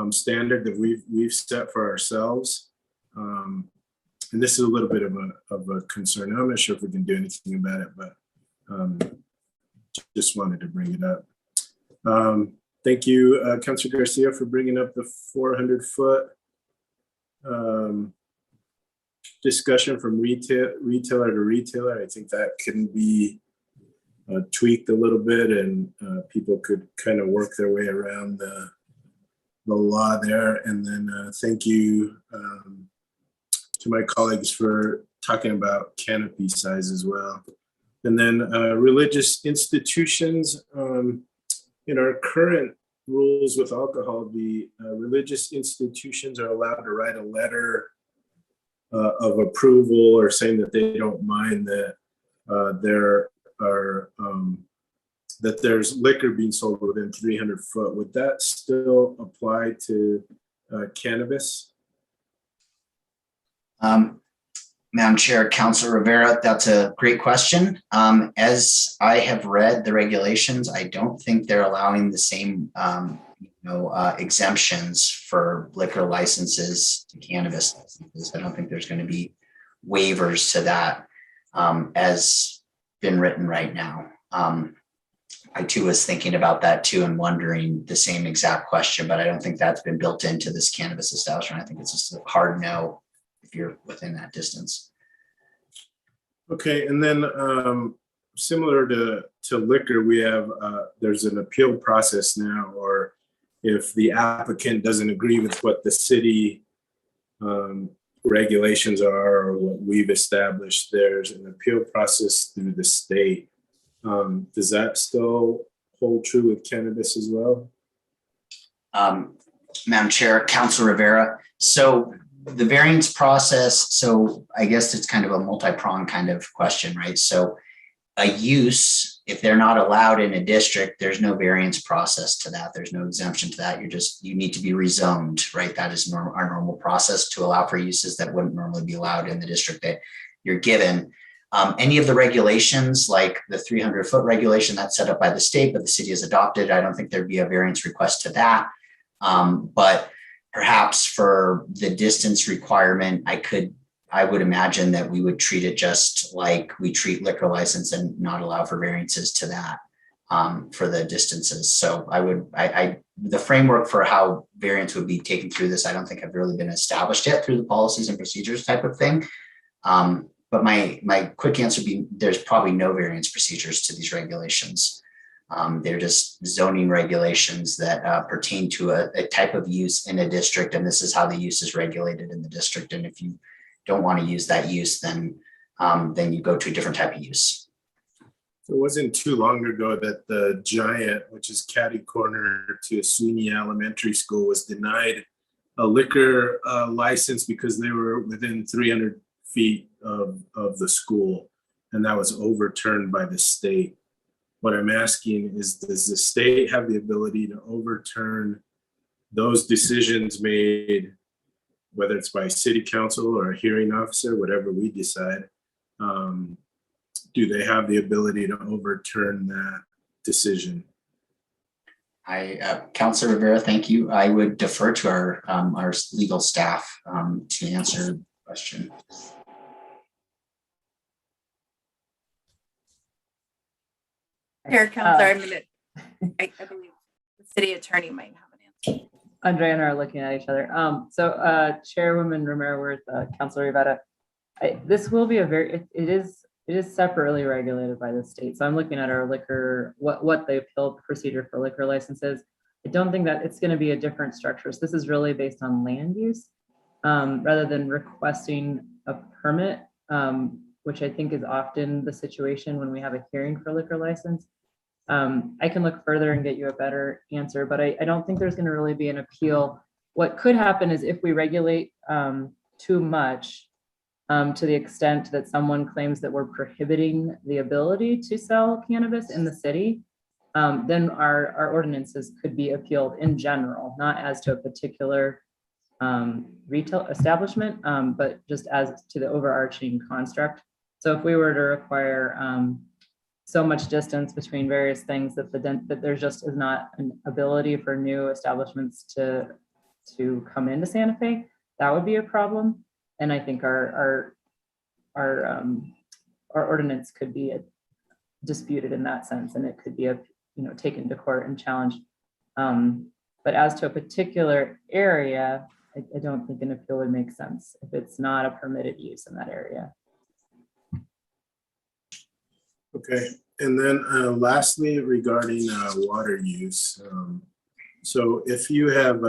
standard that we've set for ourselves, and this is a little bit of a concern. I'm not sure if we can do anything about it, but just wanted to bring it up. Thank you, Councilor Garcia, for bringing up the 400-foot discussion from retailer to retailer. I think that can be tweaked a little bit, and people could kind of work their way around the law there. And then thank you to my colleagues for talking about canopy size as well. And then religious institutions, in our current rules with alcohol, the religious institutions are allowed to write a letter of approval or saying that they don't mind that that there's liquor being sold within 300 foot. Would that still apply to cannabis? Madam Chair, Councilor Rivera, that's a great question. As I have read the regulations, I don't think they're allowing the same exemptions for liquor licenses to cannabis licenses. I don't think there's going to be waivers to that as been written right now. I too was thinking about that too and wondering the same exact question, but I don't think that's been built into this cannabis establishment. I think it's just a hard no if you're within that distance. Okay, and then similar to liquor, we have there's an appeal process now, or if the applicant doesn't agree with what the city regulations are or what we've established, there's an appeal process through the state. Does that still hold true with cannabis as well? Madam Chair, Councilor Rivera. So the variance process, so I guess it's kind of a multi-pronged kind of question, right? So a use, if they're not allowed in a district, there's no variance process to that. There's no exemption to that. You need to be rezoned, right? That is our normal process to allow for uses that wouldn't normally be allowed in the district that you're given. Any of the regulations, like the 300-foot regulation that's set up by the state, but the city has adopted, I don't think there'd be a variance request to that. But perhaps for the distance requirement, I would imagine that we would treat it just like we treat liquor license and not allow for variances to that for the distances. So the framework for how variance would be taken through this, I don't think have really been established yet through the policies and procedures type of thing. But my quick answer would be there's probably no variance procedures to these regulations. They're just zoning regulations that pertain to a type of use in a district, and this is how the use is regulated in the district. And if you don't want to use that use, then you go to a different type of use. It wasn't too long ago that the Giant, which is catty corner to Sweeney Elementary School, was denied a liquor license because they were within 300 feet of the school, and that was overturned by the state. What I'm asking is, does the state have the ability to overturn those decisions made, whether it's by city council or a hearing officer, whatever we decide? Do they have the ability to overturn that decision? Councilor Rivera, thank you. I would defer to our legal staff to answer the question. Here, Counselor, I believe the city attorney might have an answer. Andrea and I are looking at each other. Chairwoman Romero-Worth, Councilor Rivera, this will be it is separately regulated by the state. So I'm looking at our liquor, what the appeal procedure for liquor licenses. I don't think that it's going to be a different structure. So this is really based on land use rather than requesting a permit, which I think is often the situation when we have a hearing for liquor license. I can look further and get you a better answer, but I don't think there's going to really be an appeal. What could happen is if we regulate too much to the extent that someone claims that we're prohibiting the ability to sell cannabis in the city, then our ordinances could be appealed in general, not as to a particular retail establishment, but just as to the overarching construct. So if we were to require so much distance between various things that there just is not an ability for new establishments to come into Santa Fe, that would be a problem. And I think our ordinance could be disputed in that sense, and it could be taken to court and challenged. But as to a particular area, I don't think an appeal would make sense if it's not a permitted use in that area. Okay, and then lastly, regarding water use. So if you have,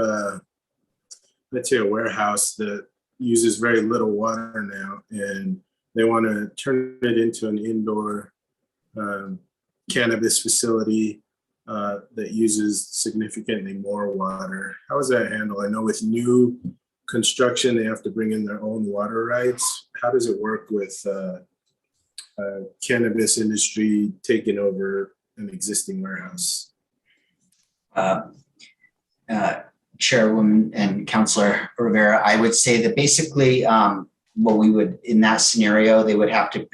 let's say, a warehouse that uses very little water now, and they want to turn it into an indoor cannabis facility that uses significantly more water, how is that handled? I know with new construction, they have to bring in their own water rights. How does it work with cannabis industry taking over an existing warehouse? Chairwoman and Councilor Rivera, I would say that basically what we would, in that scenario, they would have to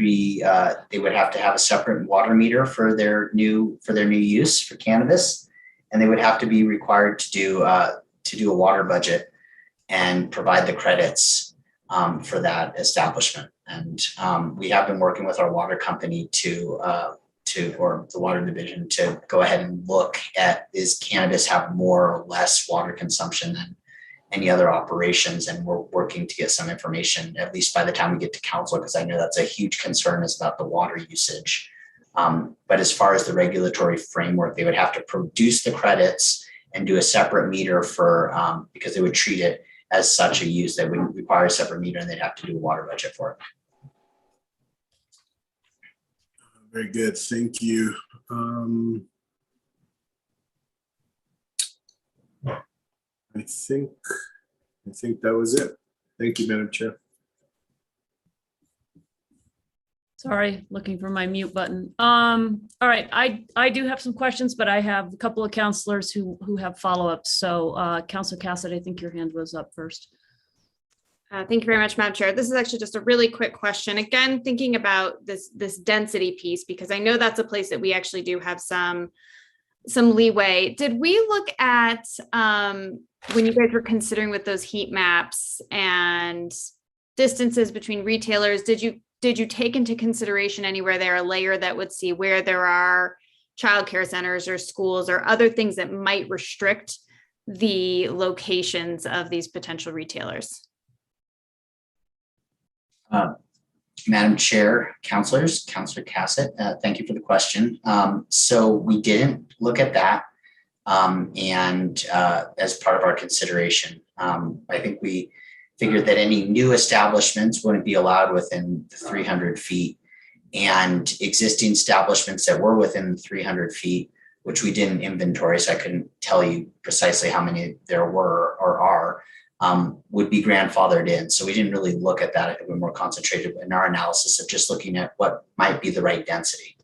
have a separate water meter for their new use for cannabis, and they would have to be required to do a water budget and provide the credits for that establishment. And we have been working with our water company or the water division to go ahead and look at, is cannabis have more or less water consumption than any other operations? And we're working to get some information, at least by the time we get to council, because I know that's a huge concern, is about the water usage. But as far as the regulatory framework, they would have to produce the credits and do a separate meter for, because they would treat it as such a use that would require a separate meter, and they'd have to do a water budget for it. Very good, thank you. I think that was it. Thank you, Madam Chair. Sorry, looking for my mute button. All right, I do have some questions, but I have a couple of counselors who have follow-ups. So Councilor Cassidy, I think your hand was up first. Thank you very much, Madam Chair. This is actually just a really quick question. Again, thinking about this density piece, because I know that's a place that we actually do have some leeway. Did we look at when you guys were considering with those heat maps and distances between retailers, did you take into consideration anywhere there a layer that would see where there are childcare centers or schools or other things that might restrict the locations of these potential retailers? Madam Chair, councilors, Councilor Cassett, thank you for the question. So we didn't look at that and as part of our consideration. I think we figured that any new establishments wouldn't be allowed within the 300 feet, and existing establishments that were within 300 feet, which we didn't inventory, so I couldn't tell you precisely how many there were or are, would be grandfathered in. So we didn't really look at that. I think we're more concentrated in our analysis of just looking at what might be the right density.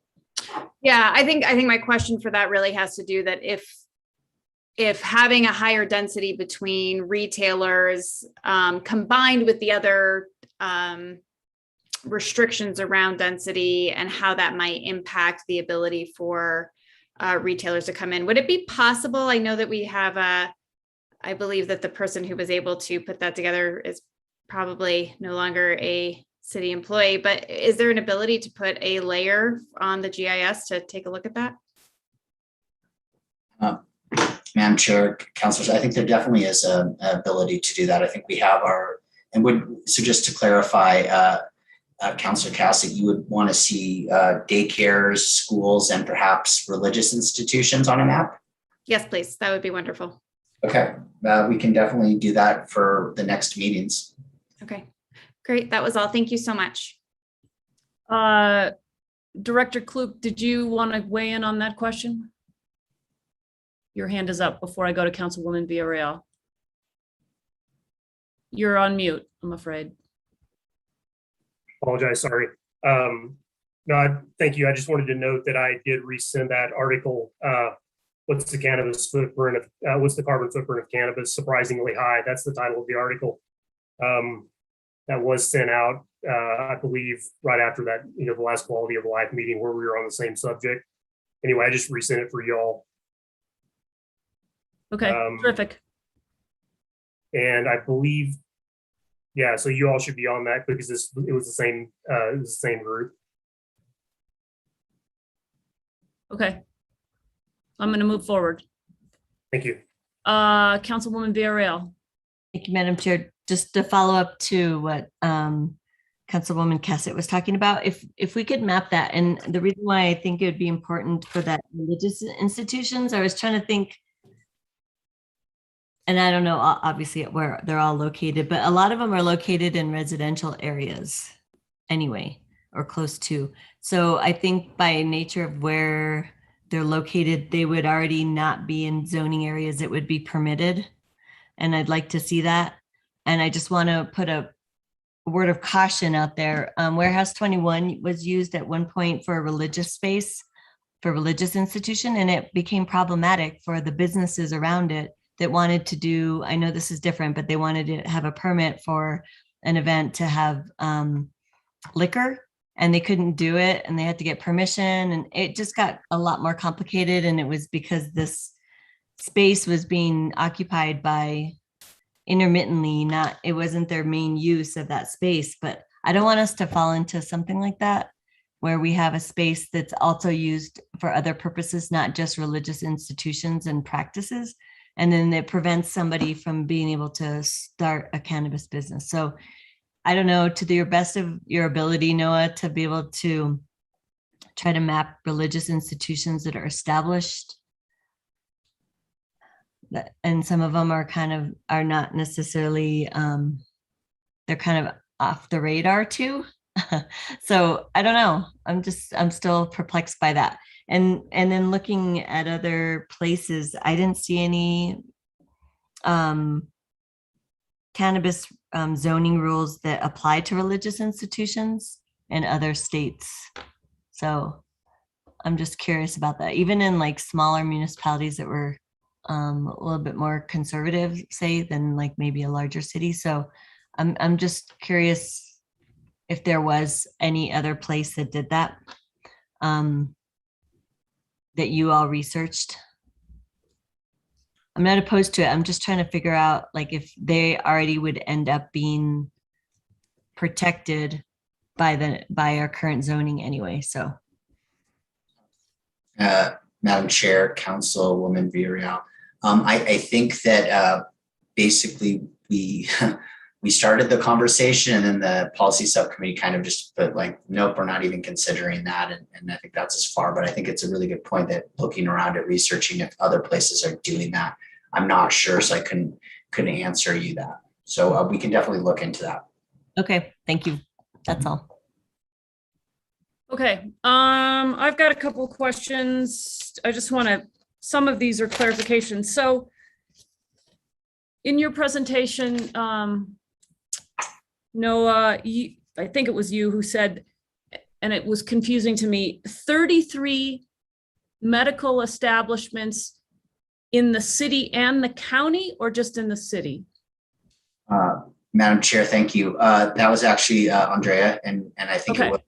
Yeah, I think my question for that really has to do that if having a higher density between retailers combined with the other restrictions around density and how that might impact the ability for retailers to come in, would it be possible? I know that we have I believe that the person who was able to put that together is probably no longer a city employee, but is there an ability to put a layer on the GIS to take a look at that? Madam Chair, councilors, I think there definitely is an ability to do that. I think we have so just to clarify, Councilor Cassidy, you would want to see daycares, schools, and perhaps religious institutions on a map? Yes, please. That would be wonderful. Okay, we can definitely do that for the next meetings. Okay, great. That was all. Thank you so much. Director Klug, did you want to weigh in on that question? Your hand is up before I go to Councilwoman Villarreal. You're on mute, I'm afraid. Apologize, sorry. No, thank you. I just wanted to note that I did resend that article. What's the cannabis footprint of, what's the carbon footprint of cannabis? Surprisingly high. That's the title of the article. That was sent out, I believe, right after that, the last quality of life meeting where we were on the same subject. Anyway, I just resent it for y'all. Okay, terrific. And I believe, yeah, so you all should be on that because it was the same group. Okay. I'm going to move forward. Thank you. Councilwoman Villarreal. Thank you, Madam Chair. Just to follow up to what Councilwoman Cassett was talking about, if we could map that, and the reason why I think it would be important for that religious institutions, I was trying to think, and I don't know, obviously where they're all located, but a lot of them are located in residential areas anyway, or close to. So I think by nature of where they're located, they would already not be in zoning areas that would be permitted. And I'd like to see that. And I just want to put a word of caution out there. Warehouse 21 was used at one point for a religious space, for a religious institution, and it became problematic for the businesses around it that wanted to do, I know this is different, but they wanted to have a permit for an event to have liquor, and they couldn't do it, and they had to get permission, and it just got a lot more complicated. And it was because this space was being occupied by intermittently, it wasn't their main use of that space. But I don't want us to fall into something like that, where we have a space that's also used for other purposes, not just religious institutions and practices. And then it prevents somebody from being able to start a cannabis business. So I don't know, to your best of your ability, Noah, to be able to try to map religious institutions that are established. And some of them are not necessarily, they're kind of off the radar too. So I don't know. I'm still perplexed by that. And then looking at other places, I didn't see any cannabis zoning rules that apply to religious institutions in other states. So I'm just curious about that. Even in like smaller municipalities that were a little bit more conservative, say, than like maybe a larger city. So I'm just curious if there was any other place that did that, that you all researched. I'm not opposed to it. I'm just trying to figure out like if they already would end up being protected by our current zoning anyway. So Madam Chair, Councilwoman Villarreal, I think that basically we we started the conversation and then the policy subcommittee kind of just put like, nope, we're not even considering that. And I think that's as far, but I think it's a really good point that looking around at researching if other places are doing that. I'm not sure, so I couldn't answer you that. So we can definitely look into that. okay, thank you. That's all. Okay, I've got a couple of questions. I just want to, some of these are clarifications. So in your presentation, Noah, I think it was you who said, and it was confusing to me, 33 medical establishments in the city and the county, or just in the city? Madam Chair, thank you. That was actually Andrea, and I think it was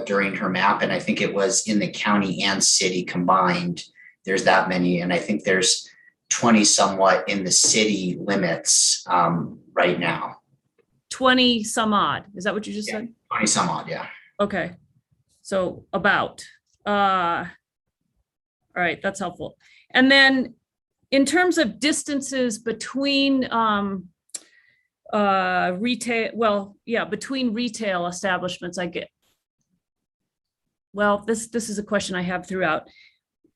during her map, and I think it was in the county and city combined. There's that many, and I think there's 20 somewhat in the city limits right now. 20 some odd. Is that what you just said? 20 some odd, yeah. Okay. So about. All right, that's helpful. And then in terms of distances between retail, well, yeah, between retail establishments, I get. Well, this is a question I have throughout.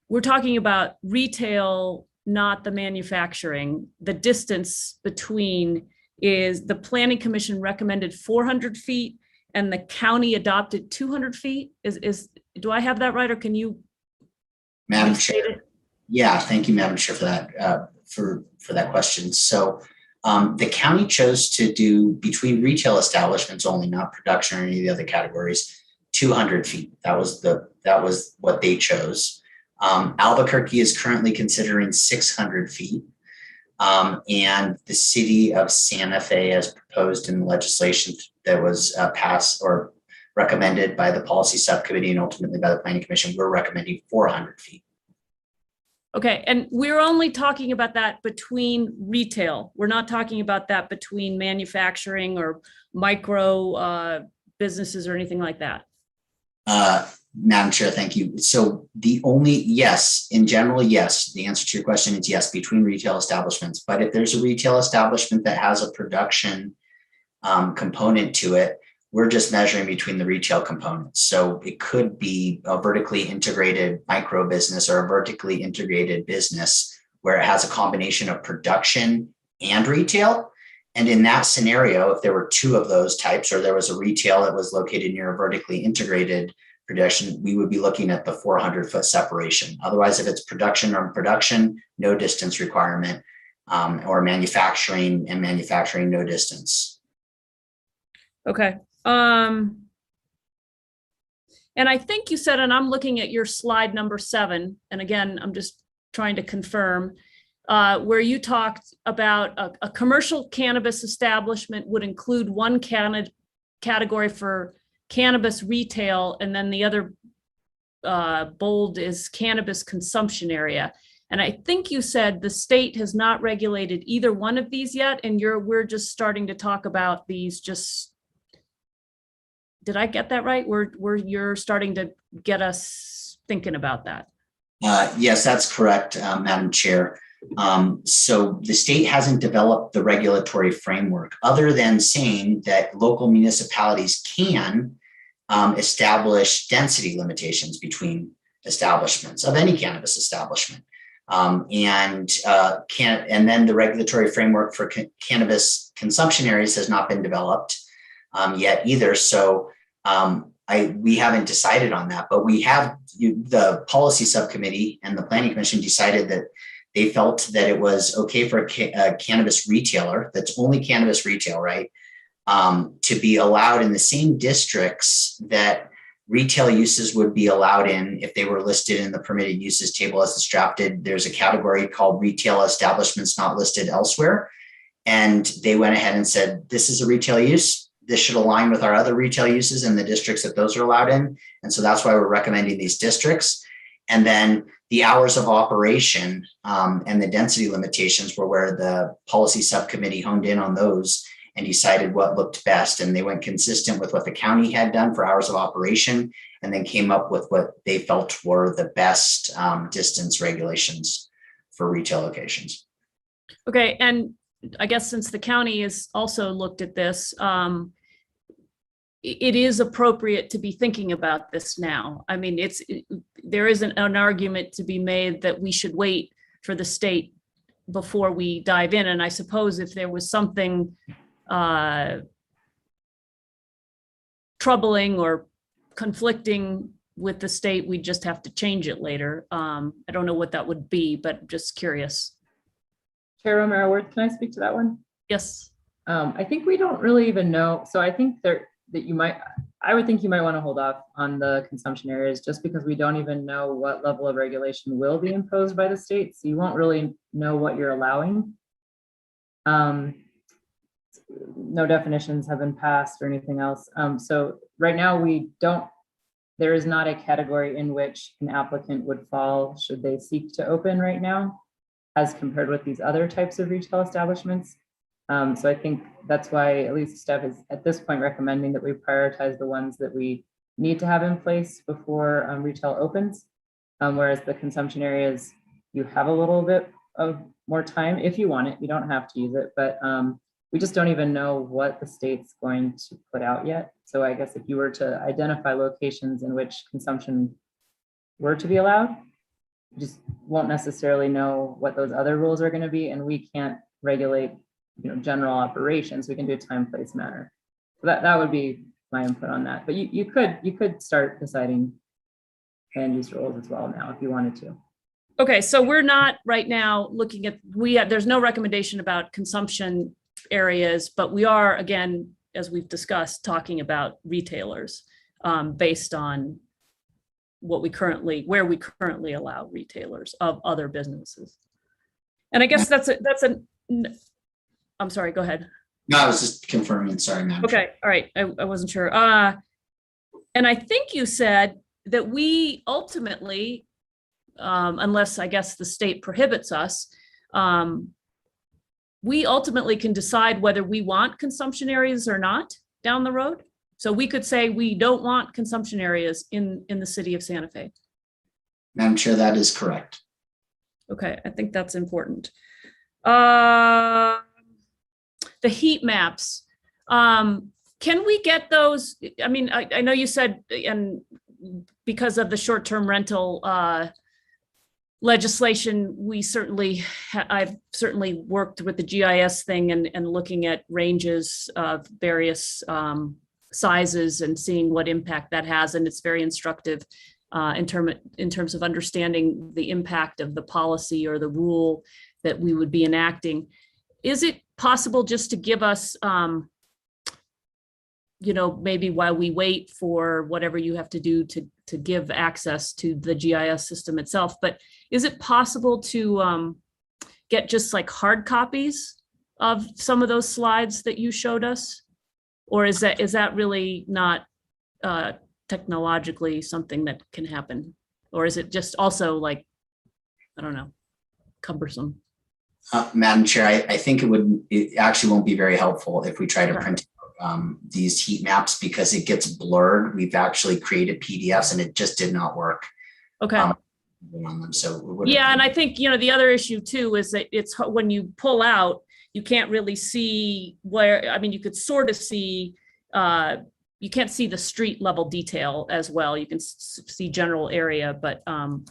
We're talking about retail, not the manufacturing. The distance between is the Planning Commission recommended 400 feet and the county adopted 200 feet. Do I have that right, or can you? Madam Chair. Yeah, thank you, Madam Chair, for that for that question. So the county chose to do between retail establishments only, not production or any of the other categories, 200 feet. That was what they chose. Albuquerque is currently considering 600 feet. And the city of Santa Fe, as proposed in the legislation that was passed or recommended by the policy subcommittee and ultimately by the Planning Commission, we're recommending 400 feet. Okay, and we're only talking about that between retail. We're not talking about that between manufacturing or micro businesses or anything like that. Madam Chair, thank you. So yes, in general, yes. The answer to your question is yes, between retail establishments. But if there's a retail establishment that has a production component to it, we're just measuring between the retail components. So it could be a vertically integrated micro business or a vertically integrated business where it has a combination of production and retail. And in that scenario, if there were two of those types, or there was a retail that was located near a vertically integrated production, we would be looking at the 400-foot separation. Otherwise, if it's production or production, no distance requirement, or manufacturing, no distance. Okay. And I think you said, and I'm looking at your slide number 7, and again, I'm just trying to confirm, where you talked about a commercial cannabis establishment would include one category for cannabis retail, and then the other bold is cannabis consumption area. And I think you said the state has not regulated either one of these yet, and we're just starting to talk about these. Just, did I get that right? You're starting to get us thinking about that. Yes, that's correct, Madam Chair. So the state hasn't developed the regulatory framework other than saying that local municipalities can establish density limitations between establishments of any cannabis establishment. And then the regulatory framework for cannabis consumption areas has not been developed yet either. So we haven't decided on that, but we have the policy subcommittee and the Planning Commission decided that they felt that it was okay for a cannabis retailer, that's only cannabis retail, right, to be allowed in the same districts that retail uses would be allowed in if they were listed in the permitted uses table as it's drafted. There's a category called retail establishments not listed elsewhere. And they went ahead and said, this is a retail use. This should align with our other retail uses in the districts that those are allowed in. And so that's why we're recommending these districts. And then the hours of operation and the density limitations were where the policy subcommittee honed in on those and decided what looked best. And they went consistent with what the county had done for hours of operation, and then came up with what they felt were the best distance regulations for retail locations. Okay, and I guess since the county has also looked at this, it is appropriate to be thinking about this now. I mean, there isn't an argument to be made that we should wait for the state before we dive in. And I suppose if there was something troubling or conflicting with the state, we just have to change it later. I don't know what that would be, but just curious. Chair Romero-Worth, can I speak to that one? Yes. I think we don't really even know. So I think I would think you might want to hold off on the consumption areas just because we don't even know what level of regulation will be imposed by the state. So you won't really know what you're allowing. No definitions have been passed or anything else. So right now there is not a category in which an applicant would fall should they seek to open right now, as compared with these other types of retail establishments. So I think that's why at least staff is at this point recommending that we prioritize the ones that we need to have in place before retail opens. Whereas the consumption areas, you have a little bit of more time if you want it. You don't have to use it, but we just don't even know what the state's going to put out yet. So I guess if you were to identify locations in which consumption were to be allowed, you just won't necessarily know what those other rules are going to be, and we can't regulate, general operations. We can do time, place, manner. So that would be my input on that. But you could start deciding land use rules as well now if you wanted to. Okay, so we're not right now looking at there's no recommendation about consumption areas, but we are, again, as we've discussed, talking about retailers based on where we currently allow retailers of other businesses. And I guess I'm sorry, go ahead. No, I was just confirming, sorry, Madam Chair. Okay, all right, I wasn't sure. And I think you said that we ultimately, unless I guess the state prohibits us, we ultimately can decide whether we want consumption areas or not down the road. So we could say we don't want consumption areas in the city of Santa Fe. Madam Chair, that is correct. Okay, I think that's important. The heat maps, can we get those? I mean, I know you said, and because of the short-term rental legislation, I've certainly worked with the GIS thing and looking at ranges of various sizes and seeing what impact that has. And it's very instructive in terms of understanding the impact of the policy or the rule that we would be enacting. Is it possible just to give us, maybe while we wait for whatever you have to do to give access to the GIS system itself, but is it possible to get just like hard copies of some of those slides that you showed us? Or is that really not technologically something that can happen? Or is it just also like, I don't know, cumbersome? Madam Chair, I think it actually won't be very helpful if we try to print these heat maps because it gets blurred. We've actually created PDFs and it just did not work. Okay. On them, so yeah, and I think the other issue too is that it's when you pull out, you can't really see where. I mean, you could sort of see. You can't see the street level detail as well. You can see general area, but and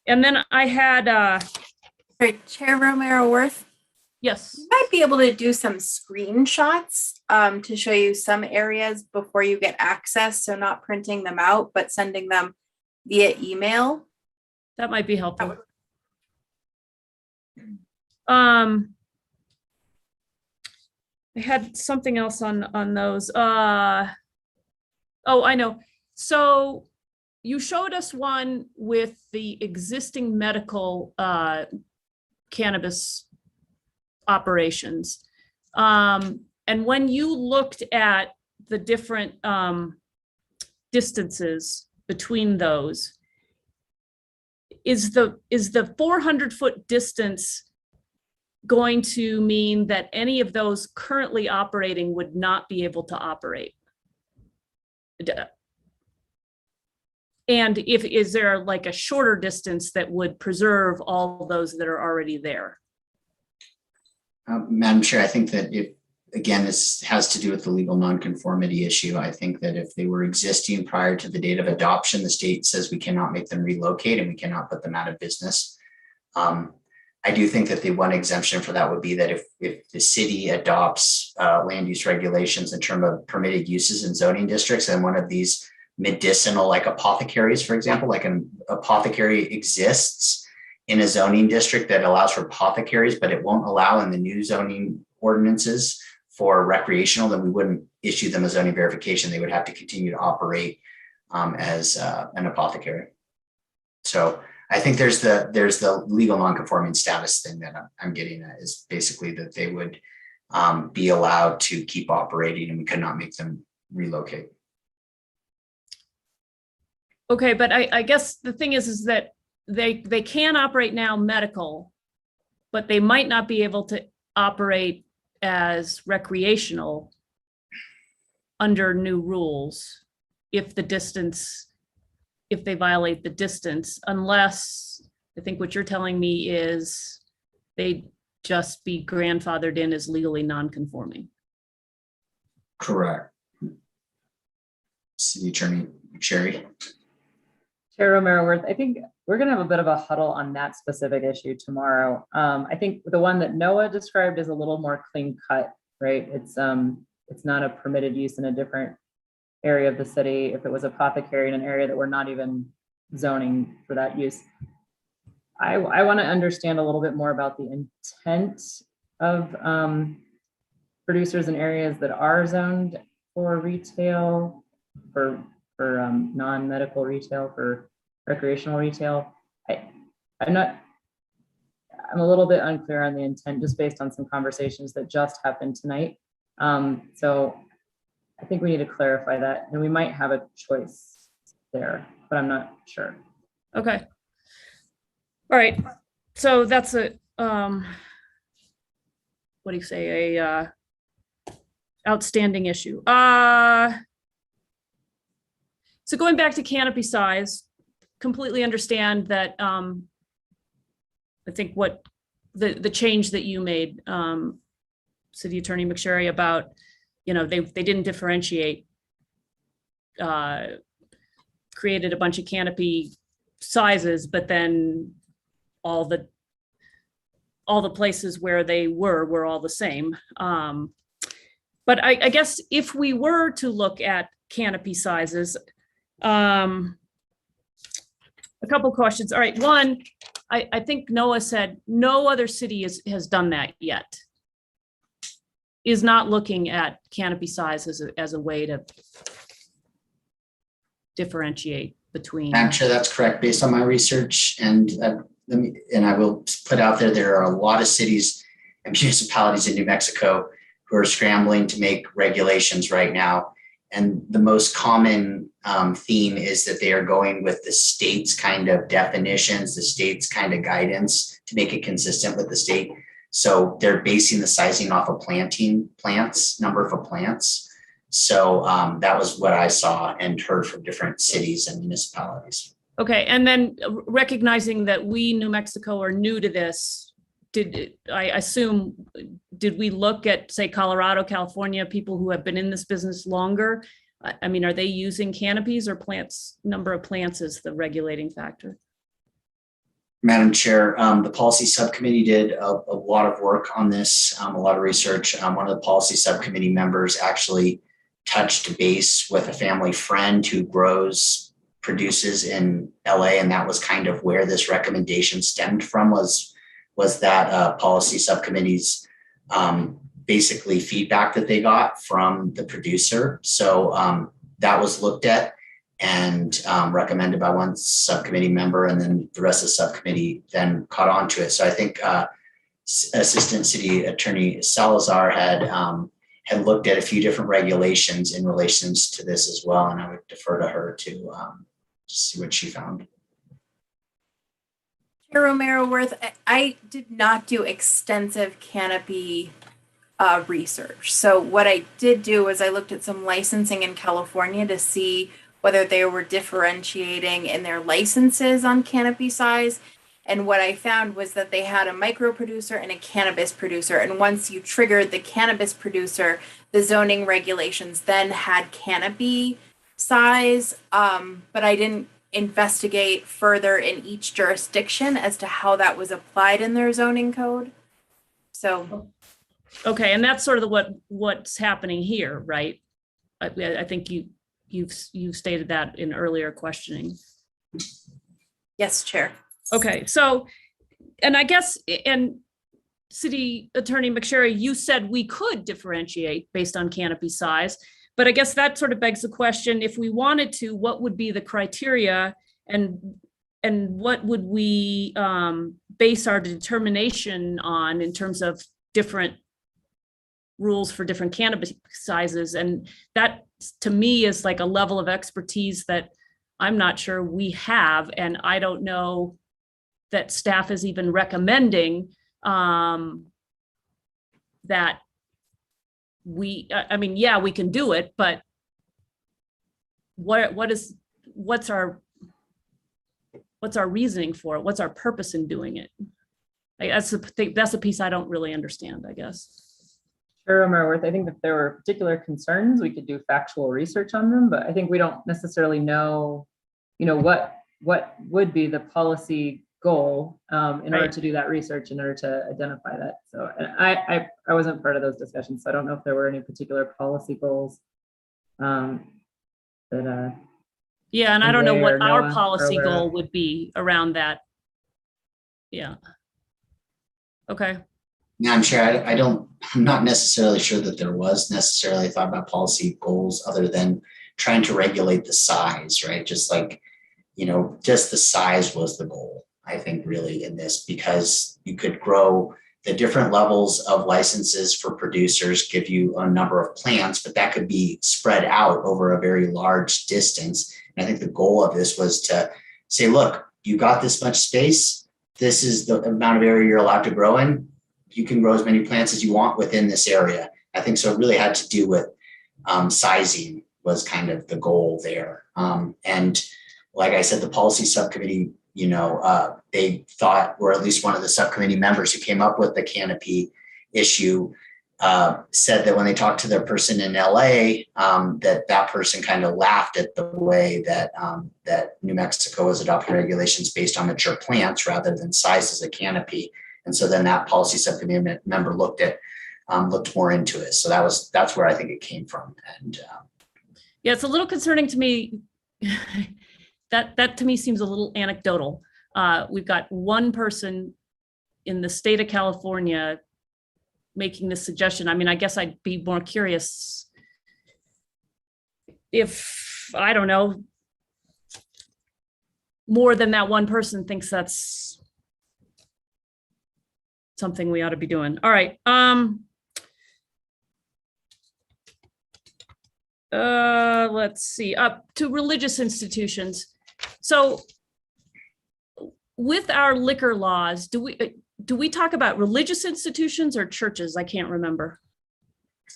then I had. Chair Romero-Worth. Yes. You might be able to do some screenshots to show you some areas before you get access. So not printing them out, but sending them via email. That might be helpful. I had something else on those. Oh, I know. So you showed us one with the existing medical cannabis operations. And when you looked at the different distances between those, is the 400-foot distance going to mean that any of those currently operating would not be able to operate? And is there like a shorter distance that would preserve all those that are already there? Madam Chair, I think that again, this has to do with the legal nonconformity issue. I think that if they were existing prior to the date of adoption, the state says we cannot make them relocate and we cannot put them out of business. I do think that the one exemption for that would be that if the city adopts land use regulations in terms of permitted uses in zoning districts, and one of these medicinal, like apothecaries, for example, like an apothecary exists in a zoning district that allows for apothecaries, but it won't allow in the new zoning ordinances for recreational, then we wouldn't issue them a zoning verification. They would have to continue to operate as an apothecary. So I think there's the legal nonconforming status thing that I'm getting at, is basically that they would be allowed to keep operating and we could not make them relocate. Okay, but I guess the thing is that they can operate now medical, but they might not be able to operate as recreational under new rules if they violate the distance, unless, I think what you're telling me is they'd just be grandfathered in as legally non-conforming. Correct. City Attorney Sherry. Chair Romero-Worth, I think we're going to have a bit of a huddle on that specific issue tomorrow. I think the one that Noah described is a little more clean cut, right? It's not a permitted use in a different area of the city. If it was apothecary in an area that we're not even zoning for that use. I want to understand a little bit more about the intent of producers in areas that are zoned for retail, for non-medical retail, for recreational retail. I'm a little bit unclear on the intent, just based on some conversations that just happened tonight. So I think we need to clarify that, and we might have a choice there, but I'm not sure. Okay. All right. So that's a what do you say? A outstanding issue. So going back to canopy size, completely understand that I think what the change that you made, City Attorney McSherry, about, they didn't differentiate, created a bunch of canopy sizes, but then all the places where they were all the same. But I guess if we were to look at canopy sizes, a couple questions. All right, one, I think Noah said no other city has done that yet. Is not looking at canopy size as a way to differentiate between. I'm sure that's correct based on my research, and I will put out there are a lot of cities and municipalities in New Mexico who are scrambling to make regulations right now. And the most common theme is that they are going with the state's kind of definitions, the state's kind of guidance to make it consistent with the state. So they're basing the sizing off of number of plants. So that was what I saw and heard from different cities and municipalities. Okay, and then recognizing that we, New Mexico, are new to this, did we look at, say, Colorado, California, people who have been in this business longer? I mean, are they using canopies or number of plants as the regulating factor? Madam Chair, the policy subcommittee did a lot of work on this, a lot of research. One of the policy subcommittee members actually touched base with a family friend who produces in LA, and that was kind of where this recommendation stemmed from, was was that policy subcommittee's basically feedback that they got from the producer. So that was looked at and recommended by one subcommittee member, and then the rest of the subcommittee then caught on to it. So I think Assistant City Attorney Salazar had looked at a few different regulations in relations to this as well, and I would defer to her to see what she found. Chair Romero-Worth, I did not do extensive canopy research. So what I did do was I looked at some licensing in California to see whether they were differentiating in their licenses on canopy size. And what I found was that they had a micro producer and a cannabis producer. And once you triggered the cannabis producer, the zoning regulations then had canopy size. But I didn't investigate further in each jurisdiction as to how that was applied in their zoning code. So. Okay, and that's sort of what's happening here, right? I think you've stated that in earlier questioning. Yes, Chair. Okay, so, and I guess, and City Attorney McSherry, you said we could differentiate based on canopy size, but I guess that sort of begs the question, if we wanted to, what would be the criteria and what would we base our determination on in terms of different rules for different cannabis sizes? And that to me is like a level of expertise that I'm not sure we have, and I don't know that staff is even recommending that we, I mean, yeah, we can do it, but what's our reasoning for it? What's our purpose in doing it? That's the piece I don't really understand, I guess. Sure, Romero-Worth, I think if there were particular concerns, we could do factual research on them, but I think we don't necessarily know, what would be the policy goal in order to do that research, in order to identify that. So I wasn't part of those discussions, so I don't know if there were any particular policy goals that yeah, and I don't know what our Noah policy goal would be around that. Yeah. Okay. Madam Chair, I'm not necessarily sure that there was necessarily thought about policy goals other than trying to regulate the size, right? Just like, just the size was the goal, I think, really in this, because you could grow the different levels of licenses for producers, give you a number of plants, but that could be spread out over a very large distance. And I think the goal of this was to say, look, you got this much space. This is the amount of area you're allowed to grow in. You can grow as many plants as you want within this area. I think so. It really had to do with sizing was kind of the goal there. And like I said, the policy subcommittee, they thought, or at least one of the subcommittee members who came up with the canopy issue said that when they talked to their person in LA, that person kind of laughed at the way that New Mexico is adopting regulations based on mature plants rather than sizes of canopy. And so then that policy subcommittee member looked more into it. So that's where I think it came from. And yeah, it's a little concerning to me. That to me seems a little anecdotal. We've got one person in the state of California making this suggestion. I mean, I guess I'd be more curious if, I don't know, more than that one person thinks that's something we ought to be doing. All right. Let's see, up to religious institutions. So with our liquor laws, do we talk about religious institutions or churches? I can't remember.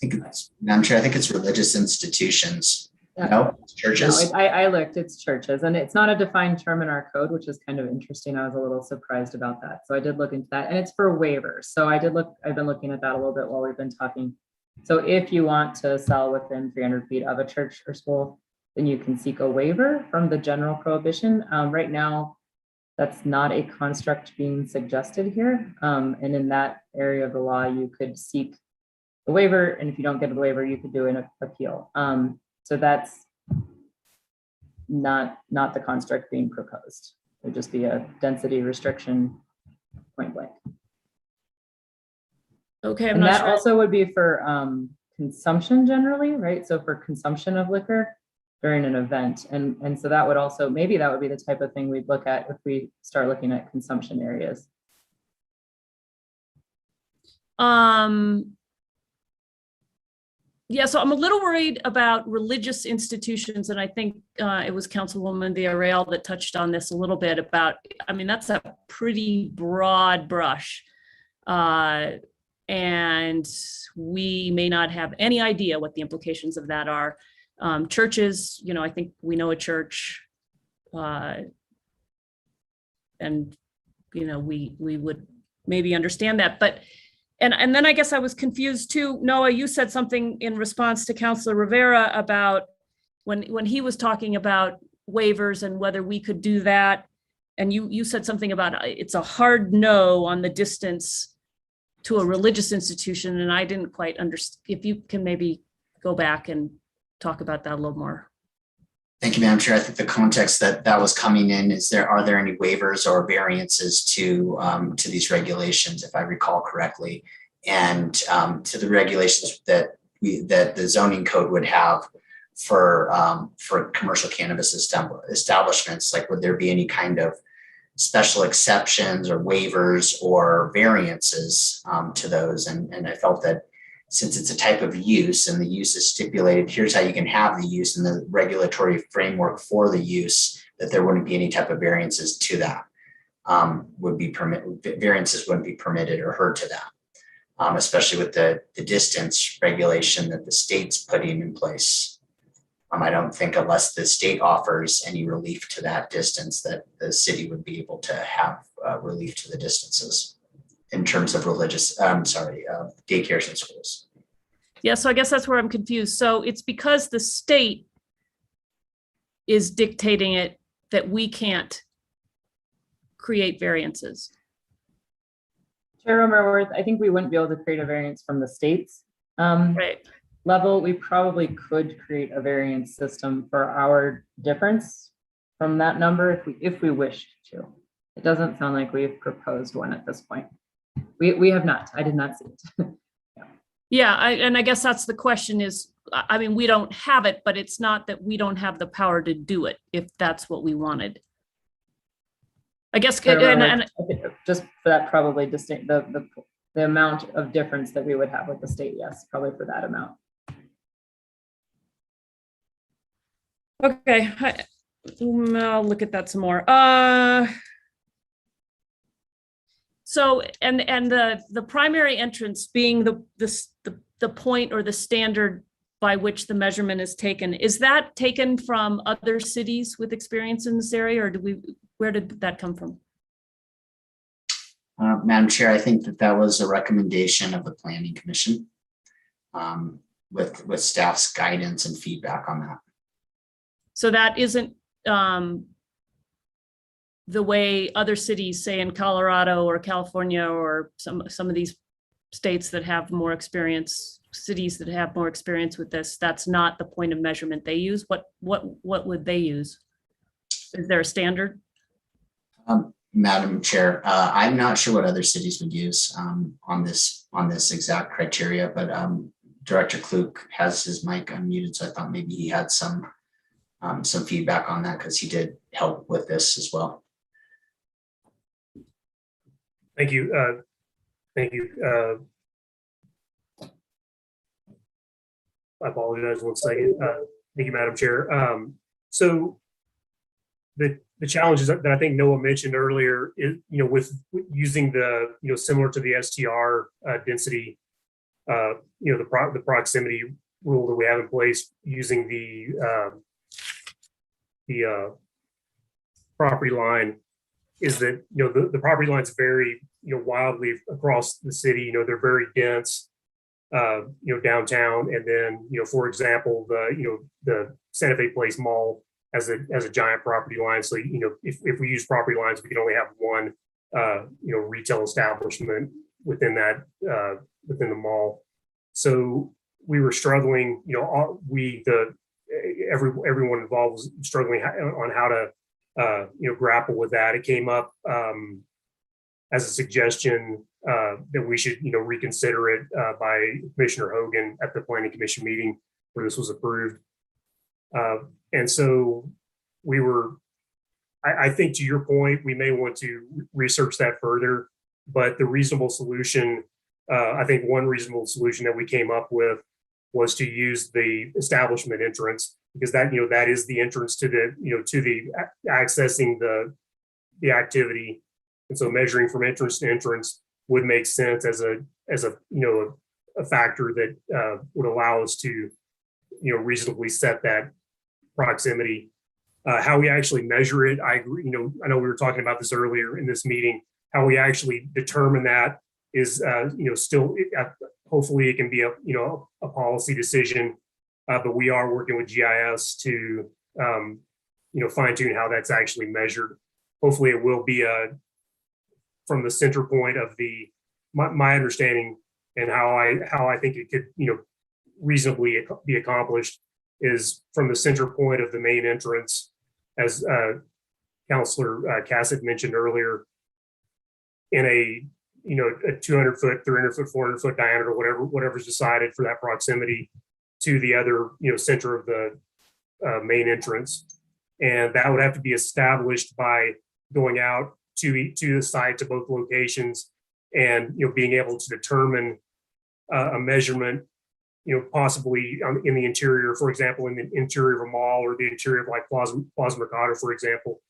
I'm sure. I think it's religious institutions. Yeah. No, churches. No, I looked, it's churches, and it's not a defined term in our code, which is kind of interesting. I was a little surprised about that. So I did look into that, and it's for waivers. So I've been looking at that a little bit while we've been talking. So if you want to sell within 300 feet of a church or school, then you can seek a waiver from the general prohibition. Right now, that's not a construct being suggested here. And in that area of the law, you could seek the waiver, and if you don't get the waiver, you could do an appeal. So that's not the construct being proposed. It would just be a density restriction, point blank. Okay, I'm And not that sure. also would be for consumption generally, right? So for consumption of liquor during an event. And so that would also, maybe that would be the type of thing we'd look at if we start looking at consumption areas. Yeah, so I'm a little worried about religious institutions, and I think it was Councilwoman Villarreal that touched on this a little bit about, I mean, that's a pretty broad brush. And we may not have any idea what the implications of that are. Churches, you know, I think we know a church, and, you know, we would maybe understand that, but and then I guess I was confused too. Noah, you said something in response to Councilor Rivera about when he was talking about waivers and whether we could do that. And you said something about it's a hard no on the distance to a religious institution. And I didn't quite understand. If you can maybe go back and talk about that a little more. Thank you, Madam Chair. I think the context that was coming in is are there any waivers or variances to these regulations, if I recall correctly, and to the regulations that the zoning code would have for commercial cannabis establishments? Like, would there be any kind of special exceptions or waivers or variances to those? And I felt that since it's a type of use and the use is stipulated, here's how you can have the use and the regulatory framework for the use, that there wouldn't be any type of variances to that. Variances wouldn't be permitted or heard to that, especially with the distance regulation that the state's putting in place. I don't think unless the state offers any relief to that distance that the city would be able to have relief to the distances in terms of daycares and schools. Yeah, so I guess that's where I'm confused. So it's because the state is dictating it that we can't create variances. Chair Romer, I think we wouldn't be able to create a variance from the state's level. We probably could create a variance system for our difference from that number if we wished to. It doesn't sound like we've proposed one at this point. We have not. I did not see it. Yeah, and I guess that's the question is, I mean, we don't have it, but it's not that we don't have the power to do it if that's what we wanted. I guess, and just for that, probably distinct the amount of difference that we would have with the state. Yes, probably for that amount. Okay, I'll look at that some more. So, and the primary entrance being the point or the standard by which the measurement is taken, is that taken from other cities with experience in this area, or where did that come from? Madam Chair, I think that was a recommendation of the Planning Commission with staff's guidance and feedback on that. So that isn't the way other cities, say in Colorado or California or some of these states that have more experience, cities that have more experience with this, that's not the point of measurement they use. What would they use? Is there a standard? Madam Chair, I'm not sure what other cities would use on this exact criteria, but Director Klug has his mic unmuted, so I thought maybe he had some feedback on that because he did help with this as well. Thank you. Thank you. I apologize 1 second. Thank you, Madam Chair. So the challenges that I think Noah mentioned earlier is, with using the, similar to the STR density, the proximity rule that we have in place, using the property line, is that, the property lines vary, wildly across the city. They're very dense, downtown. And then, for example, the Santa Fe Place Mall has a giant property line. So, if we use property lines, we can only have one, retail establishment within that, within the mall. So we were struggling, everyone involved was struggling on how to, grapple with that. It came up as a suggestion that we should, reconsider it by Commissioner Hogan at the Planning Commission meeting where this was approved. And so we were, I think to your point, we may want to research that further, but the reasonable solution, I think one reasonable solution that we came up with was to use the establishment entrance, because that, that is the entrance to the, to the accessing the activity. And so measuring from entrance to entrance would make sense as a factor that would allow us to, reasonably set that proximity. How we actually measure it, I agree, I know we were talking about this earlier in this meeting, how we actually determine that is, still, hopefully it can be a policy decision, but we are working with GIS to, fine tune how that's actually measured. Hopefully it will be from the center point of my understanding and how I think it could, reasonably be accomplished is from the center point of the main entrance, as Councilor Cassett mentioned earlier, in a 200 foot, 300 foot, 400 foot diameter, whatever's decided for that proximity to the other, center of the main entrance. And that would have to be established by going out to the site, to both locations, and being able to determine a measurement, possibly in the interior, for example, in the interior of a mall or the interior of like Plaza Mercado, for example,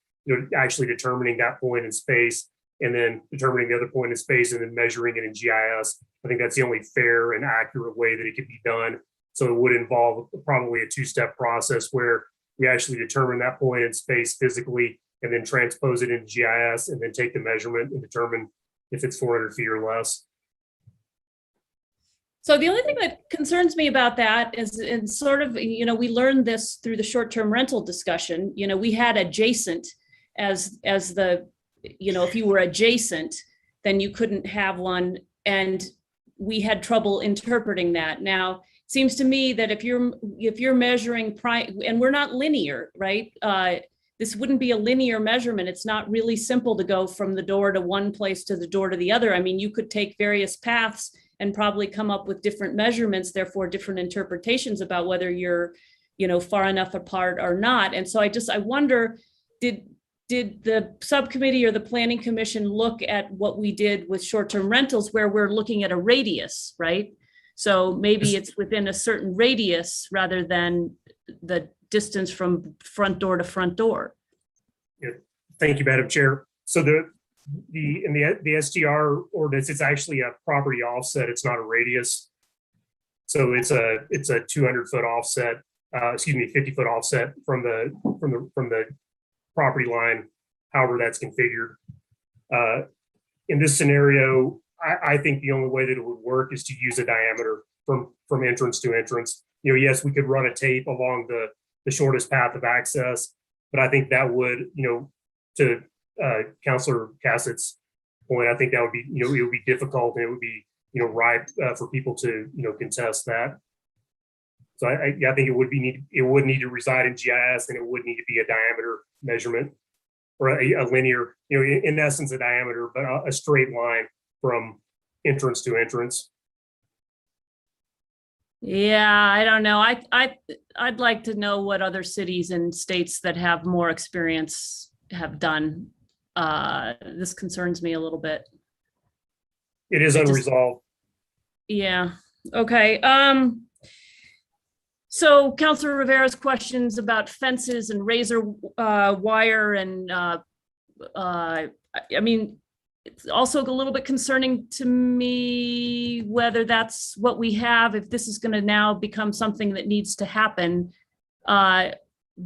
actually determining that point in space and then determining the other point in space and then measuring it in GIS. I think that's the only fair and accurate way that it could be done. So it would involve probably a two-step process where we actually determine that point in space physically and then transpose it into GIS and then take the measurement and determine if it's 400 feet or less. So the only thing that concerns me about that is, and sort of, we learned this through the short-term rental discussion, we had adjacent as the, if you were adjacent, then you couldn't have one. And we had trouble interpreting that. Now, it seems to me that if you're measuring and we're not linear, right? This wouldn't be a linear measurement. It's not really simple to go from the door to one place to the door to the other. I mean, you could take various paths and probably come up with different measurements, therefore different interpretations about whether you're, far enough apart or not. And so I wonder, did the subcommittee or the planning commission look at what we did with short-term rentals where we're looking at a radius, right? So maybe it's within a certain radius rather than the distance from front door to front door. Yeah. Thank you, Madam Chair. So in the STR ordinance, it's actually a property offset. It's not a radius. So it's a 200 foot offset, 50 foot offset from the property line, however that's configured. In this scenario, I think the only way that it would work is to use a diameter from entrance to entrance. Yes, we could run a tape along the shortest path of access, but I think that would, to Councilor Cassett's point, I think that would be, it would be difficult and it would be, ripe for people to, contest that. So I think it would need to reside in GIS, and it would need to be a diameter measurement or a linear, in essence, a diameter, but a straight line from entrance to entrance. Yeah, I don't know. I'd like to know what other cities and states that have more experience have done. This concerns me a little bit. It is unresolved. Yeah. Okay. So Councilor Rivera's questions about fences and razor wire and I mean, it's also a little bit concerning to me whether that's what we have, if this is going to now become something that needs to happen.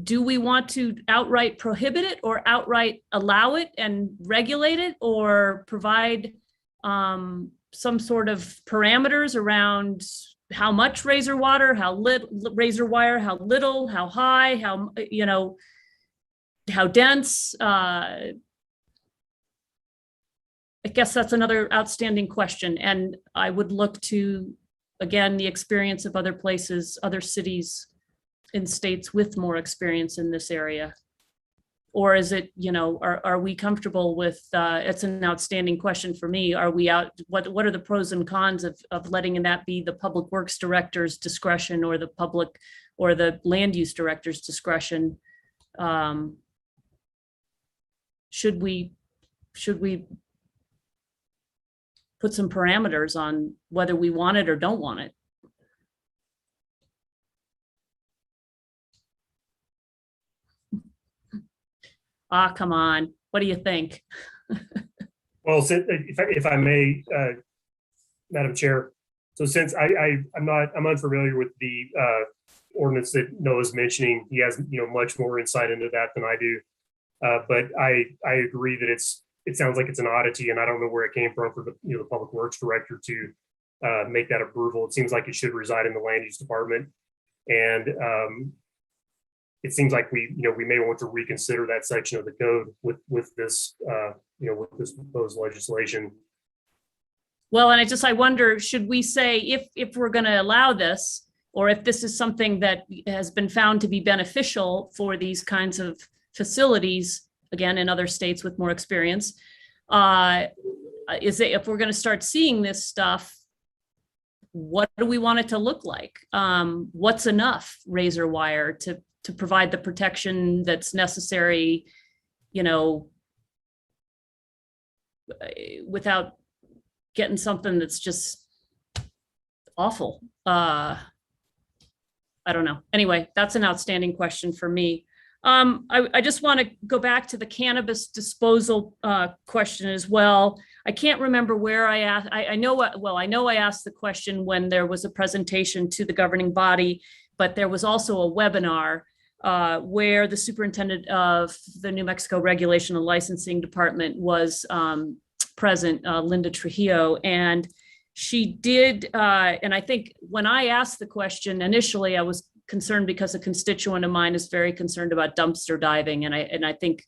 Do we want to outright prohibit it or outright allow it and regulate it, or provide some sort of parameters around how much razor wire, how little, how high, how dense? I guess that's another outstanding question. And I would look to, again, the experience of other places, other cities and states with more experience in this area. or is it, you know, are we comfortable with, it's an outstanding question for me. Are we out, what are the pros and cons of letting that be the public works director's discretion or the land use director's discretion? Should we put some parameters on whether we want it or don't want it? Ah, come on. What do you think? Well, if I may, Madam Chair, so since I'm unfamiliar with the ordinance that Noah's mentioning, he has, you know, much more insight into that than I do. But I agree that it sounds like it's an oddity, and I don't know where it came from for the, you know, the Public Works Director to make that approval. It seems like it should reside in the Land Use Department, and it seems like we may want to reconsider that section of the code with this with this proposed legislation. Well, and I wonder, should we say if we're going to allow this, or if this is something that has been found to be beneficial for these kinds of facilities, again, in other states with more experience, is it, if we're going to start seeing this stuff, what do we want it to look like? What's enough razor wire to provide the protection that's necessary, you know, without getting something that's just awful? I don't know. Anyway, that's an outstanding question for me. I just want to go back to the cannabis disposal question as well. I can't remember where I asked. I know I asked the question when there was a presentation to the governing body, but there was also a webinar where the superintendent of the New Mexico Regulation and Licensing Department was present, Linda Trujillo, and she did, and I think when I asked the question initially, I was concerned because a constituent of mine is very concerned about dumpster diving, and I think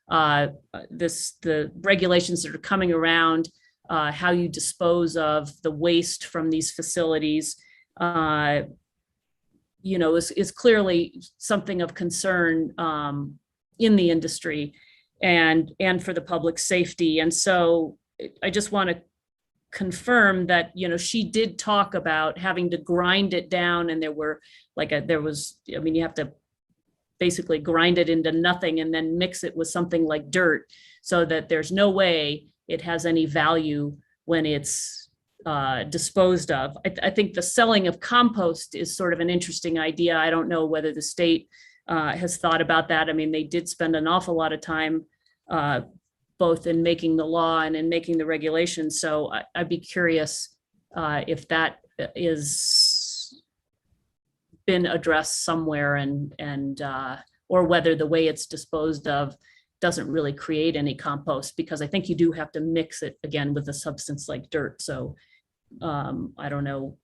the regulations that are coming around how you dispose of the waste from these facilities, you know, is clearly something of concern in the industry and for the public safety. And so I just want to confirm that, you know, she did talk about having to grind it down, and you have to basically grind it into nothing and then mix it with something like dirt so that there's no way it has any value when it's disposed of. I think the selling of compost is sort of an interesting idea. I don't know whether the state has thought about that. I mean, they did spend an awful lot of time both in making the law and in making the regulations. So I'd be curious if that is been addressed somewhere, and or whether the way it's disposed of doesn't really create any compost, because I think you do have to mix it again with a substance like dirt. So I don't know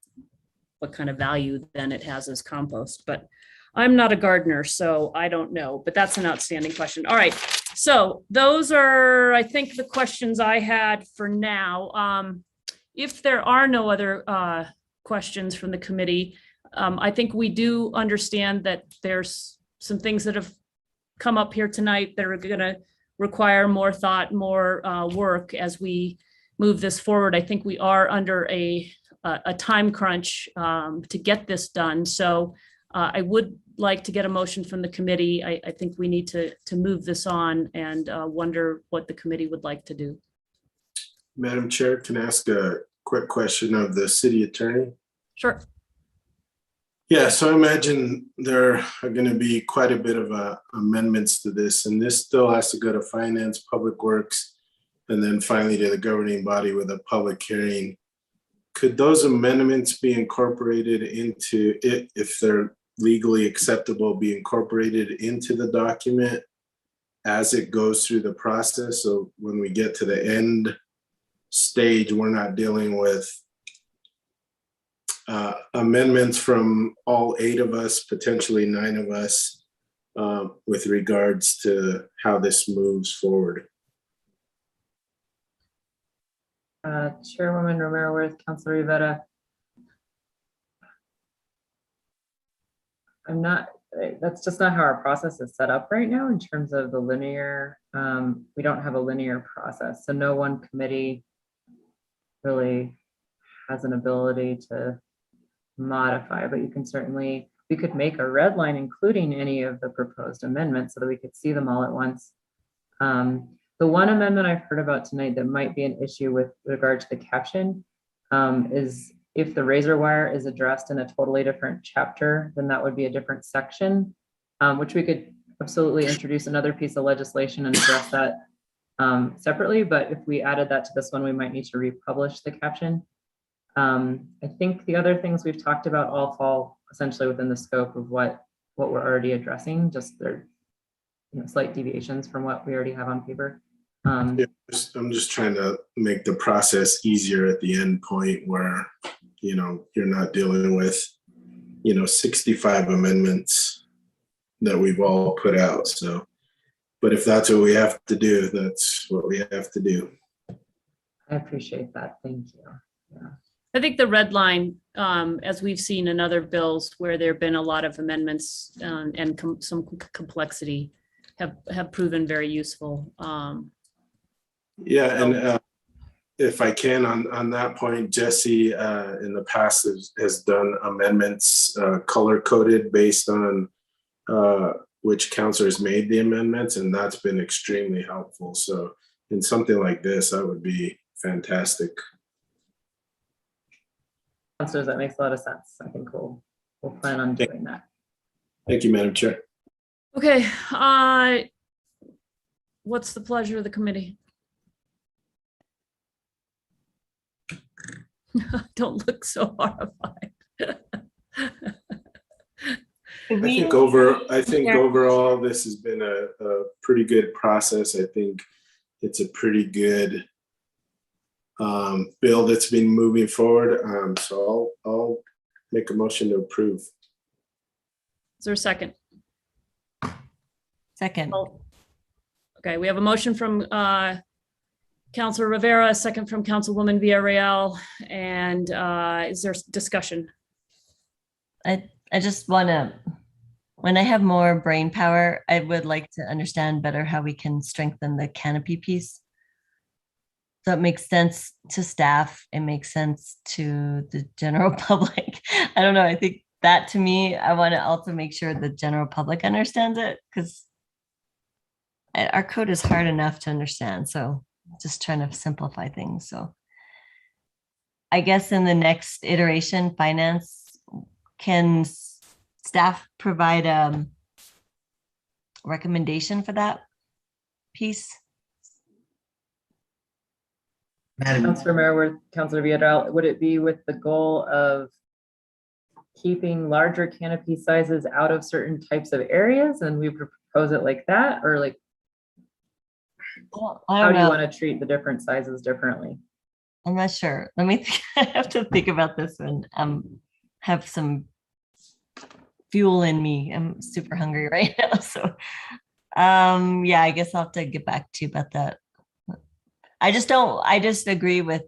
what kind of value then it has as compost, but I'm not a gardener, so I don't know, but that's an outstanding question. All right, so those are, I think, the questions I had for now. If there are no other questions from the committee, I think we do understand that there's some things that have come up here tonight that are going to require more thought, more work as we move this forward. I think we are under a time crunch to get this done. So I would like to get a motion from the committee. I think we need to move this on, and wonder what the committee would like to do. Madam Chair, can I ask a quick question of the city attorney? Sure. Yeah, so I imagine there are going to be quite a bit of amendments to this, and this still has to go to Finance, Public Works, and then finally to the governing body with a public hearing. Could those amendments be incorporated into it, if they're legally acceptable, be incorporated into the document as it goes through the process? So when we get to the end stage, we're not dealing with amendments from all 8 of us, potentially 9 of us, with regards to how this moves forward. Chairwoman Romero-Worth, Councilor Rivera. I'm not that's just not how our process is set up right now in terms of the linear. We don't have a linear process, so no one committee really has an ability to modify, but you can certainly, we could make a red line including any of the proposed amendments so that we could see them all at once. The one amendment I've heard about tonight that might be an issue with regard to the caption is if the razor wire is addressed in a totally different chapter, then that would be a different section, which we could absolutely introduce another piece of legislation and address that separately. But if we added that to this one, we might need to republish the caption. I think the other things we've talked about all fall essentially within the scope of what we're already addressing, just they're slight deviations from what we already have on paper. Yeah, I'm just trying to make the process easier at the end point where, you're not dealing with, 65 amendments that we've all put out. So, but if that's what we have to do, that's what we have to do. I appreciate that. Thank you. Yeah. I think the red line, as we've seen in other bills where there have been a lot of amendments and some complexity, have proven very useful. Yeah, and if I can, on that point, Jesse in the past has done amendments color coded based on which counselors made the amendments, and that's been extremely helpful. So in something like this, that would be fantastic. Counselors, that makes a lot of sense. I think we'll plan on doing that. Thank you, Madam Chair. Okay, what's the pleasure of the committee? Don't look so horrified. I think overall, this has been a pretty good process. I think it's a pretty good bill that's been moving forward. So I'll make a motion to approve. Is there a second? Second. Okay, we have a motion from Councilor Rivera, a second from Councilwoman Villarreal, and is there discussion? I just want to, when I have more brain power, I would like to understand better how we can strengthen the canopy piece. So it makes sense to staff. It makes sense to the general public. I don't know. I think that to me, I want to also make sure the general public understands it because our code is hard enough to understand. So just trying to simplify things. So I guess in the next iteration, finance, can staff provide a recommendation for that piece? Councilor Mayor, Councilor Villarreal, would it be with the goal of keeping larger canopy sizes out of certain types of areas and we propose it like that, or like how do you want to treat the different sizes differently? I'm not sure. Let me I have to think about this one. Have some fuel in me. I'm super hungry right now. So yeah, I guess I'll have to get back to you about that. I just agree with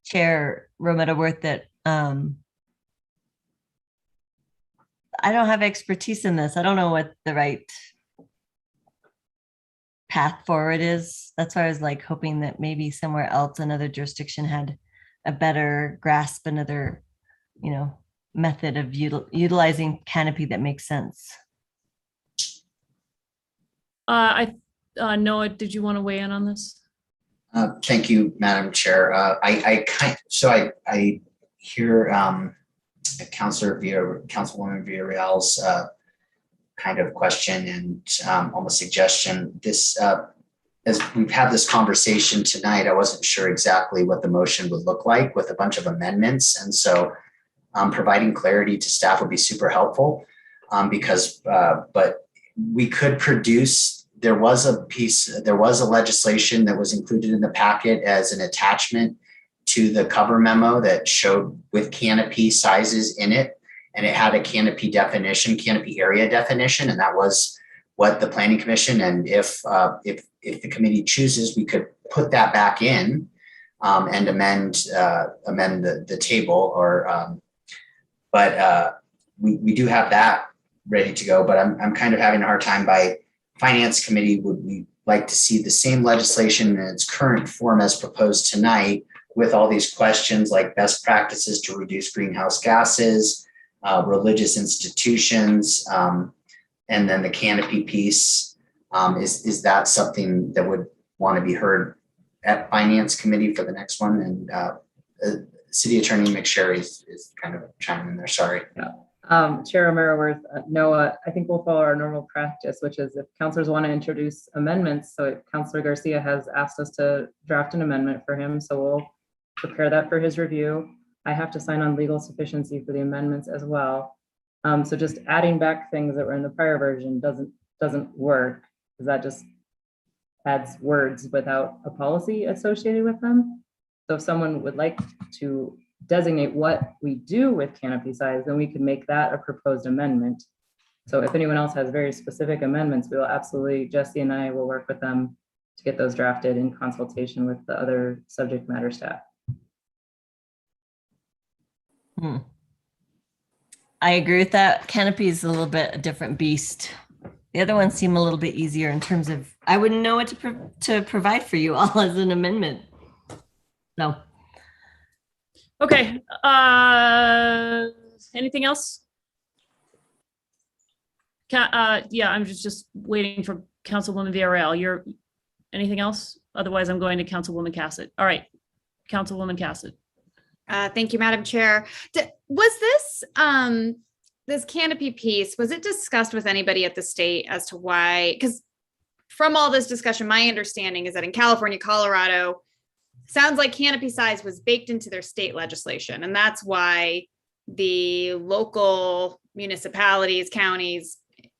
Chair Romero Worth that I don't have expertise in this. I don't know what the right path forward is. That's why I was like hoping that maybe somewhere else, another jurisdiction had a better grasp, another, method of utilizing canopy that makes sense. Noah, did you want to weigh in on this? Thank you, Madam Chair. I hear Councilwoman Villarreal's kind of question and almost suggestion. This, as we've had this conversation tonight, I wasn't sure exactly what the motion would look like with a bunch of amendments, and so providing clarity to staff would be super helpful because, but we could produce. There was a legislation that was included in the packet as an attachment to the cover memo that showed with canopy sizes in it, and it had a canopy definition, canopy area definition, and that was what the Planning Commission, and if the committee chooses, we could put that back in and amend the table, or but we do have that ready to go, but I'm kind of having a hard time by Finance Committee. Would we like to see the same legislation in its current form as proposed tonight, with all these questions like best practices to reduce greenhouse gases, religious institutions, and then the canopy piece? Is that something that would want to be heard at Finance Committee for the next one? And City Attorney McSherry is kind of chiming in there. Sorry. Chair O'Mara-Worth, Noah, I think we'll follow our normal practice, which is if councilors want to introduce amendments. So Councilor Garcia has asked us to draft an amendment for him, so we'll prepare that for his review. I have to sign on legal sufficiency for the amendments as well. So just adding back things that were in the prior version doesn't work, because that just adds words without a policy associated with them. So if someone would like to designate what we do with canopy size, then we could make that a proposed amendment. So if anyone else has very specific amendments, we will absolutely, Jesse and I will work with them to get those drafted in consultation with the other subject matter staff. I agree with that. Canopy is a little bit a different beast. The other ones seem a little bit easier in terms of, I wouldn't know what to provide for you all as an amendment. No. Okay. Anything else? Yeah, I'm just waiting for Councilwoman Villarreal. Anything else? Otherwise, I'm going to Councilwoman Cassett. All right, Councilwoman Cassett. Thank you, Madam Chair. Was this canopy piece, was it discussed with anybody at the state as to why? Because from all this discussion, my understanding is that in California, Colorado, sounds like canopy size was baked into their state legislation. And that's why the local municipalities, counties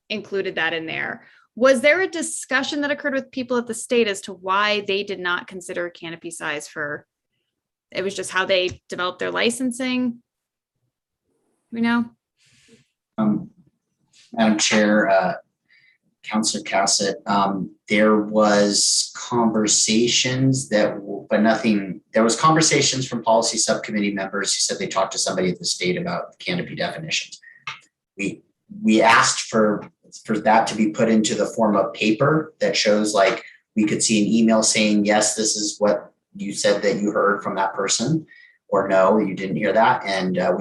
included that in there. Was there a discussion that occurred with people at the state as to why they did not consider canopy size for, it was just how they developed their licensing? You know? Madam Chair, Councilor Cassett, there was conversations there was conversations from policy subcommittee members who said they talked to somebody at the state about canopy definitions. We asked for that to be put into the form of paper that shows, like, we could see an email saying, yes, this is what you said that you heard from that person, or no, you didn't hear that. And that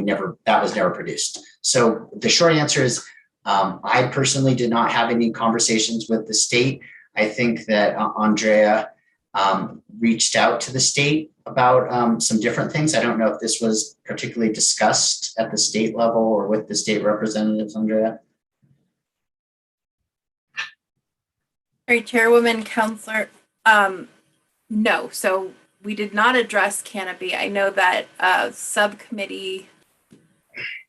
was never produced. So the short answer is, I personally did not have any conversations with the state. I think that Andrea reached out to the state about some different things. I don't know if this was particularly discussed at the state level or with the state representatives, Andrea. All right, Chairwoman, Councilor. No, so we did not address canopy. I know that a subcommittee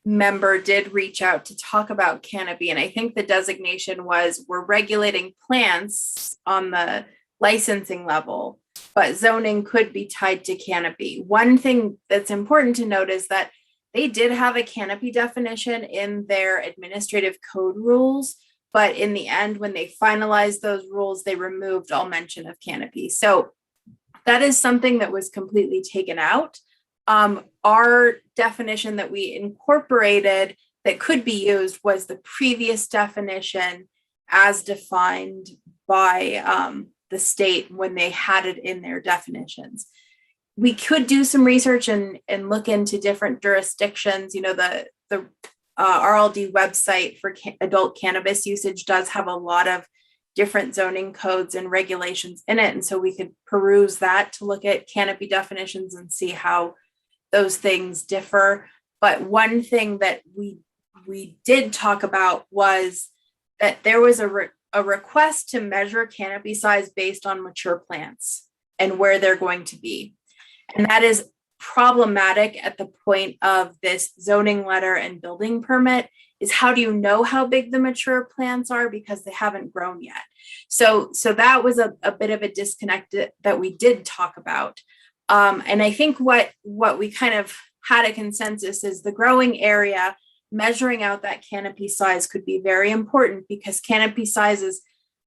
member did reach out to talk about canopy, and I think the designation was we're regulating plants on the licensing level, but zoning could be tied to canopy. One thing that's important to note is that they did have a canopy definition in their administrative code rules, but in the end, when they finalized those rules, they removed all mention of canopy. So that is something that was completely taken out. Our definition that we incorporated that could be used was the previous definition as defined by the state when they had it in their definitions. We could do some research and look into different jurisdictions. You know, the RLD website for adult cannabis usage does have a lot of different zoning codes and regulations in it. And so we could peruse that to look at canopy definitions and see how those things differ. But one thing that we did talk about was that there was a request to measure canopy size based on mature plants and where they're going to be. And that is problematic at the point of this zoning letter and building permit, is how do you know how big the mature plants are because they haven't grown yet. So that was a bit of a disconnect that we did talk about. And I think what we kind of had a consensus is the growing area, measuring out that canopy size could be very important, because canopy size is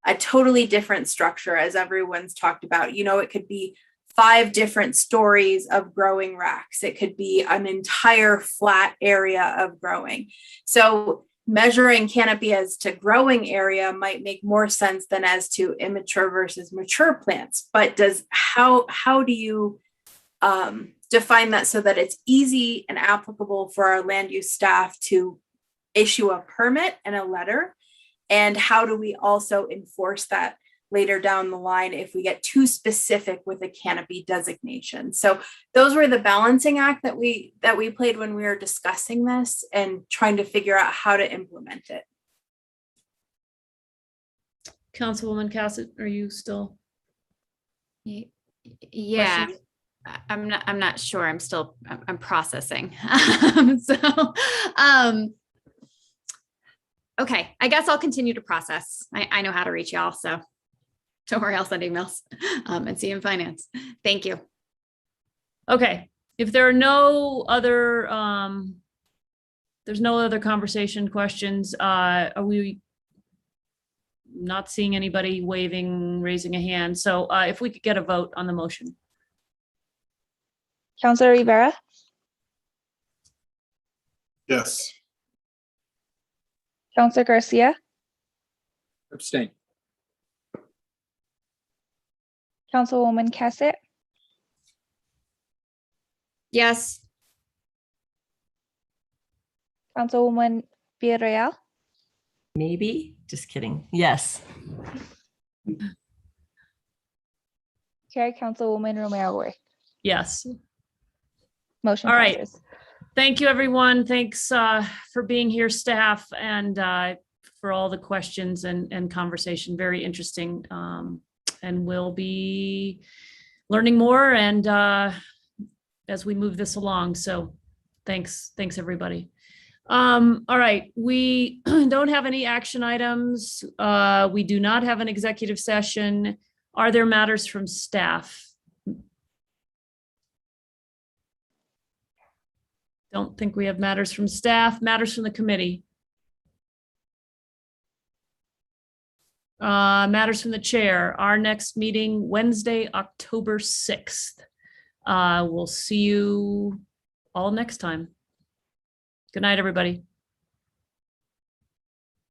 a totally different structure, as everyone's talked about. You know, it could be 5 different stories of growing racks. It could be an entire flat area of growing. So measuring canopy as to growing area might make more sense than as to immature versus mature plants. But how do you define that so that it's easy and applicable for our land use staff to issue a permit and a letter? And how do we also enforce that later down the line if we get too specific with a canopy designation? So those were the balancing act that we played when we were discussing this and trying to figure out how to implement it. Councilwoman Cassett, are you still? Yeah, questions? I'm not sure. I'm processing. Okay, I guess I'll continue to process. I know how to reach y'all, so don't worry, I'll send emails and see you in finance. Thank you. Okay, if there are no other, there's no other conversation questions, are we not seeing anybody waving, raising a hand? So if we could get a vote on the motion. Councilor Rivera, Yes. Councilor Garcia, Abstain. Councilwoman Cassett, Yes. Councilwoman Villarreal, Maybe, just kidding. Yes. Chair Councilwoman Romero Worth. Yes. Motion All right. passes. Thank you, everyone. Thanks for being here, staff, and for all the questions and conversation. Very interesting. And we'll be learning more and as we move this along. So thanks, everybody. All right, we don't have any action items. We do not have an executive session. Are there matters from staff? Don't think we have matters from staff. Matters from the committee. Matters from the chair. Our next meeting, Wednesday, October 6th. We'll see you all next time. Good night, everybody.